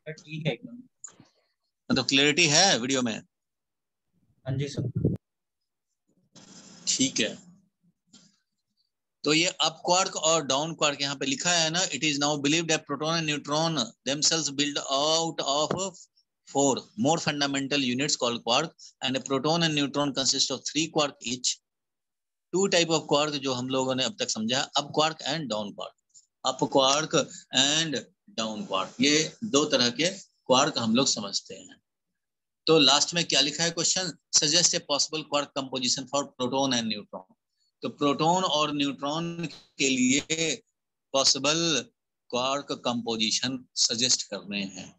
ठीक है एकदम। मतलब क्लियरिटी है वीडियो में? हाँ जी सर। ठीक है, तो ये अप क्वार्क और डाउन क्वार्क यहाँ पे लिखा है ना। It is now believed that proton and neutron themselves build out of 4 more fundamental units called quark, and a proton and neutron consist of 3 quark each. 2 type of quark जो हम लोगों ने अब तक समझा, up quark and down quark. Up quark and down quark, ये 2 तरह के क्वार्क हम लोग समझते हैं। तो लास्ट में क्या लिखा है question, suggest a possible quark composition for proton and neutron. तो प्रोटॉन और न्यूट्रॉन के लिए पॉसिबल क्वार्क कंपोजिशन सजेस्ट करने हैं।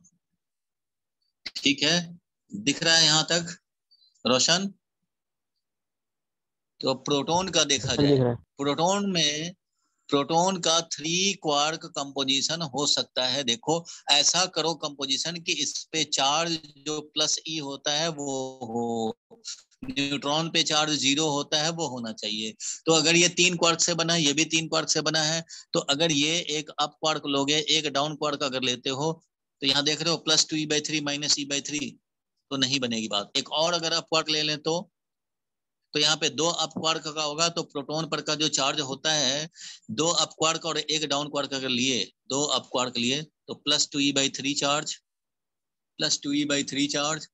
ठीक है, दिख रहा है यहाँ तक रोशन? तो प्रोटॉन का देखा दिख जाए, रहा है। प्रोटॉन का 3 क्वार्क कंपोजिशन हो सकता है। देखो ऐसा करो कंपोजिशन कि इस पे चार्ज जो +e होता है वो हो, न्यूट्रॉन पे चार्ज 0 होता है वो होना चाहिए। तो अगर ये 3 क्वार्क से बना है, ये भी 3 क्वार्क से बना है, तो अगर ये एक अप क्वार्क लोगे, एक डाउन क्वार्क अगर लेते हो, तो यहाँ देख रहे हो +2e/3 -e/3, तो नहीं बनेगी बात। एक और अगर अप क्वार्क ले लें तो यहाँ पे 2 अप क्वार्क का होगा, तो प्रोटॉन पर का जो चार्ज होता है, 2 अप क्वार्क और एक डाउन क्वार्क अगर लिए, 2 अप क्वार्क लिए तो +2e/3 charge, +2e/3 charge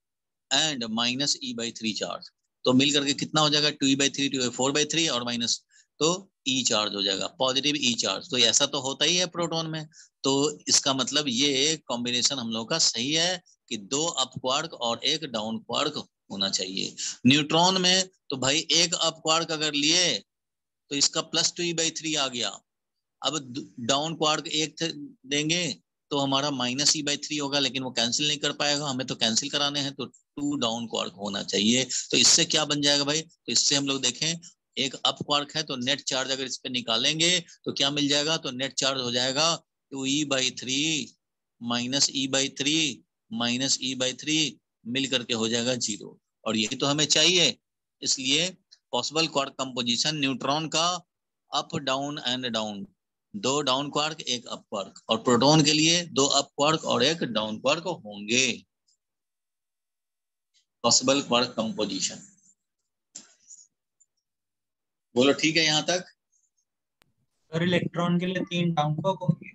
and -e/3 charge, तो मिल करके कितना हो जाएगा, 2e/3 2 4/3 और माइनस, तो e चार्ज हो जाएगा, पॉजिटिव e चार्ज। तो ऐसा तो होता ही है प्रोटॉन में। तो इसका मतलब ये कॉम्बिनेशन हम लोग का सही है कि 2 अप क्वार्क और एक डाउन क्वार्क होना चाहिए। न्यूट्रॉन में तो भाई एक अप क्वार्क अगर लिए तो इसका +2e/3 आ गया। अब डाउन क्वार्क एक देंगे तो हमारा -e/3 होगा, लेकिन वो कैंसिल नहीं कर पाएगा, हमें तो कैंसिल कराने हैं, तो 2 डाउन क्वार्क होना चाहिए। तो इससे क्या बन जाएगा भाई, तो इससे हम लोग देखें, एक अप क्वार्क है तो नेट चार्ज अगर इस पे निकालेंगे तो क्या मिल जाएगा, तो नेट चार्ज हो जाएगा 2e/3 -e/3 -e/3 मिल करके हो जाएगा 0, और यही तो हमें चाहिए। इसलिए पॉसिबल क्वार्क कंपोजिशन न्यूट्रॉन का up down and down, 2 down quark एक अप क्वार्क, और प्रोटॉन के लिए 2 अप क्वार्क और एक डाउन क्वार्क होंगे। पॉसिबल क्वार्क कंपोजिशन, बोलो ठीक है यहाँ तक? सर इलेक्ट्रॉन के लिए 3 डाउन क्वार्क होंगे।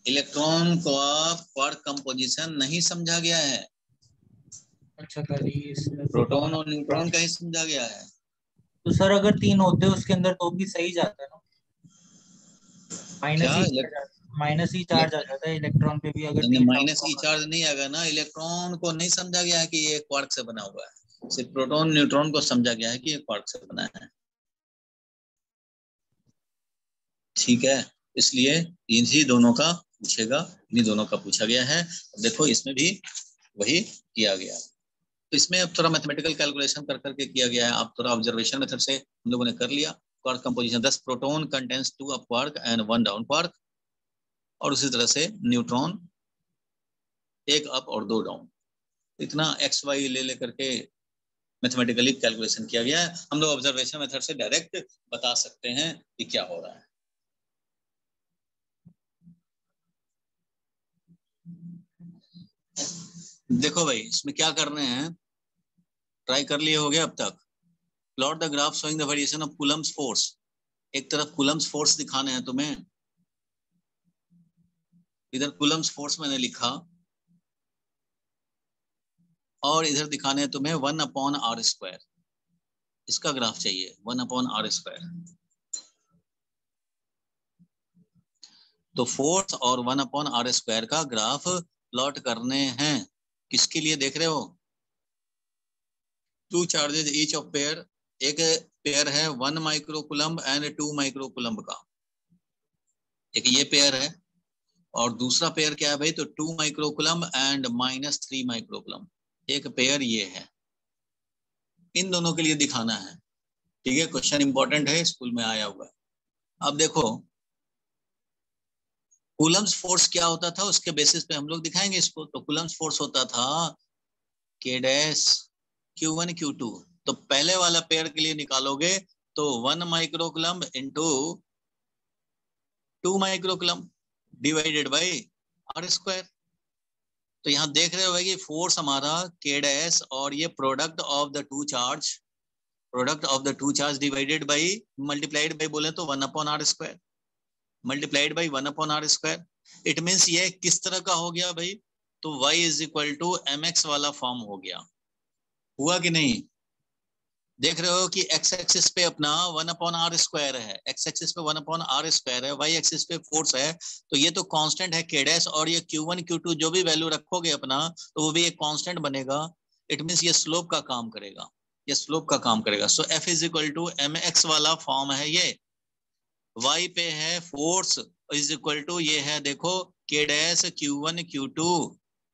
इलेक्ट्रॉन का क्वार्क कंपोजिशन नहीं समझा गया है, अच्छा खाली इसमें प्रोटॉन और न्यूट्रॉन का ही समझा गया है। तो सर अगर 3 होते उसके अंदर तो भी सही जाता ना, क्या माइनस ही चार्ज आ जाता है इलेक्ट्रॉन पे भी अगर 3 डाउन -e चार्ज नहीं आएगा ना, इलेक्ट्रॉन को नहीं समझा गया है कि ये क्वार्क से बना हुआ है, सिर्फ प्रोटॉन न्यूट्रॉन को समझा गया है कि ये क्वार्क से बना है। ठीक है, इसलिए इन्हीं दोनों का पूछेगा, इन्हीं दोनों का पूछा गया है। देखो इसमें भी वही किया गया, तो इसमें अब थोड़ा मैथमेटिकल कैलकुलेशन कर करके किया गया है। आप थोड़ा ऑब्जर्वेशन मेथड से हम लोगों ने कर लिया। Quark composition 10 proton contains 2 up quark and 1 down quark, और उसी तरह से न्यूट्रॉन 1 अप और 2 डाउन। इतना एक्स वाई ले लेकर के मैथमेटिकली कैलकुलेशन किया गया है। हम लोग ऑब्जर्वेशन मेथड से डायरेक्ट बता सकते हैं कि क्या हो रहा है। देखो भाई इसमें क्या करने हैं, ट्राई कर लिए हो गए अब तक। Plot the graph showing the variation of Coulomb's force. एक तरफ कूलम्स फोर्स दिखाने हैं तुम्हें, इधर कूलम्स फोर्स मैंने लिखा, और इधर दिखाने हैं तुम्हें 1/r²। इसका ग्राफ चाहिए 1/r²। तो फोर्स और 1/r² का ग्राफ प्लॉट करने हैं। किसके लिए देख रहे हो? Two charges each of pair, एक पेयर है 1 माइक्रोकूलम्ब एंड 2 माइक्रोकूलम्ब का, एक ये पेयर है, और दूसरा पेयर क्या है भाई? तो 2 माइक्रोकूलम्ब एंड -3 माइक्रोकूलम्ब, एक पेयर ये है। इन दोनों के लिए दिखाना है, ठीक है? क्वेश्चन इंपॉर्टेंट है, स्कूल में आया हुआ है। अब देखो कूलम्स फोर्स क्या होता था, उसके बेसिस पे हम लोग दिखाएंगे इसको। तो कूलम्स फोर्स होता था K डैश Q1 Q2। तो पहले वाला पेयर के लिए निकालोगे तो 1 माइक्रोकूलम्ब इंटू 2 माइक्रोकूलम्ब डिवाइडेड बाई r²। तो यहाँ देख रहे हो कि फोर्स हमारा K डैश और ये product of the two charge divided by multiplied by बोले तो 1/r², multiplied by 1/r²। It means ये किस तरह का हो गया भाई? तो y = mx वाला फॉर्म हो गया। हुआ कि नहीं? देख रहे हो कि x एक्सिस पे अपना 1/r² है, x एक्सिस पे 1/r² है, y एक्सिस पे फोर्स है। तो ये तो कांस्टेंट है K डैश, और ये Q1 Q2 जो भी वैल्यू रखोगे अपना तो वो भी एक कांस्टेंट बनेगा। इट मीन्स ये स्लोप का काम करेगा, ये स्लोप का काम करेगा। सो F = mx वाला फॉर्म है ये। y पे है फोर्स = ये है देखो K डैश Q1 Q2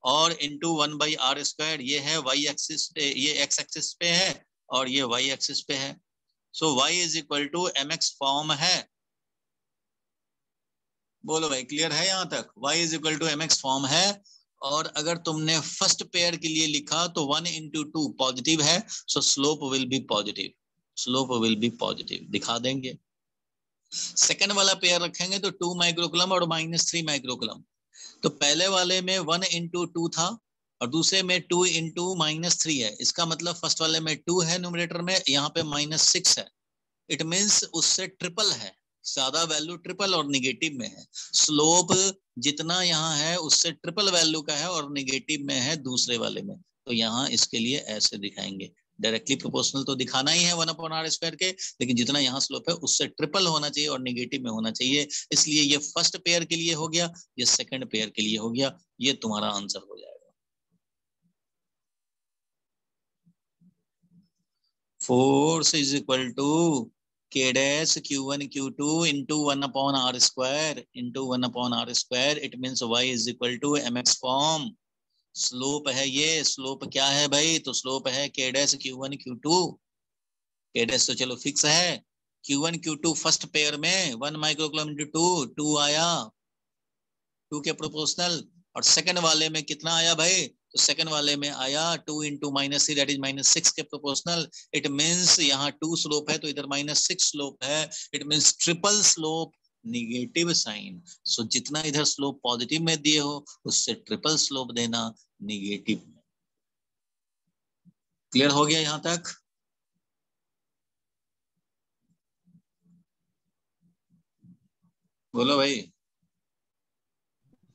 और इंटू 1/r², ये है y एक्सिस पे, ये x एक्सिस पे है और ये y एक्सिस पे है। सो y = mx फॉर्म है। बोलो भाई, क्लियर है यहाँ तक? y = mx फॉर्म है। और अगर तुमने फर्स्ट पेयर के लिए लिखा तो 1 × 2 पॉजिटिव है, सो slope will be positive, slope will be positive, दिखा देंगे। सेकंड वाला पेयर रखेंगे तो 2 माइक्रोकूलम्ब और -3 माइक्रोकूलम्ब। तो पहले वाले में 1 × 2 था और दूसरे में 2 × -3 है। इसका मतलब फर्स्ट वाले में 2 है न्यूमरेटर में, यहाँ पे -6 है। इट मीन्स उससे ट्रिपल है, ज्यादा वैल्यू ट्रिपल और निगेटिव में है। स्लोप जितना यहाँ है उससे ट्रिपल वैल्यू का है और निगेटिव में है दूसरे वाले में। तो यहाँ इसके लिए ऐसे दिखाएंगे। डायरेक्टली प्रोपोर्शनल तो दिखाना ही है 1/r² के, लेकिन जितना यहाँ स्लोप है उससे ट्रिपल होना चाहिए और निगेटिव में होना चाहिए। इसलिए ये फर्स्ट पेयर के लिए हो गया, ये सेकंड पेयर के लिए हो गया। ये तुम्हारा आंसर हो जाएगा। Force = K dash Q1 Q2 into 1/r² into 1/r²। It means y = mx form. Slope है ये, स्लोप क्या है भाई? तो स्लोप है K dash Q1 Q2। K dash तो चलो फिक्स है, Q1 Q2 फर्स्ट पेयर में 1 माइक्रोकूलम्ब इंटू 2 आया, 2 के प्रोपोर्शनल। और सेकंड वाले में कितना आया भाई? तो सेकंड वाले में आया 2 × -3 दैट इज -6 के प्रोपोर्शनल। इट मीन्स यहाँ 2 स्लोप है तो इधर -6 स्लोप है। It means triple slope, negative sign. So जितना इधर स्लोप पॉजिटिव में दिए हो उससे ट्रिपल स्लोप देना निगेटिव में। क्लियर हो गया यहाँ तक? बोलो भाई।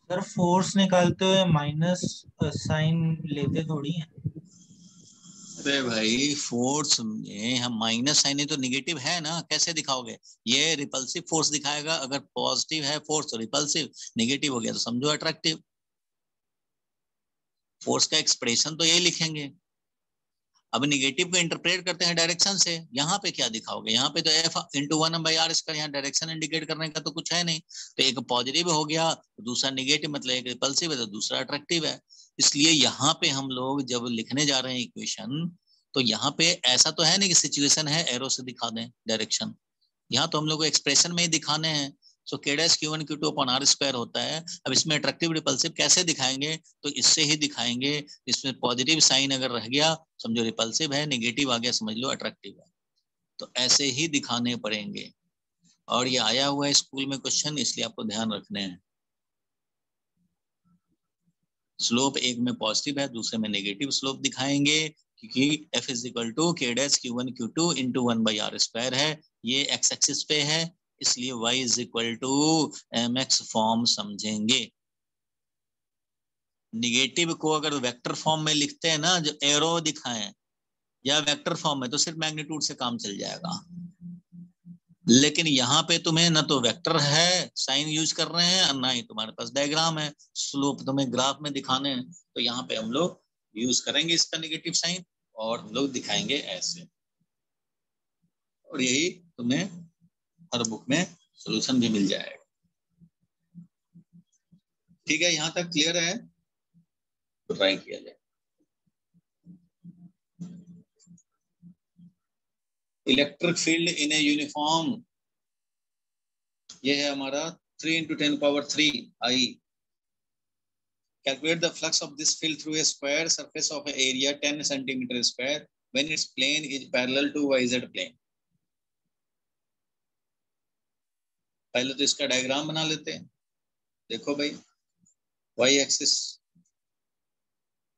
सर फोर्स निकालते हुए माइनस साइन लेते थोड़ी है। अरे भाई फोर्स में हम माइनस साइन है तो निगेटिव है ना, कैसे दिखाओगे? ये रिपल्सिव फोर्स दिखाएगा। अगर पॉजिटिव है फोर्स तो रिपल्सिव, नेगेटिव हो गया तो समझो अट्रैक्टिव। फोर्स का एक्सप्रेशन तो यही लिखेंगे। अब निगेटिव को इंटरप्रेट करते हैं डायरेक्शन से। यहाँ पे क्या दिखाओगे? यहाँ पे तो F × 1/r², यहाँ डायरेक्शन इंडिकेट करने का तो कुछ है नहीं। तो एक पॉजिटिव हो गया तो दूसरा निगेटिव, मतलब एक रिपल्सिव है तो दूसरा अट्रैक्टिव है। इसलिए यहाँ पे हम लोग जब लिखने जा रहे हैं इक्वेशन, तो यहाँ पे ऐसा तो है नहीं कि सिचुएशन है एरो से दिखा दें डायरेक्शन। यहाँ तो हम लोग को एक्सप्रेशन में ही दिखाने हैं। सो K डैश Q1 Q2/r² होता है। अब इसमें अट्रैक्टिव रिपल्सिव कैसे दिखाएंगे? तो इससे ही दिखाएंगे। इसमें पॉजिटिव साइन अगर रह गया समझो रिपल्सिव है, नेगेटिव आ गया समझ लो अट्रैक्टिव है। तो ऐसे ही दिखाने पड़ेंगे। और ये आया हुआ है स्कूल में क्वेश्चन, इसलिए आपको ध्यान रखने हैं। स्लोप एक में पॉजिटिव है, दूसरे में नेगेटिव स्लोप दिखाएंगे, क्योंकि F = K dash Q1 Q2 into 1/r² है। ये x एक्सिस पे है, इसलिए y = mx फॉर्म समझेंगे। निगेटिव को अगर वेक्टर फॉर्म में लिखते हैं ना, जो एरो दिखाएं, या वेक्टर फॉर्म में तो सिर्फ मैग्नीट्यूड से काम चल जाएगा। लेकिन यहाँ पे तुम्हें ना तो वेक्टर है साइन यूज कर रहे हैं और ना ही तुम्हारे पास डायग्राम है, स्लोप तुम्हें ग्राफ में दिखाने हैं, तो यहाँ पे हम लोग यूज करेंगे इसका नेगेटिव साइन और हम लोग दिखाएंगे ऐसे। और यही तुम्हें हर बुक में सॉल्यूशन भी मिल जाएगा। ठीक है, यहाँ तक क्लियर है? तो ट्राई किया जाए। Electric field in a uniform, ये है हमारा 3 × 10⁻³ I। Calculate the flux of this field through a square surface of an area 10 cm² when its plane is parallel to YZ plane। पहले तो इसका डायग्राम बना लेते हैं। देखो भाई, Y एक्सिस,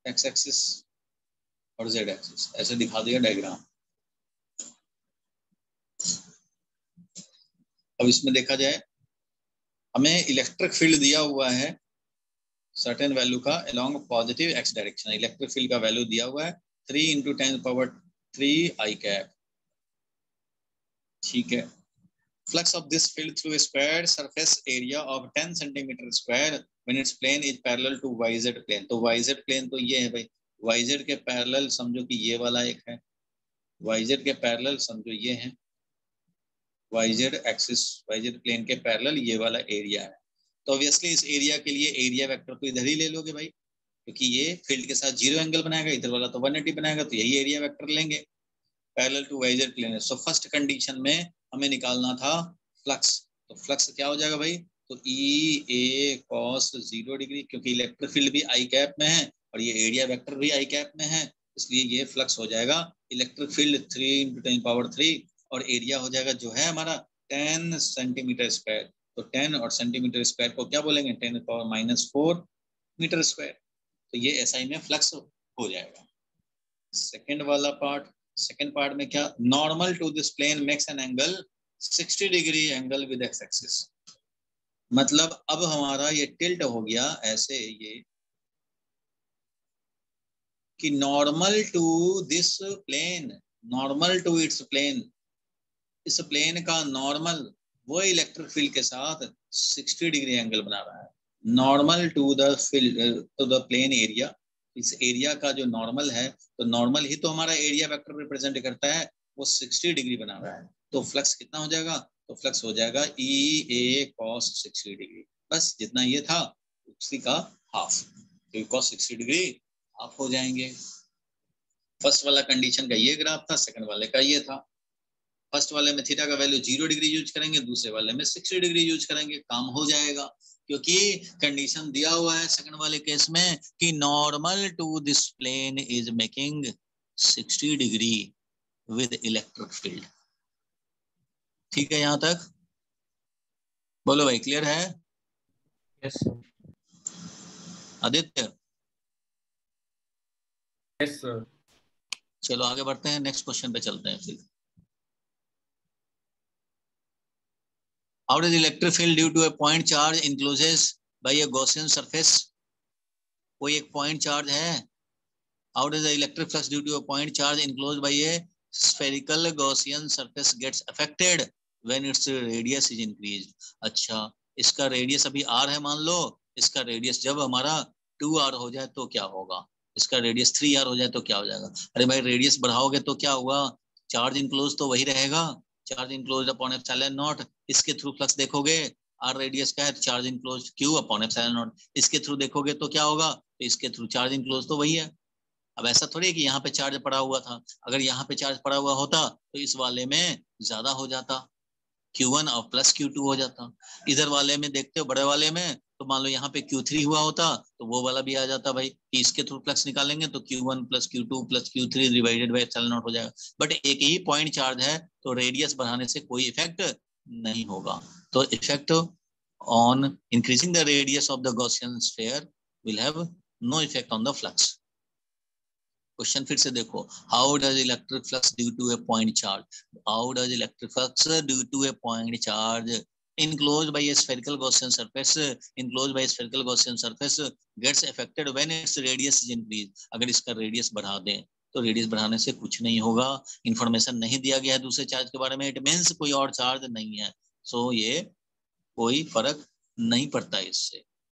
X एक्सिस और Z एक्सिस ऐसे दिखा दिया डायग्राम। अब इसमें देखा जाए, हमें इलेक्ट्रिक फील्ड दिया हुआ है सर्टेन वैल्यू का along positive x direction. Electric field का वैल्यू दिया हुआ है 3 × 10⁻³ I कैप। ठीक है, flux of this field through a square surface area of 10 cm² when its plane is parallel to YZ plane. तो YZ प्लेन तो ये है भाई, YZ के पैरेलल समझो कि ये वाला एक है, YZ के पैरेलल समझो ये है, YZ एक्सिस, YZ प्लेन के पैरेलल ये वाला एरिया है। तो ऑब्वियसली इस एरिया के लिए एरिया वेक्टर को इधर ही ले लोगे भाई, क्योंकि ये फील्ड के साथ 0 एंगल बनाएगा, इधर वाला तो 180 बनाएगा, तो यही एरिया वेक्टर लेंगे parallel to YZ plane. So first condition में हमें निकालना था फ्लक्स, तो फ्लक्स क्या हो जाएगा भाई, तो EA cos 0 डिग्री, क्योंकि इलेक्ट्रिक फील्ड भी I कैप में है और ये एरिया वेक्टर भी I कैप में है, इसलिए ये फ्लक्स हो जाएगा इलेक्ट्रिक फील्ड 3 × 10⁻³ और एरिया हो जाएगा जो है हमारा 10 cm²। तो 10 और cm² को क्या बोलेंगे, 10⁻⁻⁴ m²। तो ये SI में फ्लक्स हो जाएगा। सेकेंड वाला पार्ट, सेकेंड पार्ट में क्या, normal to this plane makes an angle 60 degree angle with X axis. मतलब अब हमारा ये टिल्ट हो गया ऐसे, ये कि normal to this plane, normal to its plane, इस प्लेन का नॉर्मल वो इलेक्ट्रिक फील्ड के साथ 60 डिग्री एंगल बना रहा है। Normal to the field to the plane area, इस एरिया का जो नॉर्मल है, तो नॉर्मल ही तो हमारा एरिया वेक्टर रिप्रेजेंट करता है, वो 60 डिग्री बना रहा है। तो फ्लक्स कितना हो जाएगा, तो फ्लक्स हो जाएगा EA cos 60 डिग्री, बस जितना ये था उसी का हाफ, तो cos 60 डिग्री हाफ हो जाएंगे। फर्स्ट वाला कंडीशन का ये ग्राफ था, सेकंड वाले का ये था। फर्स्ट वाले में थीटा का वैल्यू 0 डिग्री यूज करेंगे, दूसरे वाले में 60 डिग्री यूज करेंगे, काम हो जाएगा, क्योंकि कंडीशन दिया हुआ है सेकंड वाले केस में कि normal to this plane is making 60 degree with electric field. ठीक है, यहां तक बोलो भाई, क्लियर है? Yes sir. Aditya, yes sir. चलो आगे बढ़ते हैं, नेक्स्ट क्वेश्चन पे चलते हैं फिर। How does electric field due to a point charge encloses by a Gaussian surface? कोई एक point charge है। How does the electric flux due to a point charge enclosed by a spherical Gaussian surface gets affected when its radius is increased? अच्छा, इसका radius अभी r है मान लो, इसका radius जब हमारा 2r हो जाए तो क्या होगा, इसका रेडियस 3r हो जाए तो क्या हो जाएगा। अरे भाई रेडियस बढ़ाओगे तो क्या होगा, चार्ज इनक्लोज तो वही रहेगा, charge enclose upon epsilon not. इसके थ्रू फ्लक्स देखोगे, आर रेडियस का है, charge enclose Q upon epsilon not. इसके थ्रू देखोगे तो क्या होगा, तो इसके थ्रू चार्ज इनक्लोज तो वही है। अब ऐसा थोड़ी है कि यहाँ पे चार्ज पड़ा हुआ था, अगर यहाँ पे चार्ज पड़ा हुआ होता तो इस वाले में ज्यादा हो जाता, Q1 और प्लस Q2 हो जाता। इधर वाले में देखते हो, बड़े वाले में तो मान लो यहाँ पे Q3 हुआ होता तो वो वाला भी आ जाता भाई, कि इसके थ्रू फ्लक्स निकालेंगे तो Q1 + Q2 + Q3 divided by epsilon not हो जाएगा। बट एक ही पॉइंट चार्ज है तो रेडियस बढ़ाने से कोई इफेक्ट नहीं होगा। तो effect on increasing the radius of the Gaussian sphere will have no effect on the flux. Question फिर से देखो, how does electric flux due to a point charge, how does electric flux due to a point charge enclosed by a spherical Gaussian surface, enclosed by a spherical Gaussian surface gets affected when its radius is increased। अगर इसका radius बढ़ा दें तो radius बढ़ाने से कुछ नहीं होगा। इंफॉर्मेशन नहीं दिया गया है दूसरे चार्ज के बारे में, इट मीन्स कोई और चार्ज नहीं है। सो ये कोई फर्क नहीं पड़ता इससे।